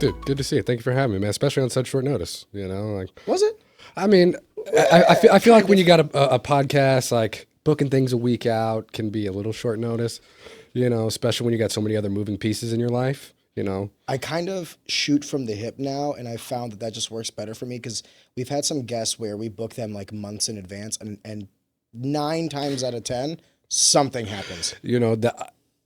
Dude, good to see you. Thank you for having me, man. Especially on such short notice. You know, like Was it? I mean, I feel like when you got a podcast, like booking things a week out can be a little short notice. You know, especially when you got so many other moving pieces in your life. You know, I kind of shoot from the hip now, and I found that just works better for me because we've had some guests where we book them like months in advance, and 9 times out of 10, something happens. You know,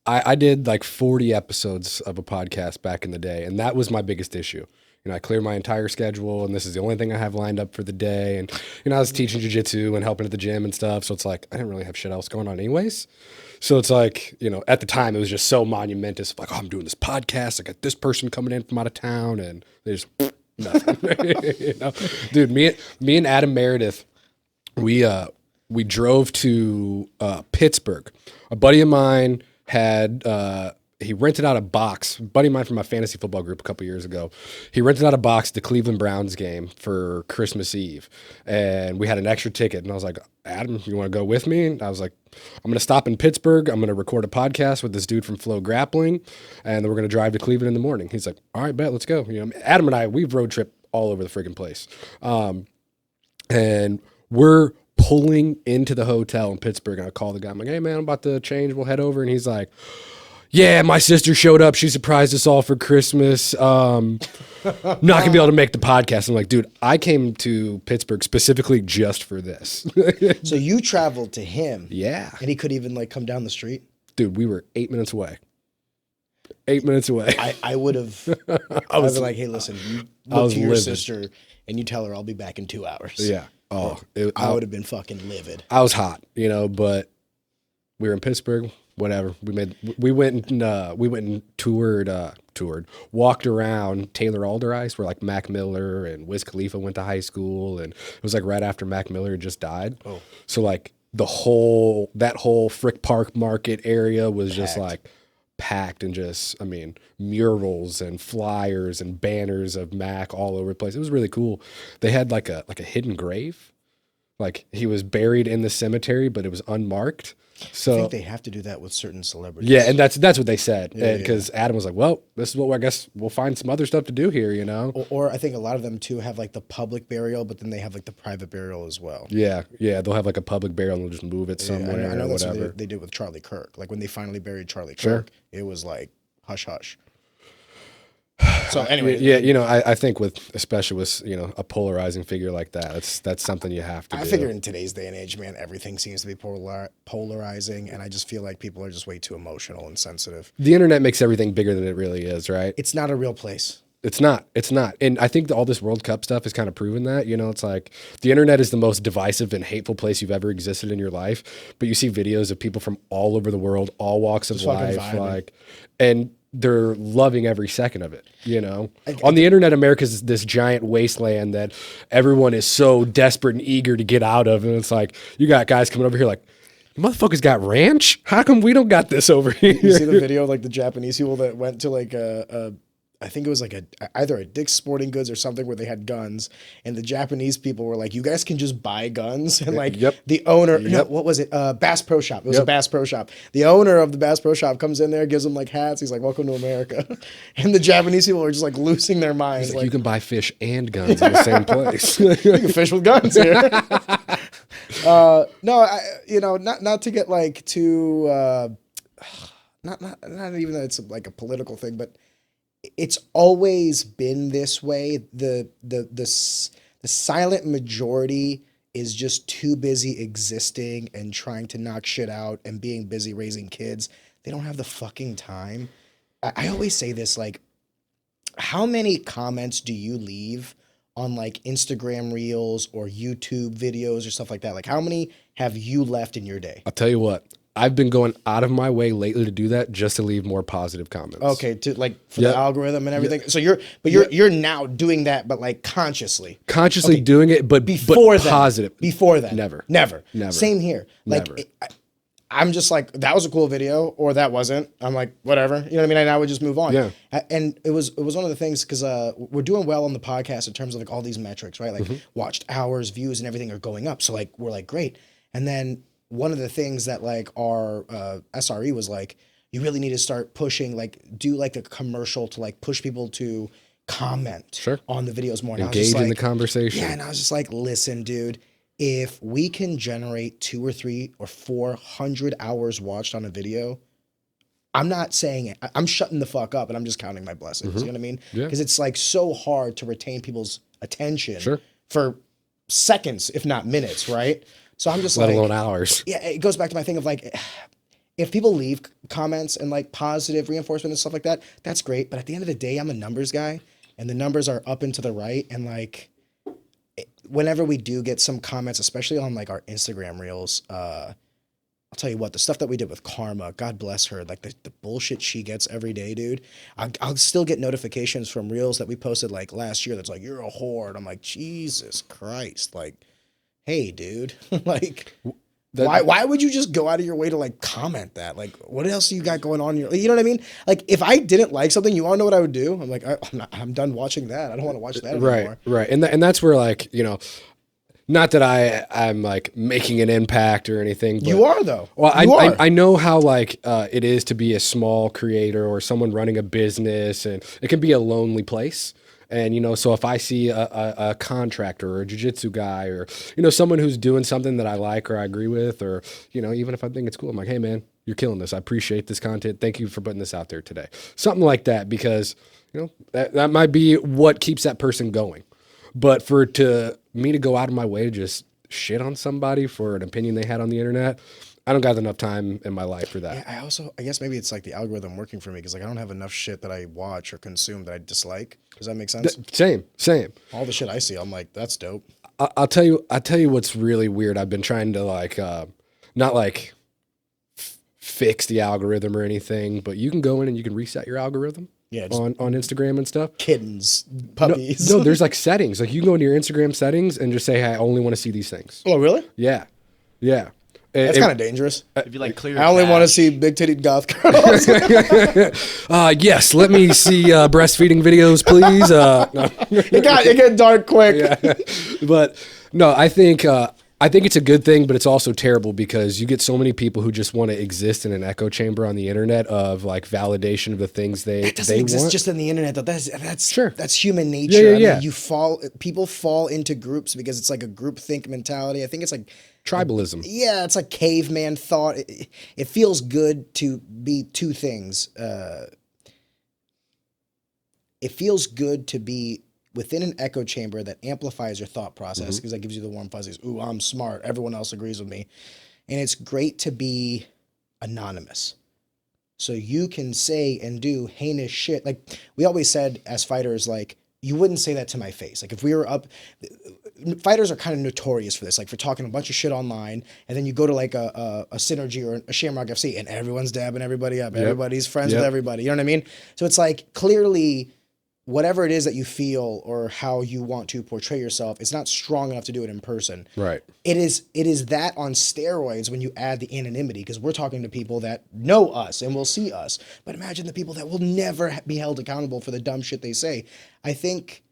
I did like 40 episodes of a podcast back in the day, and that was my biggest issue. You know, I clear my entire schedule, and this is the only thing I have lined up for the day. And, you know, I was teaching jiu-jitsu and helping at the gym and stuff, so it's like I didn't really have shit else going on anyways. So it's like, you know, at the time it was just so monumentous. Like, oh, I'm doing this podcast. I got this person coming in from out of town, and they just nothing. You know? Dude, me and Adam Meredith, we drove to Pittsburgh. A buddy of mine had he rented out a box. A buddy of mine from my fantasy football group a couple years ago. He rented out a box to Cleveland Browns game for Christmas Eve, and we had an extra ticket. And I was like, Adam, you want to go with me? And I was like, I'm going to stop in Pittsburgh. I'm going to record a podcast with this dude from Flow Grappling, and then we're going to drive to Cleveland in the morning. He's like, all right, bet, let's go. You know, Adam and I, we've road trip all over the freaking place, and we're pulling into the hotel in Pittsburgh, and I call the guy. I'm like, hey man, I'm about to change. We'll head over. And he's like, yeah, my sister showed up. She surprised us all for Christmas. Not gonna be able to make the podcast. I'm like, dude, I came to Pittsburgh specifically just for this. So you traveled to him. Yeah. And he could even like come down the street. Dude, we were 8 minutes away. 8 minutes away. I would have. I was like, hey, listen, you look to your sister and you tell her I'll be back in 2 hours. Yeah. Oh, I would have been fucking livid. I was hot, you know, but we were in Pittsburgh. Whatever. We went and walked around Taylor Alder Ice, where like Mac Miller and Wiz Khalifa went to high school, and it was like right after Mac Miller had just died. Oh, so like that whole Frick Park Market area was just like packed, and just, I mean, murals and flyers and banners of Mac all over the place. It was really cool. They had like a hidden grave, like he was buried in the cemetery, but it was unmarked. So I think they have to do that with certain celebrities. Yeah, and that's what they said. Because Adam was like, well, this is what I guess we'll find some other stuff to do here, you know? Or I think a lot of them, too, have, like, the public burial, but then they have, like, the private burial as well. Yeah, they'll have, like, a public burial and they'll just move it somewhere I know or that's whatever. what they did with Charlie Kirk. Like, when they finally buried Charlie Kirk, it was, like, hush-hush. So anyway, yeah, you know, I think especially with, you know, a polarizing figure like that, that's something you have to do. I figure in today's day and age, man, everything seems to be polarizing, and I just feel like people are just way too emotional and sensitive. The internet makes everything bigger than it really is, right? It's not a real place. It's not. And I think all this World Cup stuff has kind of proven that. You know, it's like the internet is the most divisive and hateful place you've ever existed in your life. But you see videos of people from all over the world, all walks of life, like, and they're loving every second of it, you know? On the internet, America's this giant wasteland that everyone is so desperate and eager to get out of. And it's like, you got guys coming over here like, motherfuckers got ranch? How come we don't got this over here? You see the video of like the Japanese people that went to like I think it was like either a Dick's Sporting Goods or something where they had guns, and the Japanese people were like, you guys can just buy guns. And like the owner, no, what was it? Bass Pro Shop. It was a Bass Pro Shop. The owner of the Bass Pro Shop comes in there, gives them like hats. He's like, welcome to America. And the Japanese people are just like losing their minds. Like, you can buy fish and guns in the same place. You can fish with guns here. No, you know, not to get like too, not even that it's like a political thing, but it's always been this way. The silent majority is just too busy existing and trying to knock shit out and being busy raising kids. They don't have the fucking time. I always say this, like, how many comments do you leave on like Instagram reels or YouTube videos or stuff like that? Like, how many have you left in your day? I'll tell you what. I've been going out of my way lately to do that just to leave more positive comments. Okay, to like for the algorithm and everything. So you're now doing that, but like consciously doing it, but positive. Before that, never. Same here. Like I'm just like, that was a cool video, or that wasn't. I'm like, whatever. You know what I mean? And I would just move on. Yeah. And it was one of the things, because we're doing well on the podcast in terms of like all these metrics, right? Like watched hours, views, and everything are going up. So like we're like, great. And then one of the things that like our SRE was like, you really need to start pushing, like do like a commercial to like push people to comment Sure. on the videos more. And I was Engage just in the like, conversation. yeah, and I was just like, listen, dude, if we can generate 2 or 3 or 400 hours watched on a video, I'm not saying it. I'm shutting the fuck up and I'm just counting my blessings. You know what I mean? Yeah. Because it's like so hard to retain people's attention Sure. for seconds, if not minutes, right? So I'm just Let like, alone hours. yeah, it goes back to my thing of like, if people leave comments and like positive reinforcement and stuff like that, that's great. But at the end of the day, I'm a numbers guy and the numbers are up and to the right. And like, whenever we do get some comments, especially on like our Instagram reels, I'll tell you what, the stuff that we did with Karma, God bless her, like the bullshit she gets every day, dude. I'll still get notifications from reels that we posted like last year that's like, you're a whore. And I'm like, Jesus Christ. Like, hey, dude, like, why would you just go out of your way to like comment that? Like, what else you got going on? You know what I mean? Like, if I didn't like something, you want to know what I would do? I'm like, I'm done watching that. I don't want to watch that anymore. Right. And that's where like, you know, not that I'm like making an impact or anything. But, you are though. Well, I I know how like it is to be a small creator or someone running a business, and it can be a lonely place. And, you know, so if I see a contractor or a jiu-jitsu guy or, you know, someone who's doing something that I like or I agree with, or, you know, even if I think it's cool, I'm like, hey, man, you're killing this. I appreciate this content. Thank you for putting this out there today. Something like that, because, you know, that might be what keeps that person going. But for me to go out of my way to just shit on somebody for an opinion they had on the internet, I don't got enough time in my life for that. Yeah, I guess maybe it's like the algorithm working for me because like I don't have enough shit that I watch or consume that I dislike. Does that make sense? Same. All the shit I see, I'm like, that's dope. I'll tell you what's really weird. I've been trying to like, not like fix the algorithm or anything, but you can go in and you can reset your algorithm. Yeah, on Instagram and stuff. Kittens, puppies. No, there's like settings. Like you can go into your Instagram settings and just say, hey, I only want to see these things. Oh, really? Yeah. That's kind of dangerous. If you like clear, I only want to see big titted goth girls. Yes, let me see breastfeeding videos, please. No. It got dark quick. Yeah. But no, I think it's a good thing, but it's also terrible because you get so many people who just want to exist in an echo chamber on the internet of like validation of the things they exist want. just in the internet though. That's sure. That's human nature. Yeah. I mean, people fall into groups because it's like a group think mentality. I think it's like tribalism. Yeah, it's like caveman thought. It feels good to be two things. It feels good to be within an echo chamber that amplifies your thought process because that gives you the warm fuzzies. Ooh, I'm smart. Everyone else agrees with me. And it's great to be anonymous. So you can say and do heinous shit. Like we always said as fighters, like, you wouldn't say that to my face. Like if we were up, fighters are kind of notorious for this, like for talking a bunch of shit online, and then you go to like a Synergy or a Shamrock FC and everyone's dabbing everybody up. Yep. Everybody's friends with everybody. You know what I mean? So it's like clearly whatever it is that you feel or how you want to portray yourself, it's not strong enough to do it in person. Right. It is that on steroids when you add the anonymity, because we're talking to people that know us and will see us. But imagine the people that will never be held accountable for the dumb shit they say. I think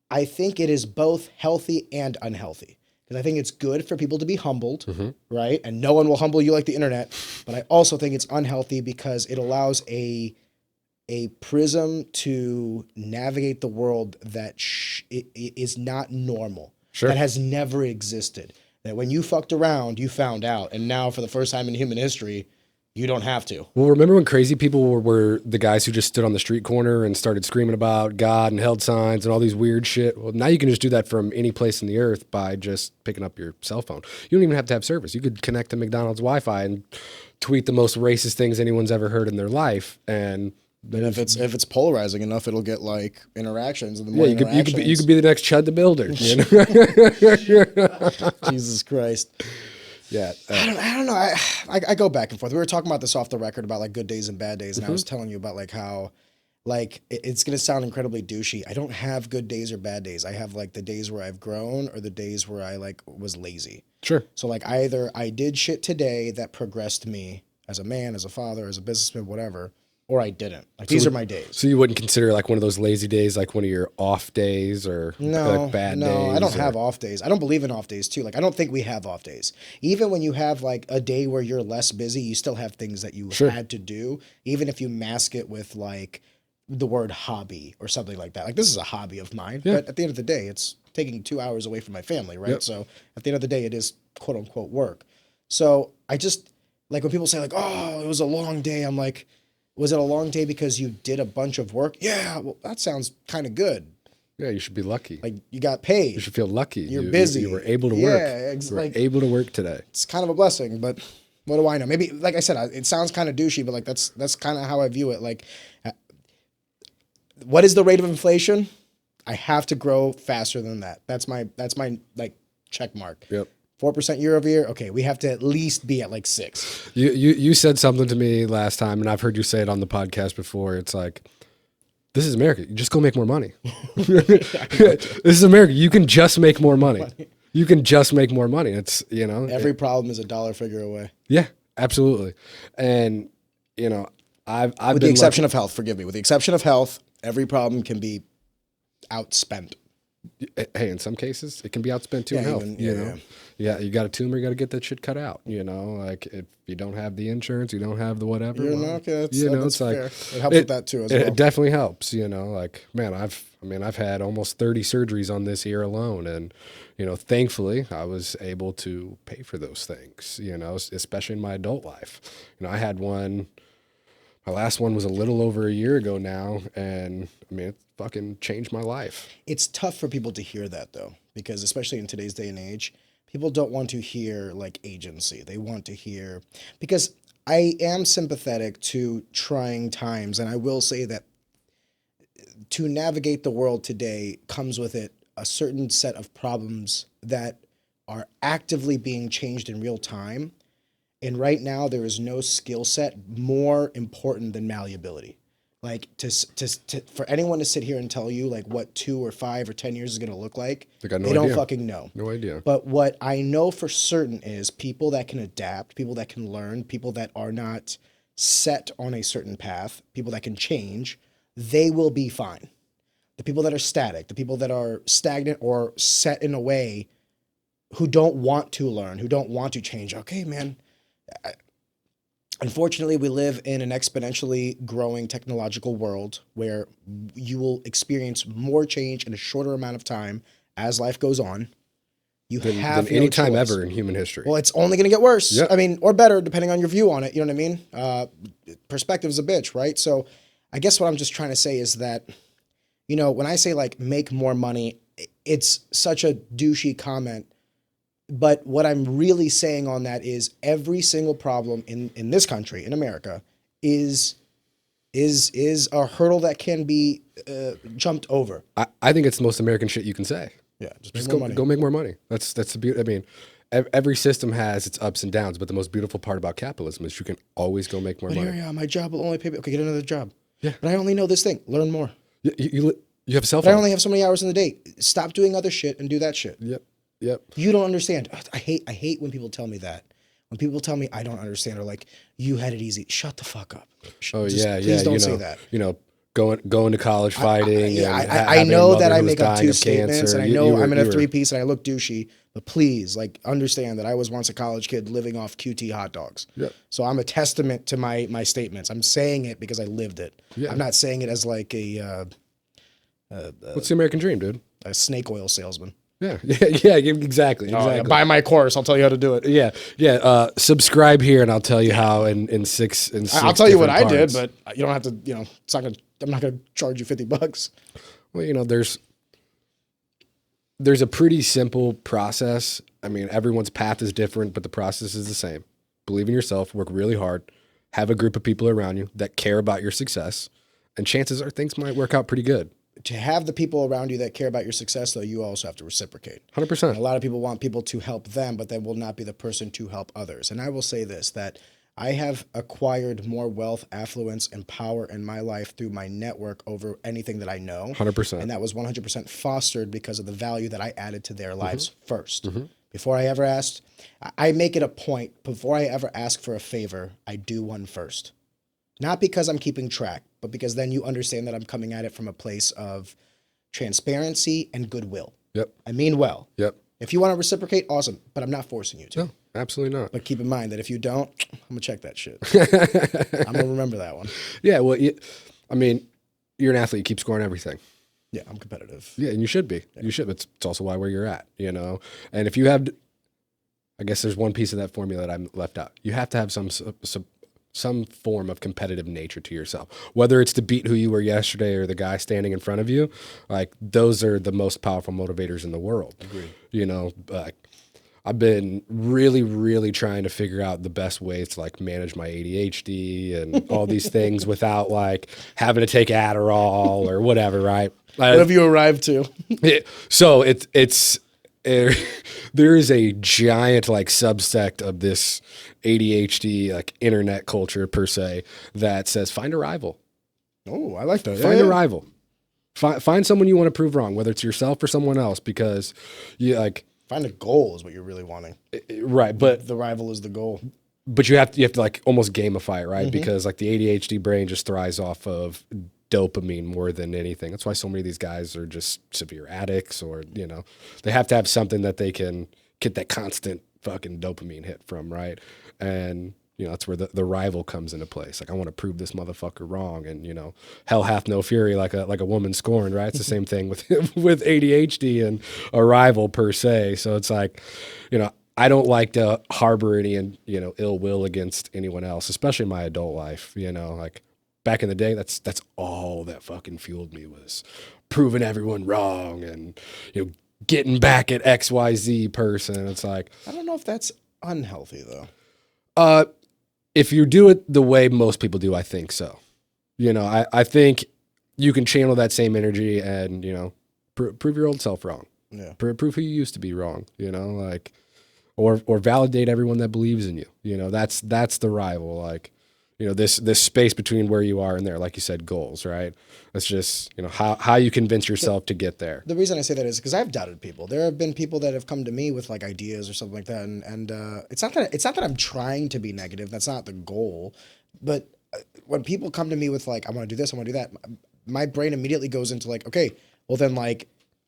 it is both healthy and unhealthy. Because I think it's good for people to be humbled, right? And no one will humble you like the internet. But I also think it's unhealthy because it allows a prism to navigate the world that is not normal, that has never existed. That when you fucked around, you found out. And now for the first time in human history, you don't have to. Well, remember when crazy people were the guys who just stood on the street corner and started screaming about God and held signs and all these weird shit? Well, now you can just do that from any place in the earth by just picking up your cell phone. You don't even have to have service. You could connect to McDonald's Wi-Fi and tweet the most racist things anyone's ever heard in their life. And if it's polarizing enough, it'll get like interactions, and the more interactions, you could be the next Chud the Builder. You know? Jesus Christ. Yeah, I don't know. I go back and forth. We were talking about this off the record about like good days and bad days, and I was telling you about like how, like it's gonna sound incredibly douchey. I don't have good days or bad days. I have like the days where I've grown or the days where I like was lazy. Sure. So like either I did shit today that progressed me as a man, as a father, as a businessman, whatever, or I didn't. Like these are my days. So you wouldn't consider like one of those lazy days like one of your off days or like bad days? No, I don't have off days. I don't believe in off days too. Like I don't think we have off days. Even when you have like a day where you're less busy, you still have things that you had to do. Even if you mask it with like the word hobby or something like that. Like, this is a hobby of mine, Yeah. but at the end of the day, it's taking 2 hours away from my family, right? Yep. So at the end of the day, it is quote unquote work. So I just, like, when people say like, oh, it was a long day, I'm like, was it a long day because you did a bunch of work? Yeah, well, that sounds kind of good. Yeah, you should be lucky. Like, you got paid. You should feel lucky. You're busy. You were able to work. Yeah, You were able to work today. It's kind of a blessing, but what do I know? Maybe, like I said, it sounds kind of douchey, but like that's kind of how I view it. Like, what is the rate of inflation? I have to grow faster than that. That's my like check mark. Yep. 4% year over year. Okay, we have to at least be at like 6. You said something to me last time, and I've heard you say it on the podcast before. It's like, this is America. You just go make more money. This is America. You can just make more money. You can just make more money. It's, you know. Every problem is a dollar figure away. Yeah, absolutely. And, you know, I've with the exception of health, forgive me. With the exception of health, every problem can be outspent. Hey, in some cases, it can be outspent too in health. You know? Yeah, you got a tumor, you got to get that shit cut out. You know, like if you don't have the insurance, you don't have the whatever. That's it's fair. like It helps with that too as well. It definitely helps. You know, like, man, I've had almost 30 surgeries on this year alone, and you know, thankfully, I was able to pay for those things. You know, especially in my adult life. You know, I had one. My last one was a little over a year ago now, and I mean, it fucking changed my life. It's tough for people to hear that though, because especially in today's day and age, people don't want to hear like agency. They want to hear, because I am sympathetic to trying times, and I will say that to navigate the world today comes with it a certain set of problems that are actively being changed in real time. And right now, there is no skill set more important than malleability. Like for anyone to sit here and tell you like what 2 or 5 or 10 years is going to look like, they don't fucking know. No idea. But what I know for certain is people that can adapt, people that can learn, people that are not set on a certain path, people that can change, they will be fine. The people that are static, the people that are stagnant or set in a way who don't want to learn, who don't want to change. Okay, man. Unfortunately, we live in an exponentially growing technological world where you will experience more change in a shorter amount of time as life goes on. You have than any time ever in human history. Well, it's only going to get worse. Yep. I mean, or better, depending on your view on it. You know what I mean? Perspective's a bitch, right? So I guess what I'm just trying to say is that, you know, when I say like make more money, it's such a douchey comment. But what I'm really saying on that is every single problem in this country, in America, is a hurdle that can be jumped over. I think it's the most American shit you can say. Yeah, just go make more money. That's the beauty. I mean, every system has its ups and downs, but the most beautiful part about capitalism is you can always go make more money. Yeah, my job will only pay me. Okay, get another job. Yeah, but I only know this thing. Learn more. You have a cell phone. But I only have so many hours in the day. Stop doing other shit and do that shit. Yep. You don't understand. I hate when people tell me that. When people tell me I don't understand or like you had it easy. Shut the fuck up. Please don't say that. You know, going to college, fighting. I know that I make up 2 statements, and I know I'm in a 3-piece and I look douchey. But please, like, understand that I was once a college kid living off QT hot dogs. Yep. So I'm a testament to my statements. I'm saying it because I lived it. Yeah. I'm not saying it as like what's the American dream, dude? A snake oil salesman. Yeah, exactly. Yeah, buy my course. I'll tell you how to do it. Yeah. Subscribe here, and I'll tell you how. In six. I'll tell you what I did, but you don't have to. You know, it's not gonna. I'm not gonna charge you $50. Well, you know, there's a pretty simple process. I mean, everyone's path is different, but the process is the same. Believe in yourself. Work really hard. Have a group of people around you that care about your success, and chances are things might work out pretty good. To have the people around you that care about your success, though, you also have to reciprocate. 100%. A lot of people want people to help them, but they will not be the person to help others. And I will say this, that I have acquired more wealth, affluence, and power in my life through my network over anything that I know. 100%. And that was 100% fostered because of the value that I added to their lives first. Before I ever asked, I make it a point, before I ever ask for a favor, I do one first. Not because I'm keeping track, but because then you understand that I'm coming at it from a place of transparency and goodwill. Yep. I mean well. Yep. If you want to reciprocate, awesome, but I'm not forcing you to. No, absolutely not. But keep in mind that if you don't, I'm going to check that shit. I'm going to remember that one. Yeah, well, I mean, you're an athlete, you keep scoring everything. Yeah, I'm competitive. Yeah, and you should be. Yeah. You should. It's also why where you're at, you know. And if you have, I guess there's one piece of that formula that I'm left out. You have to have some form of competitive nature to yourself, whether it's to beat who you were yesterday or the guy standing in front of you. Like those are the most powerful motivators in the world. Agreed. You know, I've been really, really trying to figure out the best ways to like manage my ADHD and all these things without like having to take Adderall or whatever, right? What have you arrived to? So there is a giant like subsect of this ADHD like internet culture per se that says find a rival. Oh, I like that. Find a rival. Find someone you want to prove wrong, whether it's yourself or someone else, because you like find a goal is what you're really wanting. Right, but the rival is the goal. But you have to like almost gamify it, right? Mm-hmm. Because like the ADHD brain just thrives off of dopamine more than anything. That's why so many of these guys are just severe addicts, or you know, they have to have something that they can get that constant fucking dopamine hit from, right? And you know, that's where the rival comes into place. Like, I want to prove this motherfucker wrong, and you know, hell hath no fury like a woman scorned, right? It's the same thing with ADHD and a rival per se. So it's like, you know, I don't like to harbor any, you know, ill will against anyone else, especially in my adult life. You know, like back in the day, that's all that fucking fueled me, was proving everyone wrong and, you know, getting back at XYZ person. It's like, I don't know if that's unhealthy though. If you do it the way most people do, I think so. You know, I think you can channel that same energy and, you know, prove your old self wrong. Yeah. Prove who you used to be wrong, you know, like, or validate everyone that believes in you. You know, that's the rival. Like, you know, this space between where you are and there, like you said, goals, right? It's just, you know, how you convince yourself to get there. The reason I say that is because I've doubted people. There have been people that have come to me with like ideas or something like that, and it's not that I'm trying to be negative. That's not the goal. But when people come to me with like, I want to do this, I want to do that, my brain immediately goes into like, okay, well then like,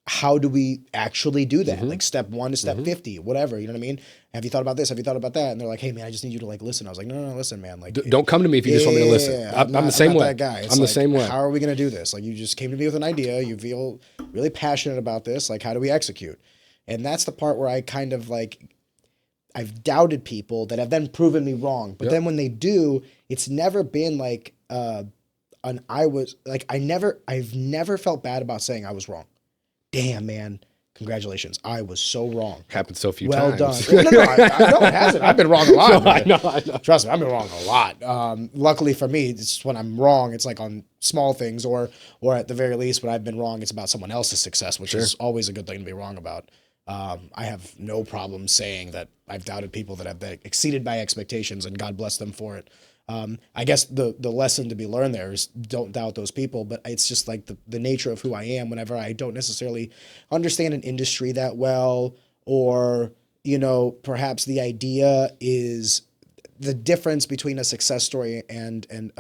how do we actually do that? Mm-hmm. Like step 1 to step 50, whatever, you know what I mean? Have you thought about this? Have you thought about that? And they're like, hey man, I just need you to like listen. I was like, no, listen, man. Like, don't come to me if you just want me to listen. I'm the same way. That guy. I'm the same way. How are we going to do this? Like, you just came to me with an idea. You feel really passionate about this. Like, how do we execute? And that's the part where I kind of like, I've doubted people that have then proven me wrong. But then when they do, it's never been like, I've never felt bad about saying I was wrong. Damn, man. Congratulations. I was so wrong. Happened so few times. Well done. No, it hasn't. I've been wrong a lot. No, I know. Trust me, I've been wrong a lot. Luckily for me, it's when I'm wrong, it's like on small things, or at the very least, when I've been wrong, it's about someone else's success, which is always a good thing to be wrong about. I have no problem saying that I've doubted people that have exceeded my expectations, and God bless them for it. I guess the lesson to be learned there is don't doubt those people, but it's just like the nature of who I am whenever I don't necessarily understand an industry that well, or, you know, perhaps the idea is the difference between a success story and an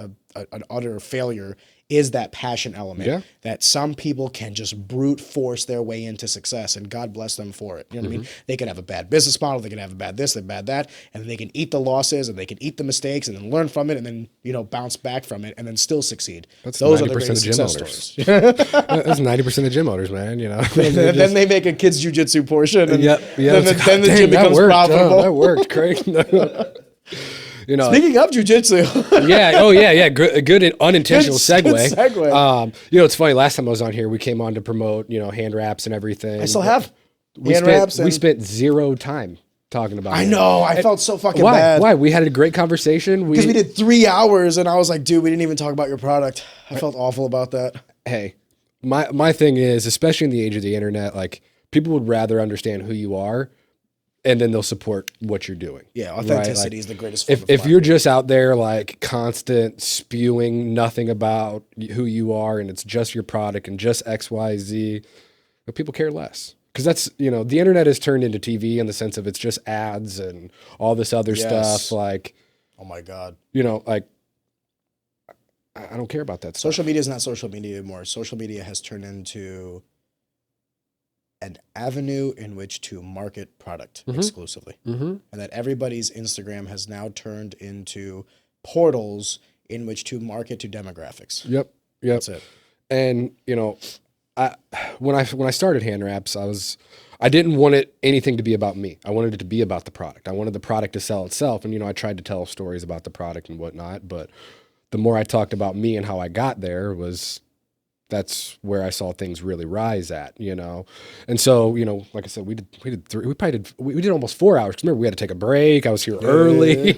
utter failure is that passion element that some people can just brute force their way into success, and God bless them for it. You know what I mean? They can have a bad business model, they can have a bad this, a bad that, and they can eat the losses and they can eat the mistakes and then learn from it and then, you know, bounce back from it and then still succeed. Those are the greatest success stories. That's 90% of gym owners, man, you know. then they make a kids jiu-jitsu portion, and then the damn, gym becomes profitable. That worked, Craig. You know, speaking of jiu-jitsu. Good unintentional segue. Good segue. You know, it's funny, last time I was on here, we came on to promote, you know, hand wraps and everything. I still have we spent zero time talking about it. I know, I felt so fucking bad. Why? We had a great conversation. Because we did 3 hours, and I was like, dude, we didn't even talk about your product. I felt awful about that. Hey, my thing is, especially in the age of the internet, like, people would rather understand who you are, and then they'll support what you're doing. Yeah, authenticity is the greatest form of if you're just out there like constant spewing nothing about who you are and it's just your product and just XYZ, people care less. Because that's, you know, the internet has turned into TV in the sense of it's just ads and all this other stuff. Like, oh my God. You know, like, I don't care about that stuff. Social media is not social media anymore. Social media has turned into an avenue in which to market product exclusively. And that everybody's Instagram has now turned into portals in which to market to demographics. Yep. That's it. And when I started Hand Wraps, I didn't want anything to be about me. I wanted it to be about the product. I wanted the product to sell itself. And I tried to tell stories about the product and whatnot. But the more I talked about me and how I got there, that's where I saw things really rise at, And so, like I said, we did almost 4 hours. 'Cause remember, we had to take a break. I was here early,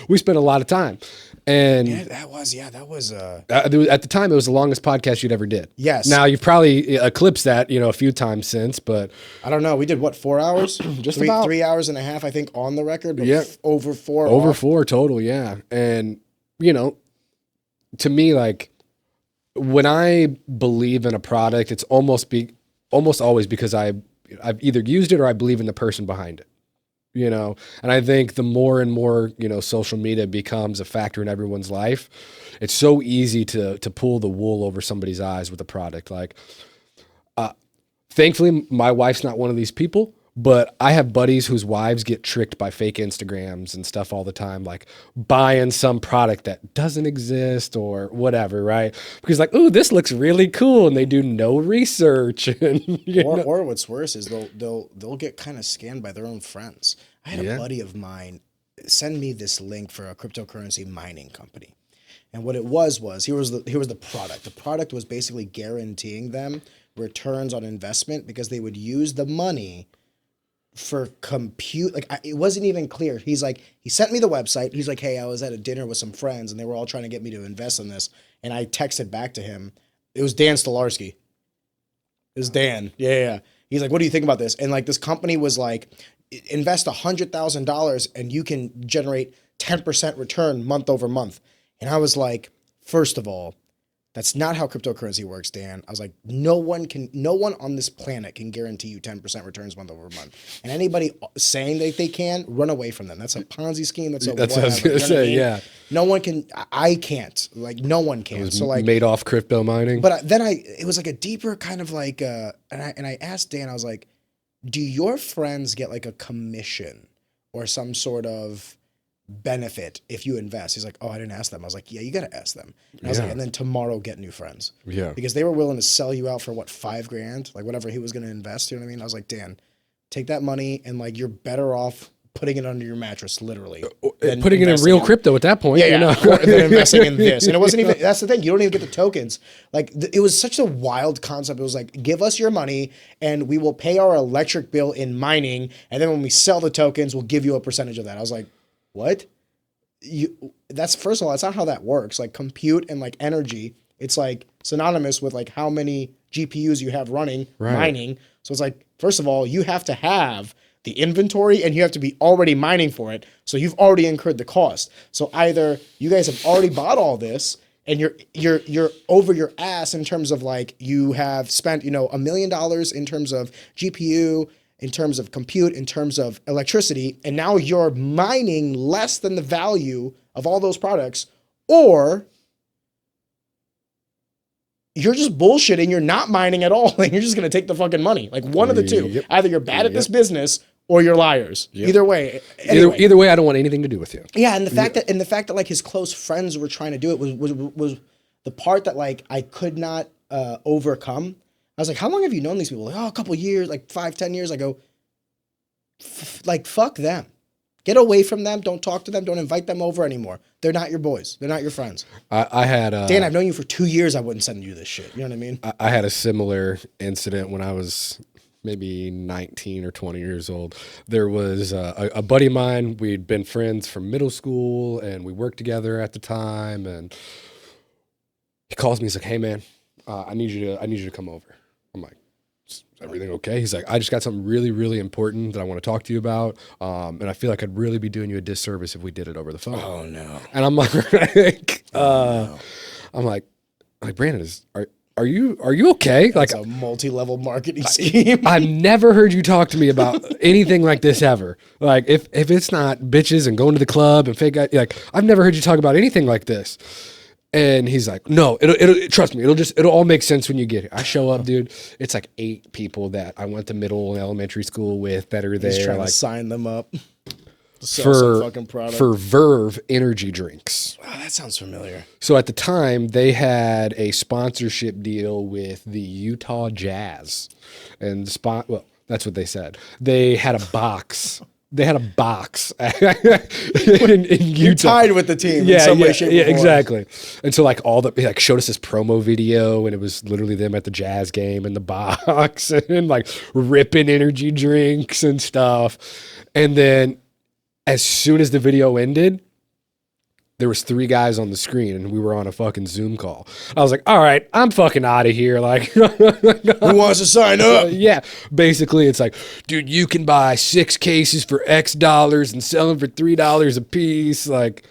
we spent a lot of time. And that was at the time, it was the longest podcast you'd ever did. Yes. Now you've probably eclipsed that, a few times since, but I don't know. We did what, 4 hours? Just about 3 hours and a half, I think, on the record. But Yeah. over 4. Over 4 total. Yeah. And, to me, like, when I believe in a product, it's almost always because I've either used it or I believe in the person behind it, And I think the more and more, social media becomes a factor in everyone's life, it's so easy to pull the wool over somebody's eyes with a product. Like, thankfully, my wife's not one of these people. But I have buddies whose wives get tricked by fake Instagrams and stuff all the time, like buying some product that doesn't exist or whatever, right? Because like, ooh, this looks really cool, and they do no research. And, or what's worse is they'll get kind of scanned by their own friends. I had a buddy of mine send me this link for a cryptocurrency mining company, and what it was here was the product. The product was basically guaranteeing them returns on investment because they would use the money for compute. Like, it wasn't even clear. He sent me the website. He's like, hey, I was at a dinner with some friends and they were all trying to get me to invest in this. And I texted back to him. It was Dan Stolarski. It was Dan. Yeah. He's like, what do you think about this? And like, this company was like, invest $100,000 and you can generate 10% return month over month. And I was like, first of all, that's not how cryptocurrency works, Dan. I was like, no one on this planet can guarantee you 10% returns month over month. And anybody saying that they can, run away from them. That's a Ponzi scheme. That's what I was going to say. Yeah. No one can. I can't. Like, no one can. So like, made off crypto mining. But then it was like a deeper kind of like, and I asked Dan, I was like, do your friends get like a commission or some sort of benefit if you invest? He's like, oh, I didn't ask them. I was like, yeah, you got to ask them. And I was like, and then tomorrow get new friends. Yeah. Because they were willing to sell you out for what, $5,000, like whatever he was going to invest. You know what I mean? I was like, Dan, take that money and like, you're better off putting it under your mattress, literally. Putting it in real crypto at that point. Yeah. Than investing in this. And it wasn't even, that's the thing. You don't even get the tokens. Like, it was such a wild concept. It was like, give us your money and we will pay our electric bill in mining. And then when we sell the tokens, we'll give you a percentage of that. I was like, what? First of all, that's not how that works. Like, compute and like energy, it's like synonymous with like how many GPUs you have running, mining. So it's like, first of all, you have to have the inventory and you have to be already mining for it. So you've already incurred the cost. So either you guys have already bought all this and you're over your ass in terms of like, you have spent, $1 million in terms of GPU, in terms of compute, in terms of electricity, and now you're mining less than the value of all those products, or you're just bullshitting, you're not mining at all, and you're just going to take the fucking money. Like, one of the two. Yep. Either you're bad at this business or you're liars. Yep. Either way. Anyway. Either way, I don't want anything to do with you. Yeah, and the fact that like his close friends were trying to do it was the part that like I could not overcome. I was like, how long have you known these people? Like, oh, a couple years, like 5-10 years. I go, fuck them. Get away from them. Don't talk to them. Don't invite them over anymore. They're not your boys. They're not your friends. I had... Dan, I've known you for 2 years. I wouldn't send you this shit. You know what I mean? I had a similar incident when I was maybe 19 or 20 years old. There was a buddy of mine. We'd been friends from middle school, and we worked together at the time. And he calls me. He's like, hey, man, I need you to come over. I'm like, is everything okay? He's like, I just got something really, really important that I want to talk to you about. And I feel like I'd really be doing you a disservice if we did it over the phone. Oh, no. And I'm like, I'm like, Brandon, are you okay? That's like a multi-level marketing scheme. I've never heard you talk to me about anything like this ever. Like, if it's not bitches and going to the club and fake guys, like, I've never heard you talk about anything like this. And he's like, no, it'll trust me. It'll all make sense when you get here. I show up, dude. It's like 8 people that I went to middle and elementary school with that are there. He's trying like, to sign them up. Sell some fucking product. for Verve energy drinks. Oh, that sounds familiar. So at the time, they had a sponsorship deal with the Utah Jazz, and well, that's what they said. They had a box. They had a box in Utah. You're tied with the team in some way, shape, or form. Exactly. And so like like showed us this promo video, and it was literally them at the Jazz game in the box and like ripping energy drinks and stuff. And then as soon as the video ended, there was 3 guys on the screen, and we were on a fucking Zoom call. I was like, all right, I'm fucking out of here. Like, who wants to sign up? Yeah. Basically, it's like, dude, you can buy 6 cases for X dollars and sell them for $3 a piece. Like,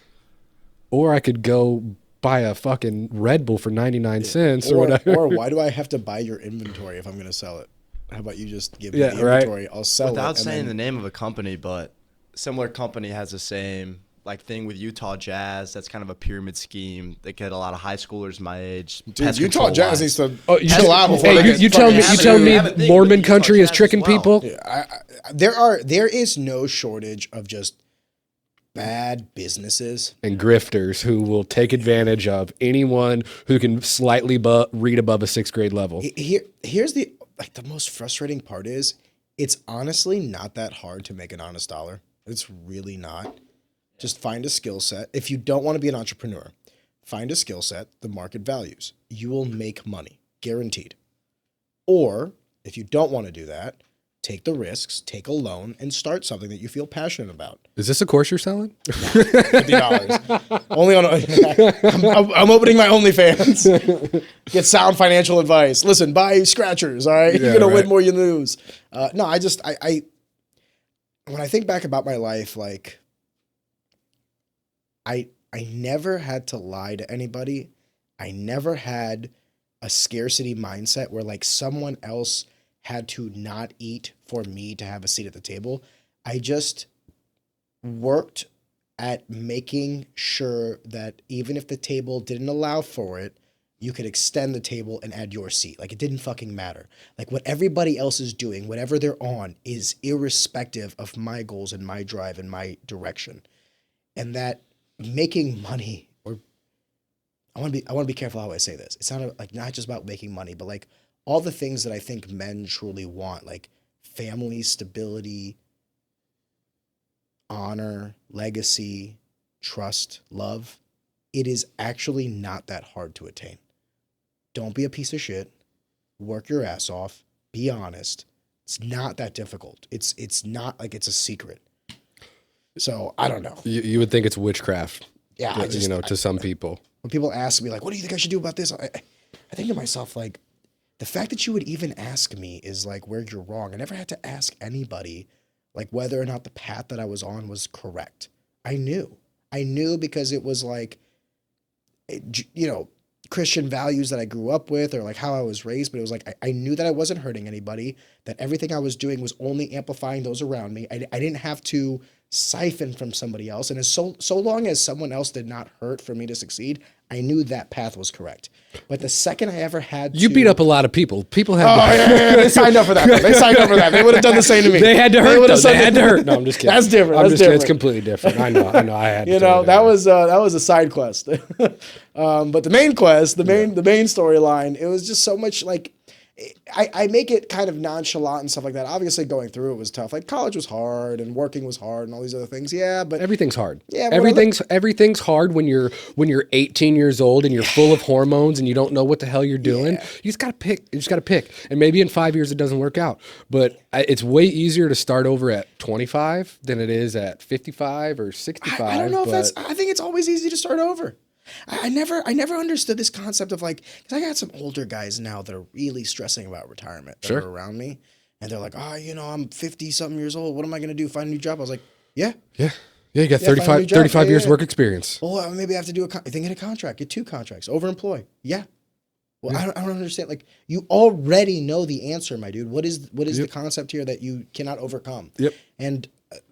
or I could go buy a fucking Red Bull for 99 cents or whatever. Or why do I have to buy your inventory if I'm going to sell it? How about you just give me the inventory? I'll sell Without it. Without saying the name of a company, but similar company has the same like thing with Utah Jazz. That's kind of a pyramid scheme. They get a lot of high schoolers my age. Dude, Utah Jazz needs to chill out before you tell me Mormon country is tricking people. Yeah, there is no shortage of just bad businesses and grifters who will take advantage of anyone who can slightly read above a 6th grade level. Here's the most frustrating part is it's honestly not that hard to make an honest dollar. It's really not. Just find a skill set. If you don't want to be an entrepreneur, find a skill set the market values. You will make money, guaranteed. Or if you don't want to do that, take the risks, take a loan, and start something that you feel passionate about. Is this a course you're selling? $50. Only on. I'm opening my OnlyFans. Get sound financial advice. Listen, buy scratchers. All right, you're gonna win more, you lose. No, I when I think back about my life, like. I never had to lie to anybody. I never had a scarcity mindset where like someone else had to not eat for me to have a seat at the table. I just worked at making sure that even if the table didn't allow for it, you could extend the table and add your seat. Like it didn't fucking matter. Like what everybody else is doing, whatever they're on, is irrespective of my goals and my drive and my direction. And that making money, or I want to be careful how I say this. It's not like not just about making money, but like all the things that I think men truly want, like family, stability, honor, legacy, trust, love. It is actually not that hard to attain. Don't be a piece of shit. Work your ass off. Be honest. It's not that difficult. It's not like it's a secret. So I don't know. You would think it's witchcraft. Yeah, to some people. When people ask me like, "What do you think I should do about this?" I think to myself like, the fact that you would even ask me is like where you're wrong. I never had to ask anybody like whether or not the path that I was on was correct. I knew because it was like, Christian values that I grew up with or like how I was raised, but it was like, I knew that I wasn't hurting anybody, that everything I was doing was only amplifying those around me. I didn't have to siphon from somebody else. And as so long as someone else did not hurt for me to succeed, I knew that path was correct. But the second I ever had You beat up a lot of people. People had They signed up for that. They signed up for that. They would have done the same to me. They had to hurt, though. They had to hurt. No, I'm just kidding. That's different. I'm just kidding. It's completely different. I know. I had to that was a side quest. But the main quest, the main storyline, it was just so much like, I make it kind of nonchalant and stuff like that. Obviously, going through it was tough. Like college was hard and working was hard and all these other things. Yeah, but everything's hard. Yeah, everything's hard when you're 18 years old and you're full of hormones and you don't know what the hell you're doing. Yeah. You just gotta pick. And maybe in 5 years it doesn't work out. But it's way easier to start over at 25 than it is at 55 or 65. I don't know if that's. I think it's always easy to start over. I never understood this concept of like, because I got some older guys now that are really stressing about retirement that are around me. And they're like, I'm 50 something years old. What am I going to do? Find a new job? I was like, yeah. You got 35 years work experience. Well, maybe I have to do then get a contract, get 2 contracts, overemploy. Yeah. Well, I don't understand. Like you already know the answer, my dude. What is the concept here that you cannot overcome? Yep. And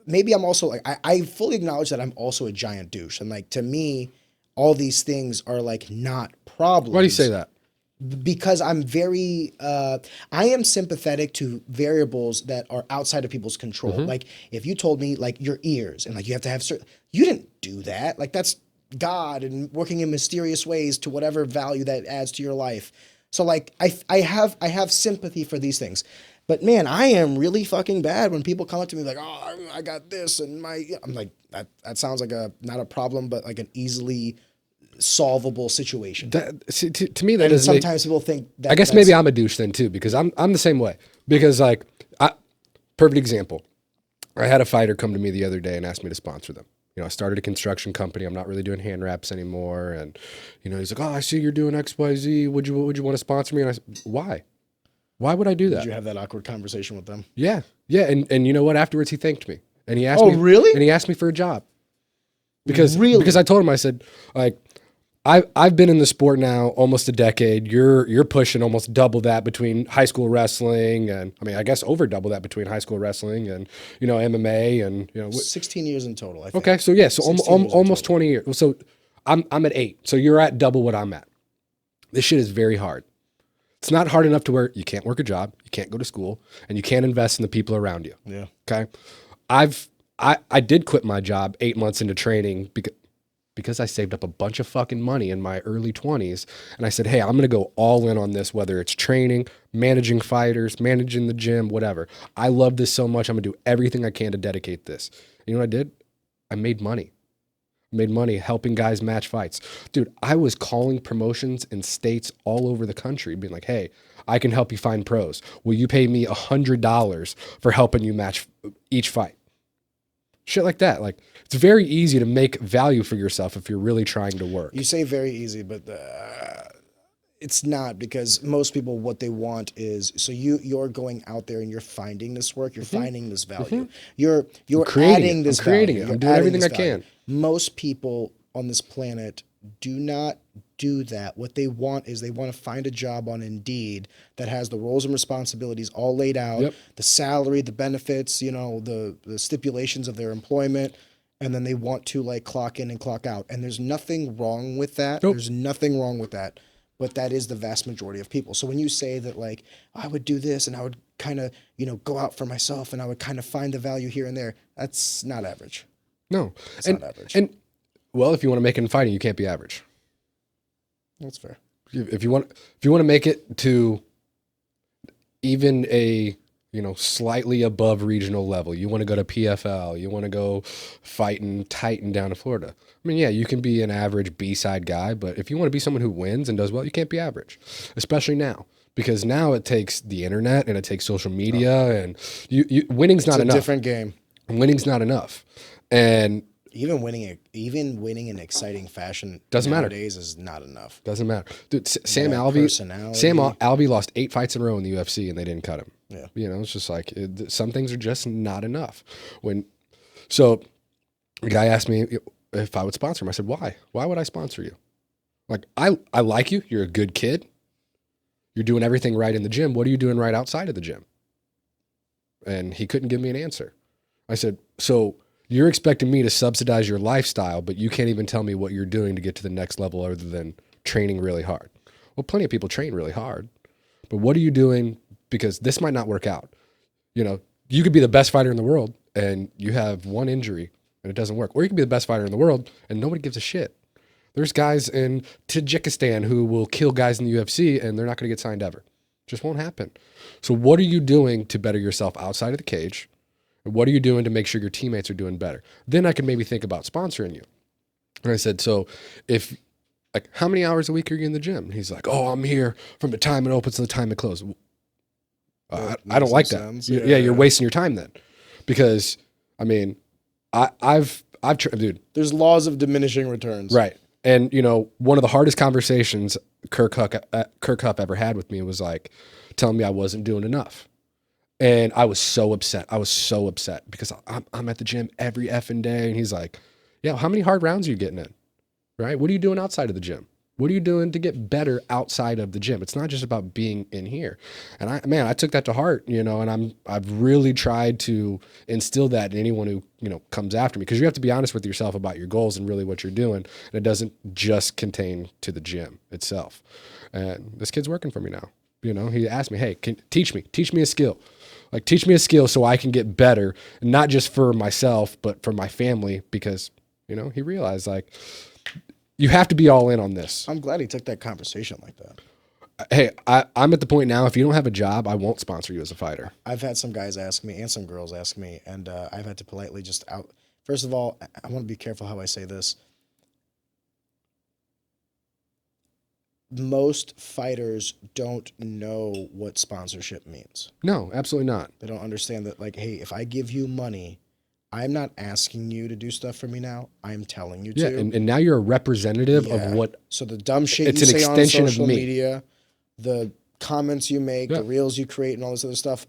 maybe I'm also like, I fully acknowledge that I'm also a giant douche. And like, to me, all these things are like not problems. Why do you say that? because I'm very, I am sympathetic to variables that are outside of people's control. Like if you told me like your ears and like you have to have certain, you didn't do that. Like that's God and working in mysterious ways to whatever value that adds to your life. So like I have sympathy for these things. But man, I am really fucking bad when people come up to me like, oh, I got this and I'm like, that sounds like not a problem, but like an easily solvable situation. See, to me, that And doesn't make, sometimes people think that I guess maybe I'm a douche then too, because I'm the same way. Because like, perfect example. I had a fighter come to me the other day and ask me to sponsor them. I started a construction company. I'm not really doing hand wraps anymore. And, he's like, oh, I see you're doing XYZ. Would you want to sponsor me? And I said, why? Why would I do that? Did you have that awkward conversation with them? Yeah. Yeah. And you know what? Afterwards, he thanked me. And he asked Oh, me. really? And he asked me for a job. Because I told him, I said, like, I've been in the sport now almost a decade. You're pushing almost double that between high school wrestling and I guess over double that between high school wrestling and MMA and 16 years in total, I think. Okay, so yeah, so almost 20 years. So I'm at 8. So you're at double what I'm at. This shit is very hard. It's not hard enough to where you can't work a job, you can't go to school, and you can't invest in the people around you. Yeah. Okay. I did quit my job 8 months into training because I saved up a bunch of fucking money in my early 20s. And I said, hey, I'm going to go all in on this, whether it's training, managing fighters, managing the gym, whatever. I love this so much. I'm going to do everything I can to dedicate this. You know what I did? I made money. Helping guys match fights. Dude, I was calling promotions in states all over the country, being like, hey, I can help you find pros. Will you pay me $100 for helping you match each fight? Shit like that. Like, it's very easy to make value for yourself if you're really trying to work. You say very easy, but it's not, because most people, what they want is, so you're going out there and you're finding this work, you're finding this value. You're adding this value. I'm doing everything I can. Most people on this planet do not do that. What they want is they want to find a job on Indeed that has the roles and responsibilities all laid out, the salary, the benefits, the stipulations of their employment, and then they want to like clock in and clock out. And there's nothing wrong with that. There's nothing wrong with that. But that is the vast majority of people. So when you say that like, I would do this and I would kind of, go out for myself and I would kind of find the value here and there, that's not average. No. It's not average. And well, if you want to make it in fighting, you can't be average. That's fair. If you want to make it to even a slightly above regional level, you want to go to PFL, you want to go fight in Titan down in Florida. Yeah, you can be an average B-side guy, but if you want to be someone who wins and does well, you can't be average, especially now, because now it takes the internet and it takes social media, and winning's not enough. It's a different game. Winning's not enough, and even winning in exciting fashion doesn't nowadays is not enough. Doesn't matter, dude. Sam Alvey lost 8 fights in a row in the UFC, and they didn't cut him. Yeah, it's just like some things are just not enough. So the guy asked me if I would sponsor him. I said, why? Why would I sponsor you? Like, I like you. You're a good kid. You're doing everything right in the gym. What are you doing right outside of the gym? And he couldn't give me an answer. I said, so you're expecting me to subsidize your lifestyle, but you can't even tell me what you're doing to get to the next level other than training really hard. Well, plenty of people train really hard, but what are you doing? Because this might not work out. You could be the best fighter in the world and you have one injury and it doesn't work. Or you can be the best fighter in the world and nobody gives a shit. There's guys in Tajikistan who will kill guys in the UFC and they're not going to get signed ever. Just won't happen. So what are you doing to better yourself outside of the cage? And what are you doing to make sure your teammates are doing better? Then I can maybe think about sponsoring you. And I said, so how many hours a week are you in the gym? And he's like, oh, I'm here from the time it opens to the time it closes. I don't like that. Yeah, you're wasting your time then. Because, I've dude. There's laws of diminishing returns. Right. And, one of the hardest conversations Kirk Hupp ever had with me was like telling me I wasn't doing enough. And I was so upset. Because I'm at the gym every effing day. And he's like, yeah, how many hard rounds are you getting in? Right? What are you doing outside of the gym? What are you doing to get better outside of the gym? It's not just about being in here. And I took that to heart, you know, and I've really tried to instill that in anyone who, you know, comes after me, because you have to be honest with yourself about your goals and really what you're doing. And it doesn't just contain to the gym itself. And this kid's working for me now. You know, he asked me, hey, teach me a skill. Like, teach me a skill so I can get better, not just for myself, but for my family, because, you know, he realized, like, you have to be all in on this. I'm glad he took that conversation like that. Hey, I'm at the point now, if you don't have a job, I won't sponsor you as a fighter. I've had some guys ask me and some girls ask me, and I've had to politely First of all, I want to be careful how I say this. Most fighters don't know what sponsorship means. No, absolutely not. They don't understand that, like, hey, if I give you money, I'm not asking you to do stuff for me now. I'm telling you to. Yeah, and now you're a representative of what. So the dumb shit it's you an say on extension social of me. media, the comments you make, the reels you create, and all this other stuff,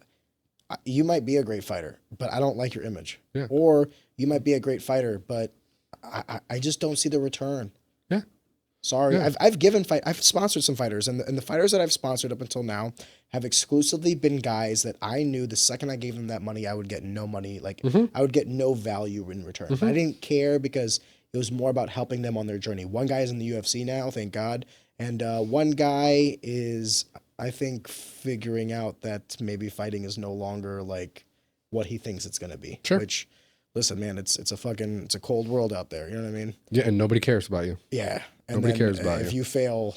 you might be a great fighter, but I don't like your image. Yeah. Or you might be a great fighter, but I just don't see the return. Yeah. Sorry, Yeah. I've sponsored some fighters, and the fighters that I've sponsored up until now have exclusively been guys that I knew the second I gave them that money, I would get no money, like I would get no value in return. But I didn't care because it was more about helping them on their journey. One guy is in the UFC now, thank God, and one guy is, I think, figuring out that maybe fighting is no longer like what he thinks it's gonna be. Sure. Which, listen, man, it's a cold world out there. You know what I mean? Yeah, and nobody cares about you. Yeah. And Nobody then, cares about you. if you fail,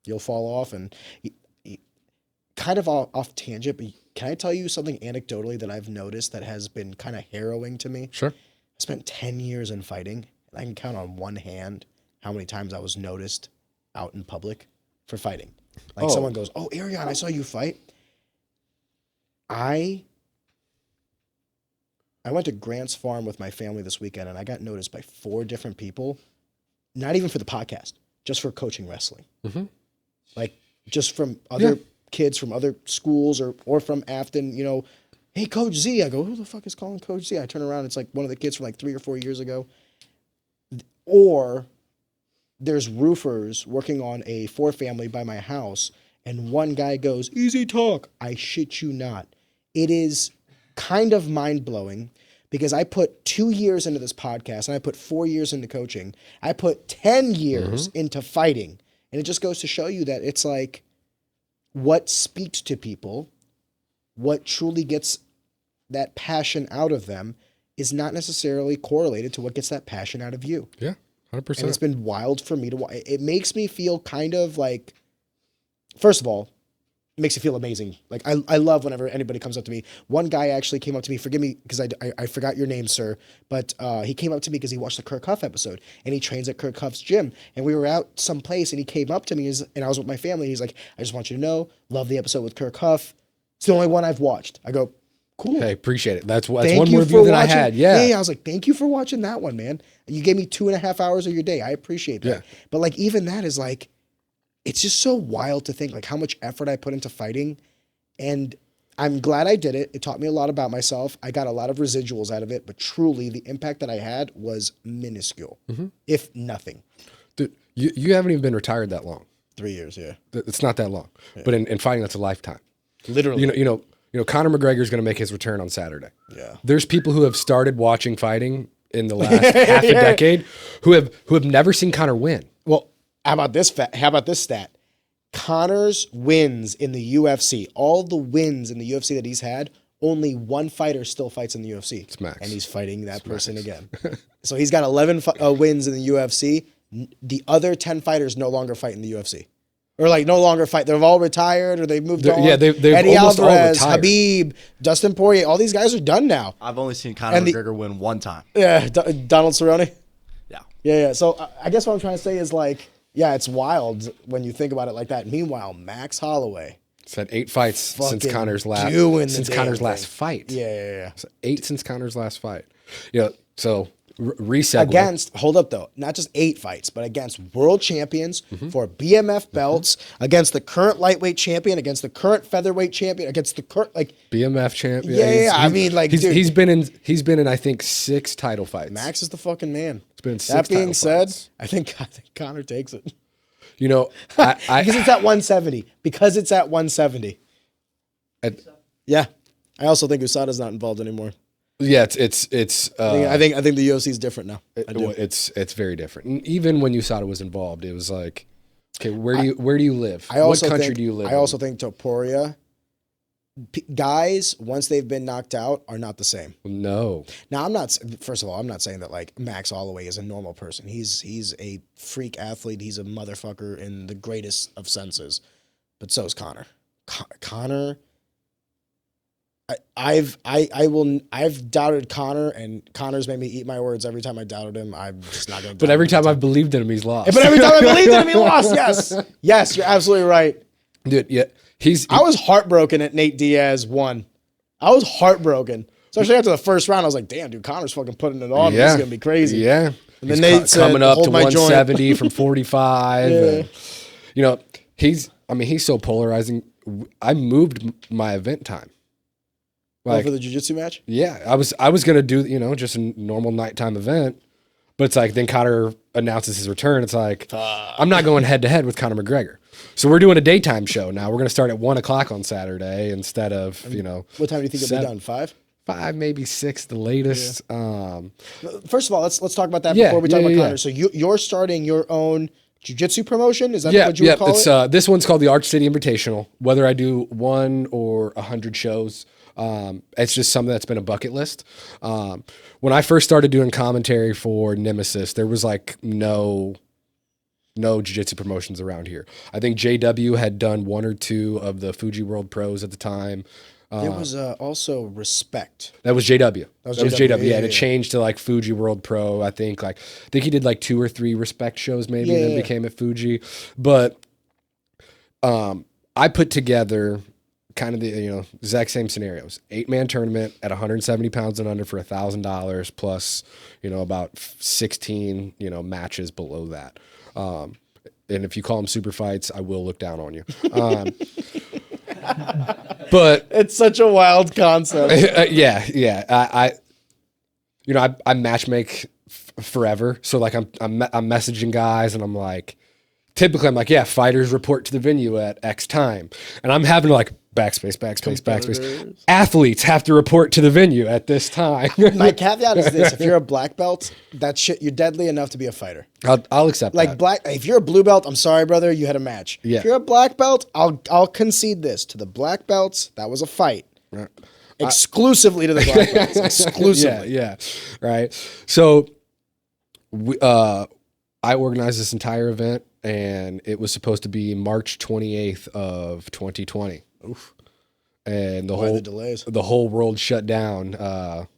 you'll fall off. And kind of off tangent, but can I tell you something anecdotally that I've noticed that has been kind of harrowing to me? Sure. I spent 10 years in fighting, and I can count on one hand how many times I was noticed out in public for fighting. Like someone goes, "Oh, Arion, I saw you fight." I went to Grant's Farm with my family this weekend, and I got noticed by 4 different people. Not even for the podcast, just for coaching wrestling. Mm-hmm. Like, just from other kids from other schools or from Afton, you know, hey, Coach Z. I go, who the fuck is calling Coach Z? I turn around, it's like one of the kids from like 3 or 4 years ago. Or there's roofers working on a 4-family by my house, and one guy goes, easy talk. I shit you not. It is kind of mind-blowing. Because I put 2 years into this podcast, and I put 4 years into coaching. I put 10 years into fighting. And it just goes to show you that it's like what speaks to people, what truly gets that passion out of them is not necessarily correlated to what gets that passion out of you. Yeah, 100%. And it's been wild for me to watch. It makes me feel kind of like, first of all, it makes you feel amazing. Like, I love whenever anybody comes up to me. One guy actually came up to me, forgive me because I forgot your name, sir, but he came up to me because he watched the Kirk Huff episode, and he trains at Kirk Huff's gym, and we were out someplace, and he came up to me, and I was with my family, and he's like, I just want you to know, love the episode with Kirk Huff. It's the only one I've watched. I go, cool. Hey, appreciate it. That's one Thank more you review for than I watching. had. Yeah. I was like, thank you for watching that one, man. You gave me 2.5 hours of your day. I appreciate that. Yeah. But like, even that is like, it's just so wild to think like how much effort I put into fighting. And I'm glad I did it. It taught me a lot about myself. I got a lot of residuals out of it, but truly the impact that I had was minuscule, if nothing. Dude, you haven't even been retired that long. 3 years, yeah. It's not that long. Yeah. But in fighting, that's a lifetime. Literally. You know, Conor McGregor is going to make his return on Saturday. Yeah. There's people who have started watching fighting in the last half a decade who have never seen Conor win. Well, how about this stat? Conor's wins in the UFC, all the wins in the UFC that he's had, only one fighter still fights in the UFC. It's Max. And he's fighting that person again. So he's got 11 wins in the UFC. The other 10 fighters no longer fight in the UFC. Or like no longer fight. They've all retired or they've moved on. Yeah, they've Eddie almost Alvarez, all retired. Habib, Dustin Poirier, all these guys are done now. I've only seen Conor McGregor win one time. Yeah, Donald Cerrone. Yeah. Yeah. So I guess what I'm trying to say is like, yeah, it's wild when you think about it like that. Meanwhile, Max Holloway. It's had 8 fights since Conor's last last fight. Yeah. So 8 since Conor's last fight. You know, so resegue. Against, hold up though, not just 8 fights, but against world champions for BMF belts, against the current lightweight champion, against the current featherweight champion, against the current like BMF champion. Yeah, I mean, like, he's, dude, he's been in I think 6 title fights. Max is the fucking man. It's been 6 That being title said, fights. I think Conor takes it. You know, Because it's at 170. Because it's at 170. Yeah. I also think USADA's not involved anymore. yeah, it's. I think the UFC is different now. I do. It's very different. And even when USADA was involved, it was like, okay, where do you live? What country do you live? I also think Topuria guys, once they've been knocked out, are not the same. No. Now, I'm not. First of all, I'm not saying that like Max Holloway is a normal person. He's a freak athlete. He's a motherfucker in the greatest of senses. But so is Connor. Connor. I've doubted Connor, and Connor's made me eat my words every time I doubted him. I'm just not going to. But every time I've believed in him, he's lost. But every time I believed in him, he lost. Yes, you're absolutely right. Dude, yeah, I was heartbroken at Nate Diaz won. I was heartbroken, especially after the first round. I was like, "Damn, dude, Connor's fucking putting it on. This is gonna be crazy." Yeah, and then Nate said, coming up "Hold to my 170 from 45. Yeah. And, you know, he's so polarizing. I moved my event time. Like, for the jiu-jitsu match? Yeah, I was gonna do just a normal nighttime event, but it's like then Conor announces his return. It's like I'm not going head to head with Conor McGregor, so we're doing a daytime show now. We're gonna start at 1:00 on Saturday instead of What time do you think it'll be done? 5? 5, maybe 6, the latest. Yeah. First of all, let's talk about that before we talk about Conor. So you're starting your own jiu-jitsu promotion? Is that what you would call it? This one's called the Arch City Invitational. Whether I do 1 or 100 shows. It's just something that's been a bucket list. When I first started doing commentary for Nemesis, there was like no jiu-jitsu promotions around here. I think JW had done 1 or 2 of the Fuji World Pros at the time. There was also Respect. That was JW. That was JW. Yeah, and it yeah. changed to like Fuji World Pro. I think he did like 2 or 3 Respect shows maybe, and then became at Fuji. But I put together kind of the exact same scenarios. 8-man tournament at 170 pounds and under for $1,000 plus about 16 matches below that. And if you call them super fights, I will look down on you. But it's such a wild concept. Yeah. I match make forever. So like I'm messaging guys and I'm like, typically I'm like, yeah, fighters report to the venue at X time, and I'm having to like backspace. Athletes have to report to the venue at this time. My caveat is this: if you're a black belt, you're deadly enough to be a fighter. I'll accept that. If you're a blue belt, I'm sorry, brother, you had a match. Yeah. If you're a black belt, I'll concede this to the black belts. That was a fight. Exclusively to the black belts. Exclusively. Yeah. Right. So I organized this entire event, and it was supposed to be March 28th of 2020. Oof. And the whole world shut down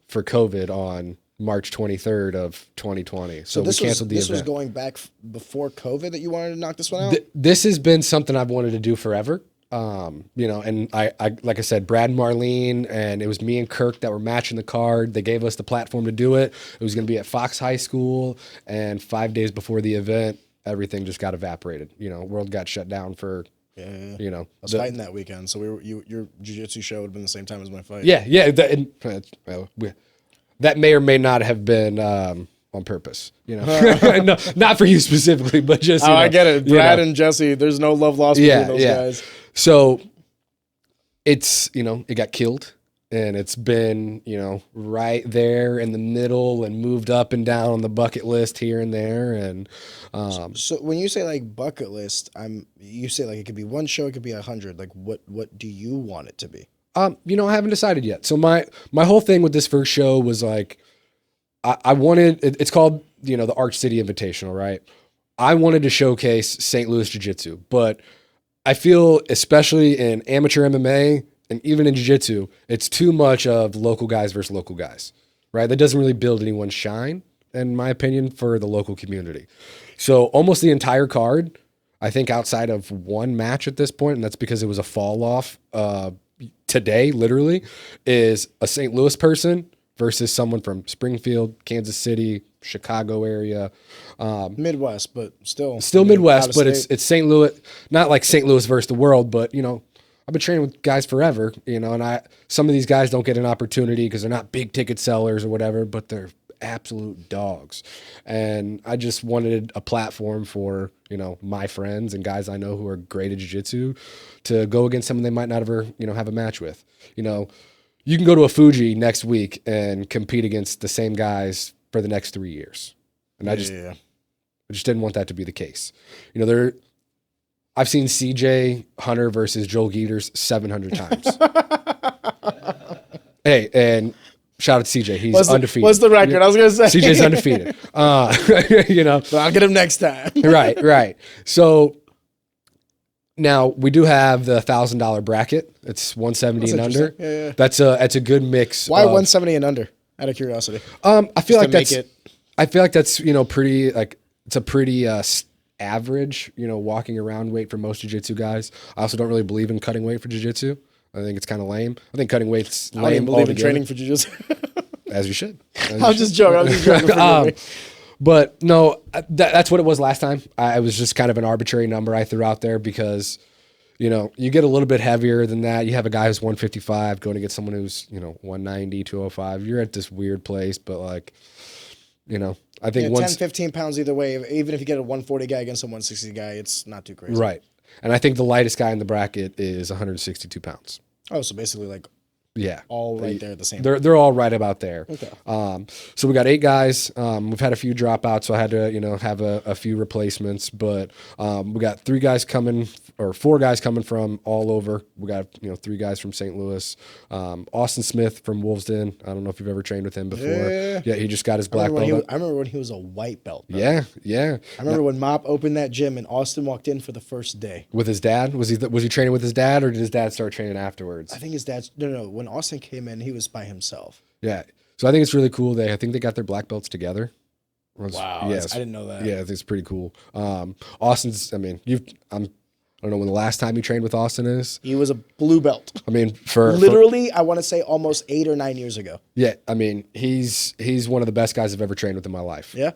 for COVID on March 23rd of 2020. So we canceled the event. This was going back before COVID that you wanted to knock this one out? This has been something I've wanted to do forever. And I like I said, Brad and Marlene, and it was me and Kirk that were matching the card. They gave us the platform to do it. It was going to be at Fox High School, and 5 days before the event, everything just got evaporated. World got shut down for, I was fighting that weekend, so your jiu-jitsu show would have been the same time as my fight. Yeah. That may or may not have been on purpose, no, not for you specifically, but just. I get it. Brad and Jesse, there's no love lost between those guys. So it's, it got killed, and it's been, right there in the middle and moved up and down on the bucket list here and there. And so when you say like bucket list, you say like it could be 1 show, it could be 100. Like what do you want it to be? I haven't decided yet. So my whole thing with this first show was like, I wanted, it's called, the Arch City Invitational, right? I wanted to showcase St. Louis Jiu-Jitsu, but I feel, especially in amateur MMA and even in jiu-jitsu, it's too much of local guys versus local guys, right? That doesn't really build anyone's shine, in my opinion, for the local community. So almost the entire card, I think outside of 1 match at this point, and that's because it was a fall off today, literally, is a St. Louis person versus someone from Springfield, Kansas City, Chicago area. Midwest, but still Midwest, but it's St. Louis, not like St. Louis versus the world, but I've been training with guys forever, and some of these guys don't get an opportunity because they're not big ticket sellers or whatever, but they're absolute dogs. And I just wanted a platform for, my friends and guys I know who are great at jiu-jitsu to go against someone they might not ever, have a match with. You can go to a Fuji next week and compete against the same guys for the next 3 years. And I just didn't want that to be the case. I've seen CJ Hunter versus Joel Geeters 700 times. Hey, and shout out to CJ. He's undefeated. What's the record? I was going to say. CJ's undefeated. But I'll get him next time. Right. So now we do have the $1,000 bracket. It's 170 and under. Yeah. That's a good mix. Why 170 and under? Out of curiosity. I feel like that's pretty it's a pretty average, walking around weight for most jiu-jitsu guys. I also don't really believe in cutting weight for jiu-jitsu. I think it's kind of lame. I think cutting weight's lame. I don't even believe in training for jiu-jitsu. As you should. I'm just joking. But no, that's what it was last time. I was just kind of an arbitrary number I threw out there because, you get a little bit heavier than that. You have a guy who's 155 going to get someone who's, 190, 205. You're at this weird place, but I think 10, 15 pounds either way. Even if you get a 140 guy against a 160 guy, it's not too crazy. Right. And I think the lightest guy in the bracket is 162 pounds. Oh, so basically all right there at the same time. They're all right about there. Okay. So we got 8 guys. We've had a few dropouts, so I had to, have a few replacements. But we got 4 guys coming from all over. We got 3 guys from St. Louis. Austin Smith from Wolvesden. I don't know if you've ever trained with him before. Yeah, he just got his black belt. I remember when he was a white belt. Bro. Yeah. I remember when Mop opened that gym and Austin walked in for the first day with his dad. Was he training with his dad, or did his dad start training afterwards? I think his dad's no. When Austin came in, he was by himself. Yeah. So I think it's really cool. I think they got their black belts together. Wow. I didn't know that. Yeah, I think it's pretty cool. Austin's, I don't know when the last time you trained with Austin is. He was a blue belt. For literally, I want to say almost 8 or 9 years ago. Yeah, he's one of the best guys I've ever trained with in my life. Yeah.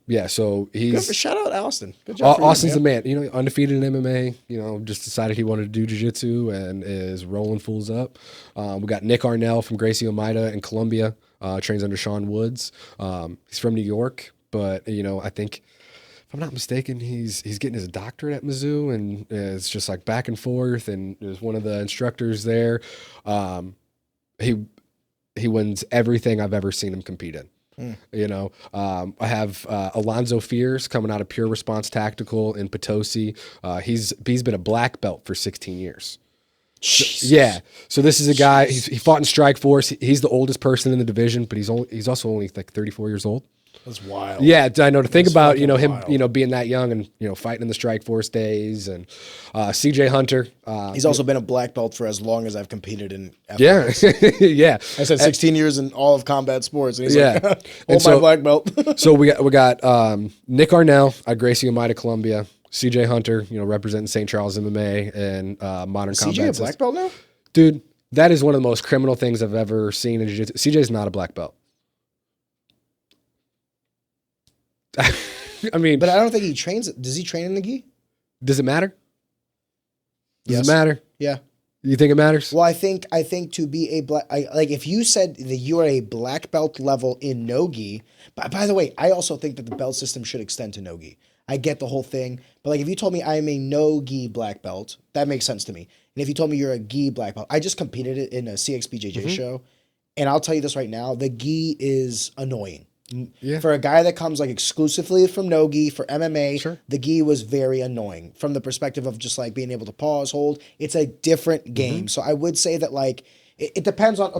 Yeah. So he's shout out Austin. Good job. Austin's the man. Undefeated in MMA. Just decided he wanted to do jiu-jitsu and is rolling fools up. We got Nick Arnell from Gracie Omaida in Columbia. Trains under Sean Woods. He's from New York, but I think, if I'm not mistaken, he's getting his doctorate at Mizzou, and it's just like back and forth. And there's one of the instructors there. He wins everything I've ever seen him compete in. I have Alonzo Fears coming out of Pure Response Tactical in Potosi. He's been a black belt for 16 years. So this is a guy. He fought in Strike Force. He's the oldest person in the division, but he's also only like 34 years old. That's wild. Yeah, I know. To think about, him, wild. Being that young and, fighting in the Strike Force days, and CJ Hunter. He's also been a black belt for as long as I've competed in athletics. Yeah. I said 16 years in all of combat sports, and he's hold my black belt. So we got Nick Arnell at Gracie Omaida, Columbia. CJ Hunter, representing St. Charles MMA and modern combat. CJ a black belt now? Dude, that is one of the most criminal things I've ever seen in jiu-jitsu. CJ's not a black belt. But I don't think he trains. Does he train in the gi? Does it matter? Yes. Does it matter? Yeah. You think it matters? Well, I think to be a black, if you said that you are a black belt level in no gi. By the way, I also think that the belt system should extend to no gi. I get the whole thing, but if you told me I am a no gi black belt, that makes sense to me. And if you told me you're a gi black belt, I just competed it in a CXBJJ show, and I'll tell you this right now: the gi is annoying. Yeah. For a guy that comes exclusively from no gi for MMA, the gi was very annoying from the perspective of just being able to pause, hold. It's a different game. So I would say that it depends on,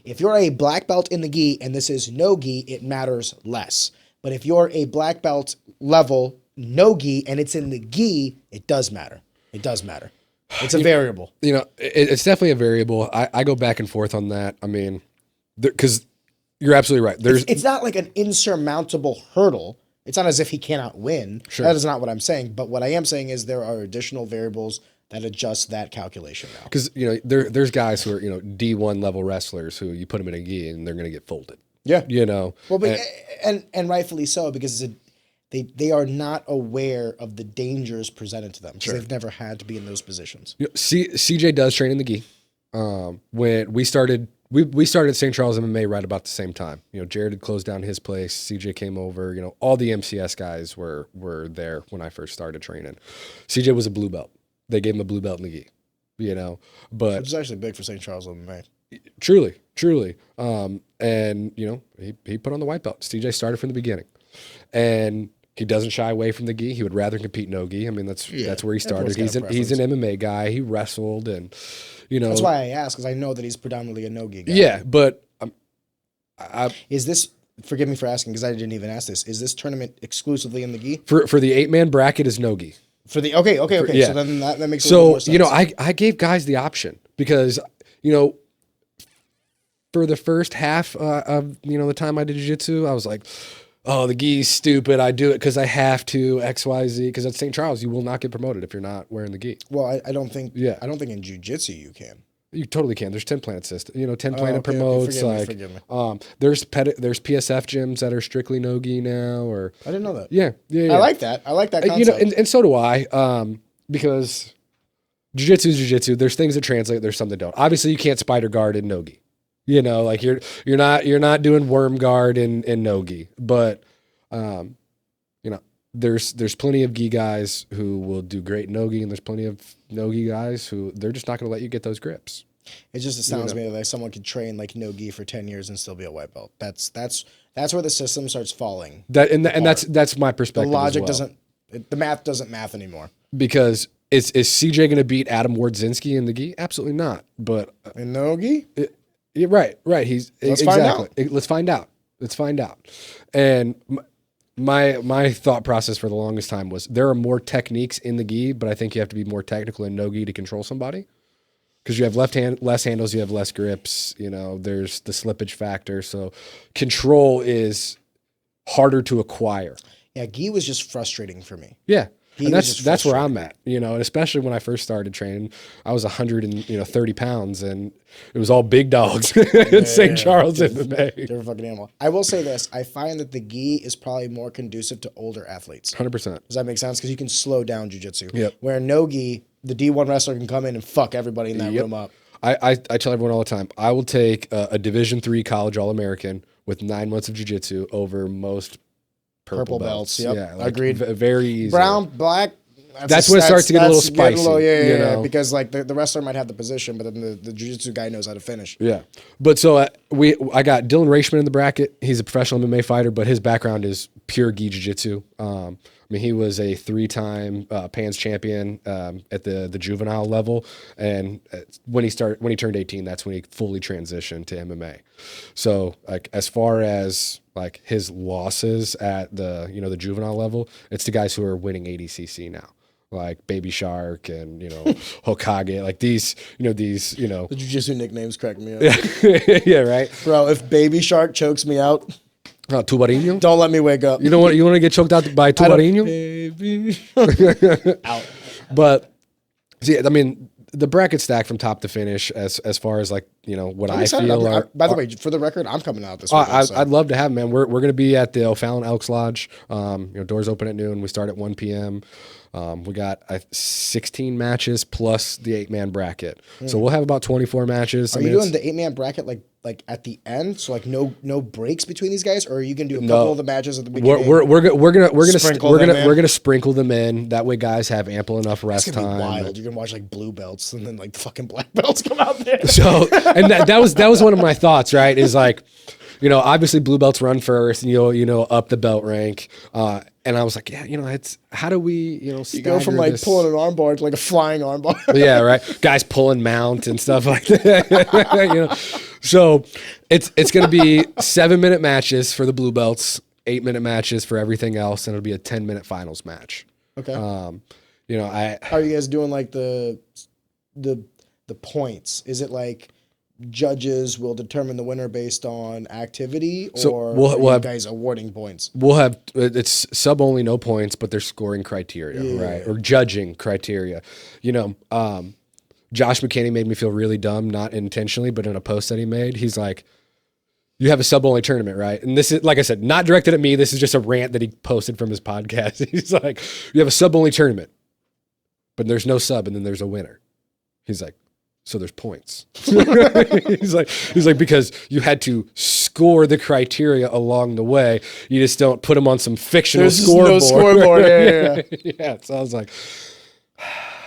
if you're a black belt in the gi and this is no gi, it matters less. But if you're a black belt level no gi and it's in the gi, it does matter. It does matter. It's a variable. It's definitely a variable. I go back and forth on that. Because you're absolutely right. It's not like an insurmountable hurdle. It's not as if he cannot win. Sure. That is not what I'm saying. But what I am saying is there are additional variables that adjust that calculation now. Because there's guys who are D1 level wrestlers who you put them in a gi and they're going to get folded. Yeah. Well, but and rightfully so, because they are not aware of the dangers presented to them because they've never had to be in those positions. CJ does train in the gi. When we started we started St. Charles MMA right about the same time. Jared had closed down his place. CJ came over. All the MCS guys were there when I first started training. CJ was a blue belt. They gave him a blue belt in the gi. But which is actually big for St. Charles MMA. Truly. And he put on the white belt. CJ started from the beginning, and he doesn't shy away from the gi. He would rather compete no gi. I mean, that's where he started. He's an MMA guy. He wrestled, and that's why I asked, because I know that he's predominantly a no gi guy. Yeah, but is this? Forgive me for asking, because I didn't even ask this. Is this tournament exclusively in the gi? For the 8-man bracket is no gi. For the okay. Yeah. So then that makes a little more sense. I gave guys the option because for the first half of the time I did jiu-jitsu, I was like, oh, the gi's stupid. I do it because I have to, XYZ. Because at St. Charles, you will not get promoted if you're not wearing the gi. Well, I don't think in jiu-jitsu you can. You totally can. There's 10 Planet system. 10 Planet promotes. Forgive me. There's PSF gyms that are strictly no gi now. Or I didn't know that. Yeah. I like that. I like that concept. And so do I. Because jiu-jitsu is jiu-jitsu. There's things that translate. There's some that don't. Obviously, you can't spider guard in no gi. Like you're not doing worm guard in no gi. But there's plenty of gi guys who will do great no gi, and there's plenty of no gi guys who they're just not going to let you get those grips. It just astounds me that like someone could train like no gi for 10 years and still be a white belt. That's where the system starts falling. And that's my perspective. The logic as well. the math doesn't math anymore. Because is CJ going to beat Adam Wardzinski in the gi? Absolutely not. But in no gi? Right. Let's find out. And my thought process for the longest time was there are more techniques in the gi, but I think you have to be more technical in no gi to control somebody. Because you have less handles, you have less grips. There's the slippage factor. So control is harder to acquire. Yeah, gi was just frustrating for me. Yeah. And that's where I'm at, and especially when I first started training, I was 130 pounds, and it was all big dogs at St. Charles MMA. Different fucking animal. I will say this: I find that the gi is probably more conducive to older athletes. 100%. Does that make sense? Because you can slow down jiu-jitsu. Yep. Where no gi, the D1 wrestler can come in and fuck everybody in that room up. I tell everyone all the time, I will take a Division III college All-American with 9 months of jiu-jitsu over most purple belts. Yep. Yeah, agreed. Very easy. Brown, black. That's when it starts to get a little spicy. Because like the wrestler might have the position, but then the jiu-jitsu guy knows how to finish. Yeah. But so I got Dylan Raichman in the bracket. He's a professional MMA fighter, but his background is pure gi jiu-jitsu. He was a 3-time PANS champion at the juvenile level, and when he turned 18, that's when he fully transitioned to MMA. So like as far as like his losses at the the juvenile level, it's the guys who are winning ADCC now. Like Baby Shark and Hokage, like these. The jiu-jitsu nicknames crack me up. Yeah, right, bro. If Baby Shark chokes me out, Tubarino, don't let me wake up. You want to get choked out by Tubarino? Out. But see, the bracket stack from top to finish, as far as like what I feel. By the way, for the record, I'm coming out this weekend. I'd love to have him, man. We're going to be at the O'Fallon Elks Lodge. Doors open at noon. We start at 1 p.m. We got 16 matches plus the 8-man bracket. So we'll have about 24 matches. Are you doing the 8-man bracket like at the end? So like no breaks between these guys, or are you gonna do a couple of the matches at the beginning? We're gonna sprinkle them in. That way, guys have ample enough rest it's gonna time. Be wild. You're gonna watch like blue belts and then like fucking black belts come out there. So and that was one of my thoughts. Right, is like. Obviously blue belts run first, and up the belt rank. And I was like, it's how do we, you go from like pulling an armbar to like a flying armbar. Yeah, right. Guys pulling mount and stuff like that. So it's going to be 7-minute matches for the blue belts, 8-minute matches for everything else, and it'll be a 10-minute finals match. Okay. How are you guys doing like the points? Is it like judges will determine the winner based on activity, or we'll have guys awarding points? We'll have it's sub only, no points, but they're scoring criteria, right? Or judging criteria. Josh McKinney made me feel really dumb, not intentionally, but in a post that he made, he's like, "You have a sub only tournament, right?" And this is, like I said, not directed at me. This is just a rant that he posted from his podcast. He's like, "You have a sub only tournament, but there's no sub, and then there's a winner." He's like, so there's points. he's like, because you had to score the criteria along the way. You just don't put them on some fictional There's scoreboard. no scoreboard. Yeah. Yeah. So I was like,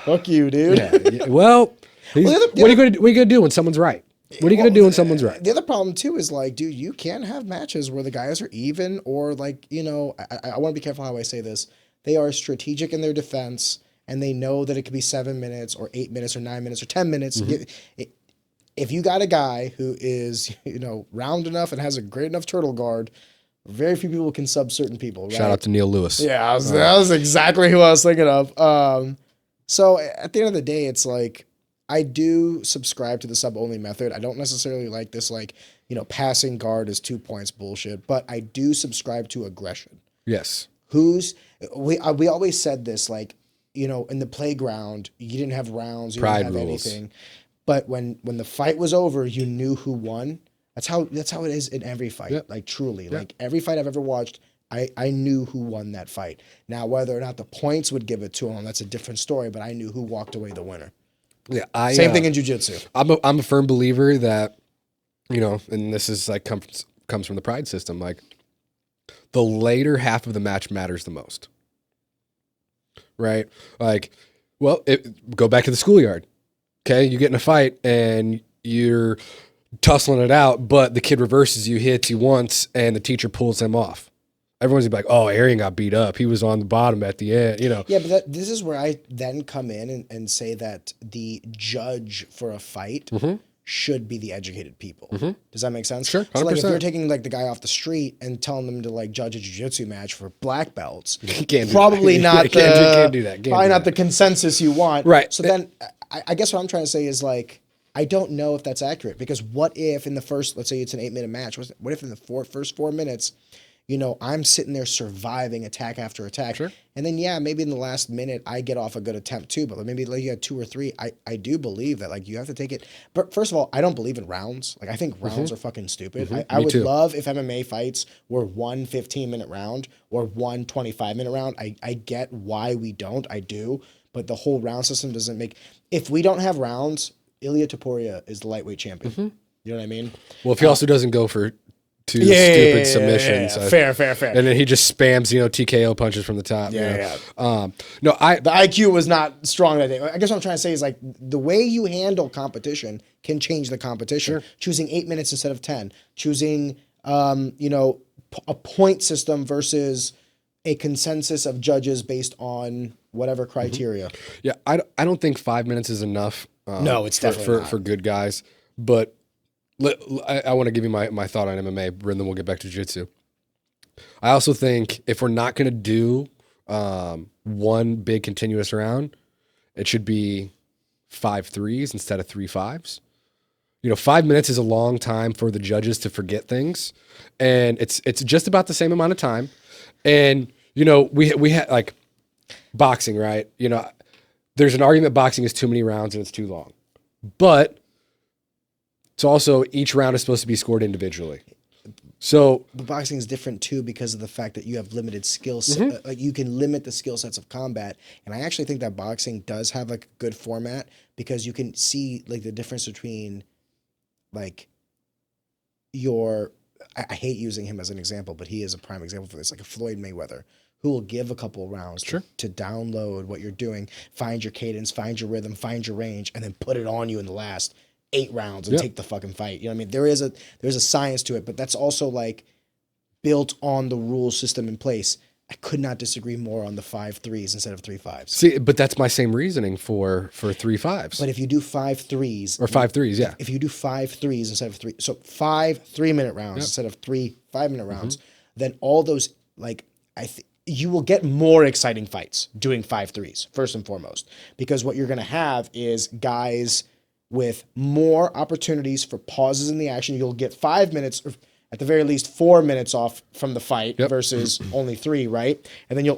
Fuck you, dude. yeah. Well, what are you going to do when someone's right? What are you going to do when someone's right? The other problem too is like, dude, you can have matches where the guys are even, or like, you know, I want to be careful how I say this. They are strategic in their defense, and they know that it could be 7 minutes or 8 minutes or 9 minutes or 10 minutes. If you got a guy who is, you know, round enough and has a great enough turtle guard, very few people can sub certain people. Right? Shout out to Neil Lewis. Yeah, that was exactly who I was thinking of. So at the end of the day, it's like, I do subscribe to the sub-only method. I don't necessarily like this, like, you know, passing guard is 2 points bullshit, but I do subscribe to aggression. Yes. We always said this, like, you know, in the playground, you didn't have rounds, you Pride didn't have rules. anything. But when the fight was over, you knew who won. That's how it is in every fight. Yep. Like, truly. Yep. Like, every fight I've ever watched, I knew who won that fight. Now, whether or not the points would give it to him, that's a different story, but I knew who walked away the winner. Yeah, Same thing in jiu-jitsu. I'm a firm believer that, you know, and this is like comes from the pride system. Like, the later half of the match matters the most, right? Like, well, go back to the schoolyard. Okay, you get in a fight and you're tussling it out, but the kid reverses you, hits you once, and the teacher pulls him off. Everyone's gonna be like, "Oh, Arian got beat up. He was on the bottom at the end." You know. Yeah, but this is where I then come in and say that the judge for a fight should be the educated people. Does that make sense? Sure, 100%. So like if you're taking like the guy off the street and telling them to like judge a jiu-jitsu match for black belts, probably not can't do that. Probably not the consensus you want. Right. So then I guess what I'm trying to say is like, I don't know if that's accurate, because what if in the first, let's say it's an 8-minute match, what if in the first 4 minutes, you know, I'm sitting there surviving attack after attack. Sure. And then, yeah, maybe in the last minute, I get off a good attempt too. But maybe like you had 2 or 3. I do believe that, like, you have to take it. But first of all, I don't believe in rounds. Like, I think rounds are fucking stupid. I would love if MMA fights were one 15-minute round or one 25-minute round. I get why we don't. I do. But the whole round system doesn't make... If we don't have rounds, Ilia Topuria is the lightweight champion. You know what I mean? Well, if he also doesn't go for two stupid submissions. Fair. And then he just spams, you know, TKO punches from the top. Yeah. No, the IQ was not strong that day. I guess what I'm trying to say is like the way you handle competition can change the competition. Sure. Choosing 8 minutes instead of 10. Choosing, you know, a point system versus a consensus of judges based on whatever criteria. Yeah, I don't think 5 minutes is enough. No, it's definitely not. For good guys. But I want to give you my thought on MMA, and then we'll get back to jiu-jitsu. I also think if we're not going to do one big continuous round, it should be 5 threes instead of 3 5s. You know, 5 minutes is a long time for the judges to forget things, and it's just about the same amount of time. And you know, we had like boxing, right? You know, there's an argument boxing is too many rounds and it's too long, but it's also each round is supposed to be scored individually. So But boxing is different too because of the fact that you have limited skills. Like you can limit the skill sets of combat, and I actually think that boxing does have like a good format because you can see like the difference between like your. I hate using him as an example, but he is a prime example for this. Like a Floyd Mayweather, who will give a couple rounds to download what you're doing, find your cadence, find your rhythm, find your range, and then put it on you in the last 8 rounds and take the fucking fight. You know what I mean? There's a science to it, but that's also like built on the rule system in place. I could not disagree more on the 5 threes instead of 3 5s. see, but that's my same reasoning for 3 5s. But if you do 5 threes or 5 threes, yeah. If you do 5 threes instead of 3, so 5 3-minute rounds instead of 3 5-minute rounds, then all those like you will get more exciting fights doing 5 threes first and foremost, because what you're going to have is guys with more opportunities for pauses in the action. You'll get 5 minutes. at the very least 4 minutes off from the fight Yep. versus only 3, right? And then you'll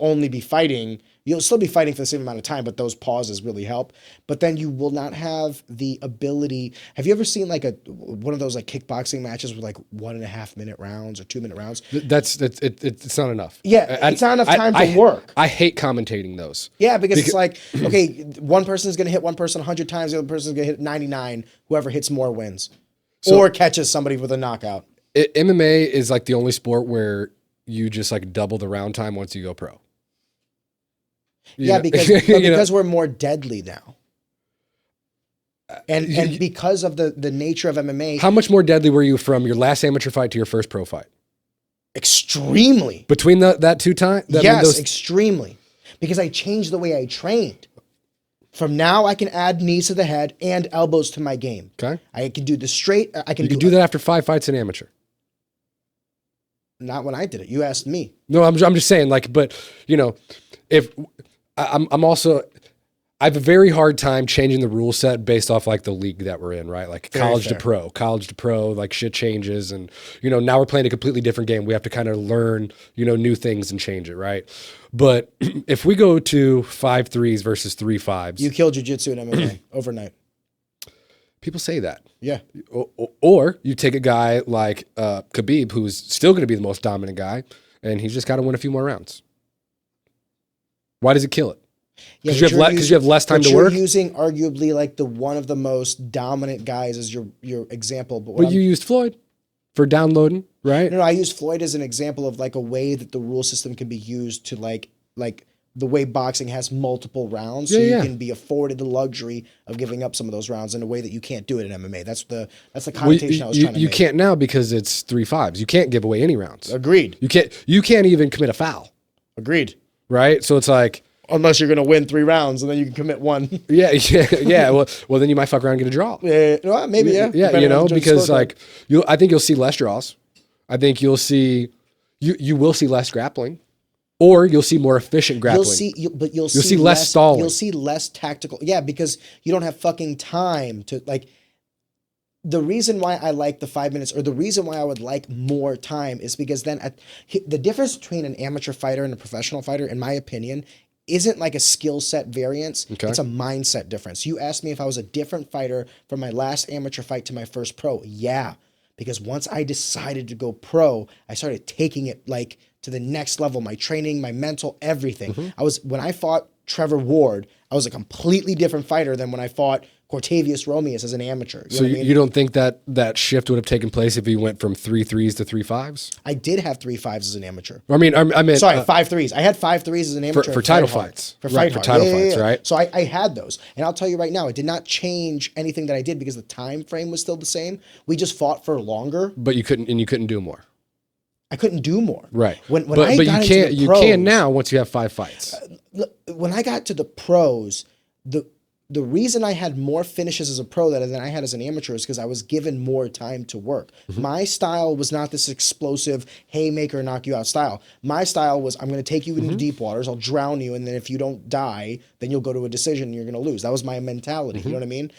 still be fighting for the same amount of time, but those pauses really help. But then you will not have the ability. Have you ever seen like one of those like kickboxing matches with like 1.5 minute rounds or 2 minute rounds? It's not enough. Yeah, it's not enough time to work. I hate commentating those. Yeah, because it's like, okay, one person's going to hit one person 100 times, the other person's going to hit 99. Whoever hits more wins. Or catches somebody with a knockout. MMA is like the only sport where you just like double the round time once you go pro. Because we're more deadly now. And because of the nature of MMA. How much more deadly were you from your last amateur fight to your first pro fight? Extremely. Between that 2 times? Yes, extremely. Because I changed the way I trained. From now, I can add knees to the head and elbows to my game. Okay. I can do the straight. You can do that after 5 fights in amateur. Not when I did it. You asked me. No, I'm just saying, like, but if I'm also, I have a very hard time changing the rule set based off like the league that we're in, right? Like college to pro, like shit changes, and now we're playing a completely different game. We have to kind of learn, new things and change it, right? But if we go to 5 threes versus 3 5s, you kill jiu-jitsu and MMA overnight. People say that. Yeah. Or you take a guy like Khabib, who's still going to be the most dominant guy, and he's just got to win a few more rounds. Why does it kill it? Because you have less time to work. You're using arguably like one of the most dominant guys as your example. But you used Floyd for downloading, right? No, I used Floyd as an example of like a way that the rule system can be used to like the way boxing has multiple rounds, so you can be afforded the luxury of giving up some of those rounds in a way that you can't do it in MMA. That's the connotation I was trying to make. You can't now because it's 3 5s. You can't give away any rounds. Agreed. You can't even commit a foul. Agreed. Right? So it's like, unless you're going to win 3 rounds and then you can commit 1. Yeah. Well, then you might fuck around and get a draw. Yeah. Well, maybe. Yeah. Because like I think you'll see less draws. I think you'll see you will see less grappling. Or you'll see more efficient grappling. You'll see less stalling. You'll see less tactical. Yeah, because you don't have fucking time to like. The reason why I like the 5 minutes, or the reason why I would like more time, is because then the difference between an amateur fighter and a professional fighter, in my opinion, isn't like a skill set variance. Okay. It's a mindset difference. You asked me if I was a different fighter from my last amateur fight to my first pro. Yeah, because once I decided to go pro, I started taking it like to the next level, my training, my mental, everything. When I fought Trevor Ward, I was a completely different fighter than when I fought Cortavius Romeus as an amateur. You don't think that shift would have taken place if you went from 3 3s to 3 5s? I did have 3 5s as an amateur. I mean, 5 3s. I had 5 3s as an amateur for title fights. For title fights, right? So I had those, and I'll tell you right now, it did not change anything that I did because the time frame was still the same. We just fought for longer. But you couldn't do more. I couldn't do more. Right. But you can now once you have 5 fights. When I got to the pros, the reason I had more finishes as a pro than I had as an amateur is because I was given more time to work. My style was not this explosive haymaker knock you out style. My style was, I'm going to take you into deep waters, I'll drown you, and then if you don't die, then you'll go to a decision and you're going to lose. That was my mentality. You know what I mean?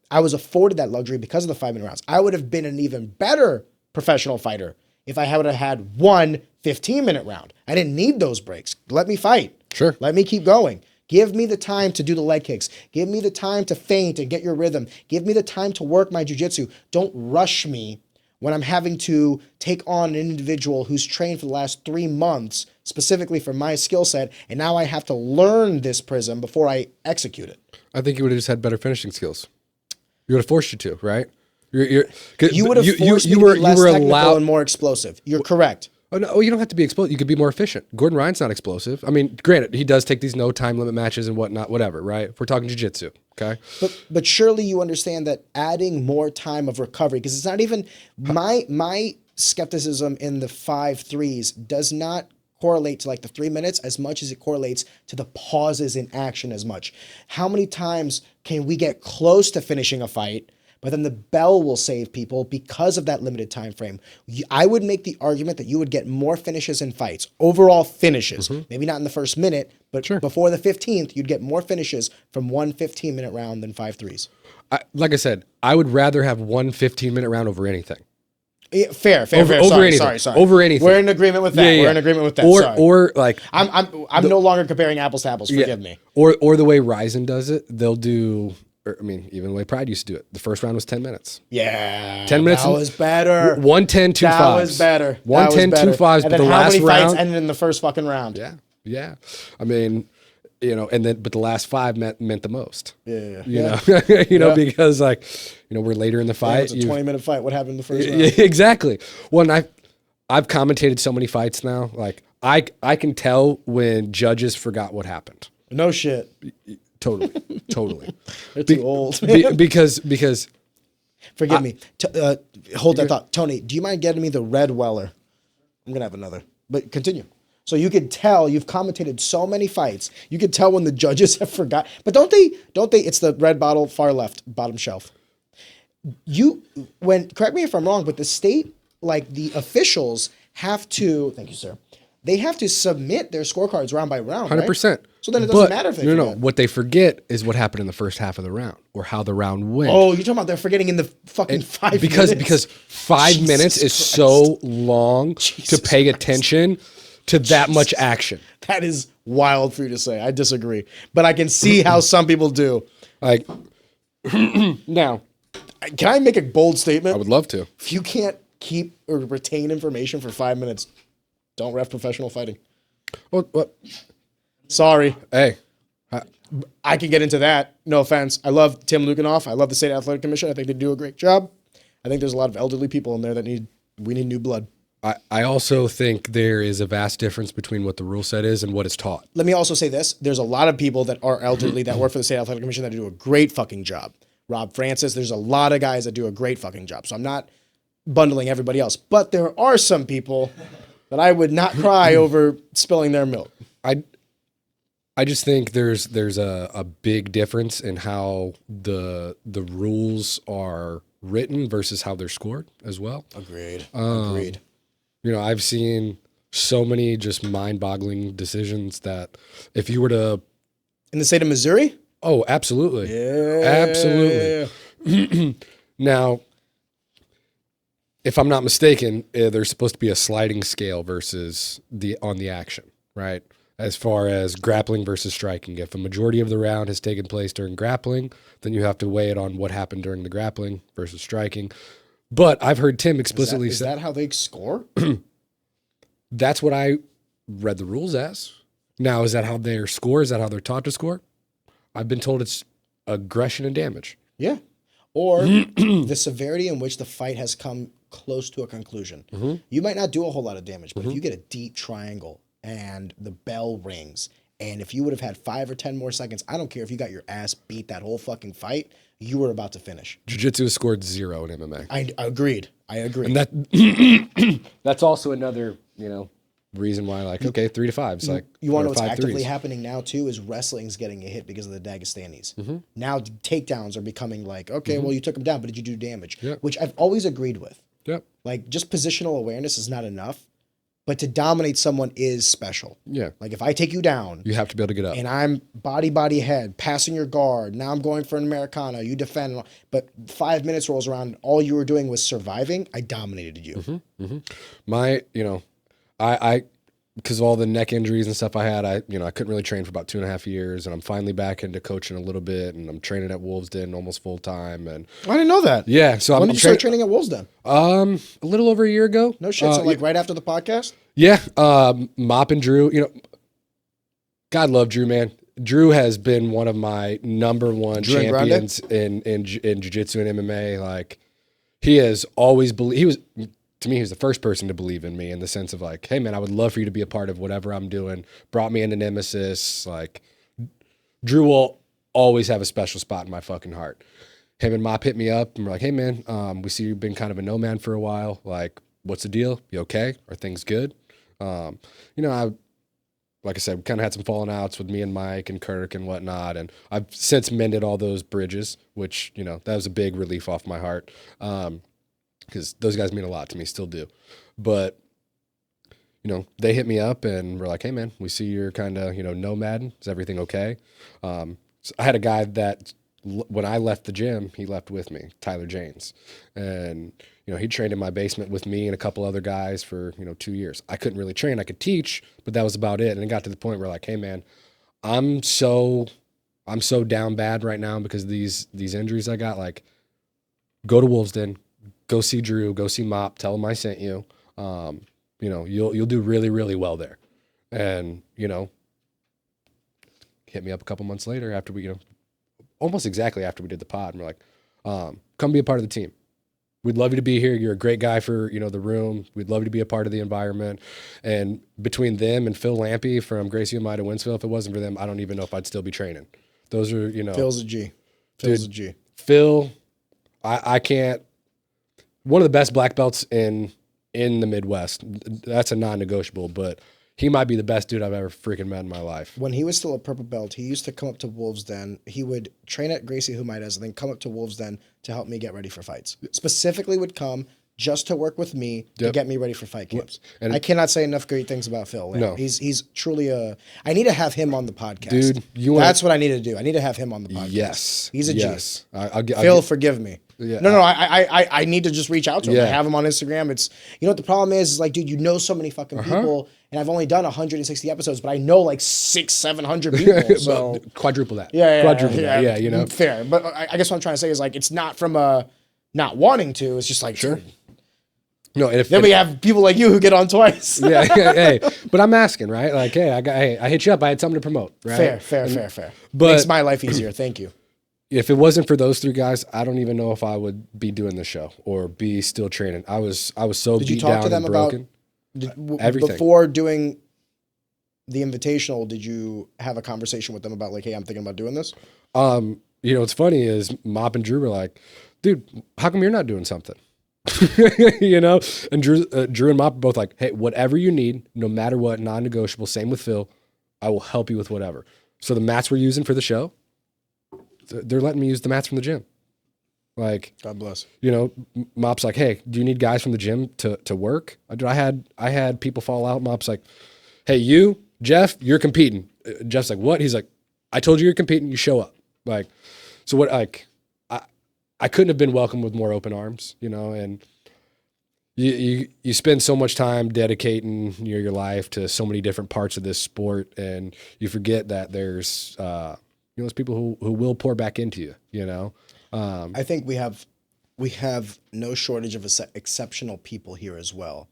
I was afforded that luxury because of the 5 minute rounds. I would have been an even better professional fighter if I would have had 1 15-minute round. I didn't need those breaks. Let me fight. Sure. Let me keep going. Give me the time to do the leg kicks. Give me the time to feint and get your rhythm. Give me the time to work my jiu-jitsu. Don't rush me when I'm having to take on an individual who's trained for the last 3 months, specifically for my skill set, and now I have to learn this prism before I execute it. I think you would have just had better finishing skills. You would have forced you to, right? You would have forced me to be less technical and more explosive. You're correct. Oh, no, you don't have to be explosive. You could be more efficient. Gordon Ryan's not explosive. I mean, granted, he does take these no time limit matches and whatnot, whatever, right? If we're talking jiu-jitsu, okay? But surely you understand that adding more time of recovery, because it's not even my skepticism in the 5 3s does not correlate to like the 3 minutes as much as it correlates to the pauses in action as much. How many times can we get close to finishing a fight, but then the bell will save people because of that limited time frame? I would make the argument that you would get more finishes in fights, overall finishes, maybe not in the first minute, but before the 15th, you'd get more finishes from 1 15-minute round than 5 3s. Like I said, I would rather have 1 15-minute round over anything. Fair. Over anything. Sorry. Over anything. We're in agreement with that. Yeah, yeah. We're in agreement with that. Or sorry. or like I'm no longer comparing apples to apples. Forgive me. Or the way Ryzen does it, they'll do. Or, I mean, even the way Pride used to do it. The first round was 10 minutes. Yeah. 10 minutes. That was better. 110, 2 That fives. was better. 110, 2 fives. And But then the how last many fights round ended in the first fucking round? Yeah. I mean, and then but the last 5 meant the most. Yeah. You know, because like, we're later in the fight. It was a 20-minute fight. What happened in the first round? Yeah, exactly. Well, and I've commentated so many fights now. Like I can tell when judges forgot what happened. No shit. Totally. They're too old. Because Forgive me. Hold that thought. Tony, do you mind getting me the Red Weller? I'm going to have another. But continue. So you could tell, you've commentated so many fights, you could tell when the judges have forgot. But don't they, it's the red bottle, far left, bottom shelf. Correct me if I'm wrong, but the state, like the officials have to, thank you, sir, they have to submit their scorecards round by round, 100%. Right? So then it doesn't matter if they forget. No. What they forget is what happened in the first half of the round or how the round went. Oh, you're talking about they're forgetting in the fucking 5 minutes? Because 5 minutes is so long to pay attention to that much action. That is wild for you to say. I disagree. But I can see how some people do. Like, now, can I make a bold statement? I would love to. If you can't keep or retain information for 5 minutes, don't ref professional fighting. What? Sorry. Hey. I can get into that. No offense. I love Tim Lukanoff. I love the State Athletic Commission. I think they do a great job. I think there's a lot of elderly people in there that we need new blood. I also think there is a vast difference between what the rule set is and what is taught. Let me also say this. There's a lot of people that are elderly that work for the State Athletic Commission that do a great fucking job. Rob Francis, there's a lot of guys that do a great fucking job. So I'm not bundling everybody else. But there are some people that I would not cry over spilling their milk. I just think there's a big difference in how the rules are written versus how they're scored as well. Agreed. I've seen so many just mind-boggling decisions that if you were to... In the state of Missouri? Oh, absolutely. Yeah. Absolutely. Now, if I'm not mistaken, there's supposed to be a sliding scale versus on the action, right? As far as grappling versus striking. If a majority of the round has taken place during grappling, then you have to weigh it on what happened during the grappling versus striking. But I've heard Tim explicitly say... Is that how they score? That's what I read the rules as. Now, is that how they score? Is that how they're taught to score? I've been told it's aggression and damage. Yeah. Or the severity in which the fight has come close to a conclusion. Mm-hmm. You might not do a whole lot of damage, but if you get a deep triangle and the bell rings, and if you would have had 5 or 10 more seconds, I don't care if you got your ass beat that whole fucking fight, you were about to finish. Jiu-Jitsu has scored 0 in MMA. I agreed. And that's also another, reason why, like, okay, 3 to 5s. Like, you want to know what's actively happening now too is wrestling's getting a hit because of the Dagestanis. Mm-hmm. Now takedowns are becoming like, okay, well, you took them down, but did you do damage? Yep. Which I've always agreed with. Yep. Like, just positional awareness is not enough, but to dominate someone is special. Yeah. Like, if I take you down, you have to be able to get up. And I'm body, head, passing your guard. Now I'm going for an Americana. You defend. But 5 minutes rolls around. All you were doing was surviving. I dominated you. Mm-hmm. Mm-hmm. I because of all the neck injuries and stuff I had, I couldn't really train for about 2.5 years, and I'm finally back into coaching a little bit, and I'm training at Wolves Den almost full time. And I didn't know that. Yeah, so when did you start training at Wolves Den? A little over a year ago. No shit. So right after the podcast. Yeah, Mop and Drew. God love Drew, man. Drew has been one of my number one champions in jiu-jitsu and MMA. Like, he has always believed. To me, he was the first person to believe in me in the sense of like, hey man, I would love for you to be a part of whatever I'm doing. Brought me into Nemesis. Like, Drew will always have a special spot in my fucking heart. Him and Mop hit me up and we're like, hey man, we see you've been kind of a nomad for a while. Like, what's the deal? You okay? Are things good? Like I said, we kind of had some falling outs with me and Mike and Kirk and whatnot. And I've since mended all those bridges, which, that was a big relief off my heart. Because those guys mean a lot to me, still do. But, they hit me up and we're like, hey, man, we see you're kind of, nomad. Is everything okay? So I had a guy that when I left the gym, he left with me, Tyler Janes. And, he trained in my basement with me and a couple other guys for, 2 years. I couldn't really train. I could teach, but that was about it. And it got to the point where like, hey man, I'm so down bad right now because of these injuries I got. Like, go to Wolves Den, go see Drew, go see Mop, tell him I sent you. You'll do really, really well there. And, hit me up a couple months later after we, almost exactly after we did the pod. And we're like, come be a part of the team. We'd love you to be here. You're a great guy for, the room. We'd love you to be a part of the environment. And between them and Phil Lampy from Gracie Umida Winsville, if it wasn't for them, I don't even know if I'd still be training. Those are, Phil's a G. Phil's a G. Phil, I can't, one of the best black belts in the Midwest. That's a non-negotiable, but he might be the best dude I've ever freaking met in my life. When he was still a purple belt, he used to come up to Wolves Den. He would train at Gracie Humidas and then come up to Wolves Den to help me get ready for fights. Specifically would come just to work with me to get me ready for fight camps. And I cannot say enough great things about Phil. No. He's truly I need to have him on the podcast. Dude, that's what I need to do. I need to have him on the podcast. Yes. He's a G. Phil, forgive me. Yeah. No, I need to just reach out to him. I have him on Instagram. It's what the problem is like, dude, so many fucking people, and I've only done 160 episodes, but I know like 600-700 people. So quadruple that. Quadruple that. Yeah, fair. But I guess what I'm trying to say is like, it's not from not wanting to. It's just like sure. No, and we have people like you who get on twice. Hey, but I'm asking, right? Like, hey, I hit you up. I had something to promote, right? Fair. But makes my life easier. Thank you. If it wasn't for those three guys, I don't even know if I would be doing this show or be still training. I was so beat down and broken. Everything. Before doing the Invitational, did you have a conversation with them about like, hey, I'm thinking about doing this? What's funny is Mop and Drew were like, dude, how come you're not doing something? And Drew and Mop are both like, hey, whatever you need, no matter what, non-negotiable. Same with Phil. I will help you with whatever. So the mats we're using for the show, they're letting me use the mats from the gym. Like, God bless. Mop's like, hey, do you need guys from the gym to work? I had people fall out. Mop's like, hey, you, Jeff, you're competing. Jeff's like, what? He's like, I told you you're competing. You show up. Like, so what? Like, I couldn't have been welcomed with more open arms, and you spend so much time dedicating your life to so many different parts of this sport, and you forget that there's there's people who will pour back into you. I think we have no shortage of exceptional people here as well.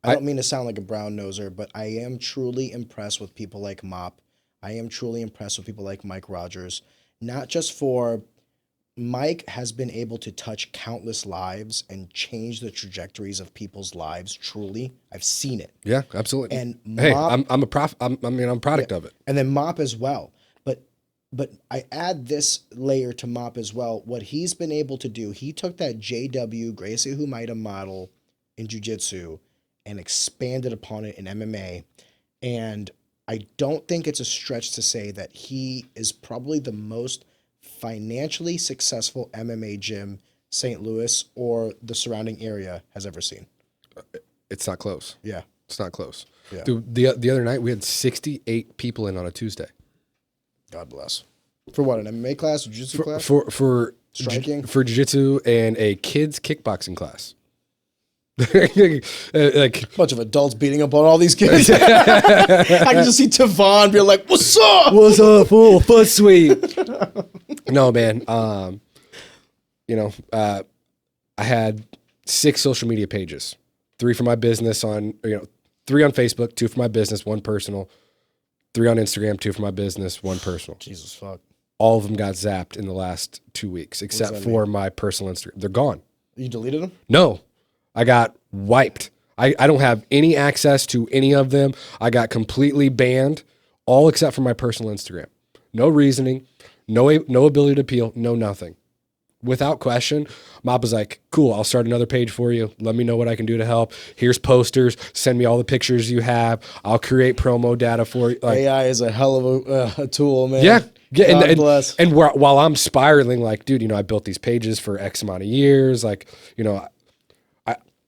I don't mean to sound like a brown noser, but I am truly impressed with people like Mop. I am truly impressed with people like Mike Rogers, not just for Mike has been able to touch countless lives and change the trajectories of people's lives. Truly, I've seen it. Yeah, absolutely. And hey, Mop, I'm a product of it. And then Mop as well. But I add this layer to Mop as well. What he's been able to do, he took that JW Gracie Humaida model in jiu-jitsu and expanded upon it in MMA. And I don't think it's a stretch to say that he is probably the most financially successful MMA gym St. Louis or the surrounding area has ever seen. It's not close. Yeah. It's not close. Yeah. Dude, the other night we had 68 people in on a Tuesday. God bless. For what, an MMA class, a jiu-jitsu class? For striking? For jiu-jitsu and a kids kickboxing class. Like bunch of adults beating up on all these kids. I can just see Tavon be like, "What's up? What's up, fool? Foot sweep." No, man. I had 6 social media pages, 3 for my business 3 on Facebook, 2 for my business, 1 personal, 3 on Instagram, 2 for my business, 1 personal. Jesus fuck. All of them got zapped in the last 2 weeks, except for my personal Instagram. They're gone. You deleted them? No. I got wiped. I don't have any access to any of them. I got completely banned, all except for my personal Instagram. No reasoning, no ability to appeal, no nothing. Without question, Mop was like, cool, I'll start another page for you. Let me know what I can do to help. Here's posters. Send me all the pictures you have. I'll create promo data for you. Like, AI is a hell of a tool, man. Yeah. God bless. And while I'm spiraling, like, dude, I built these pages for X amount of years. Like,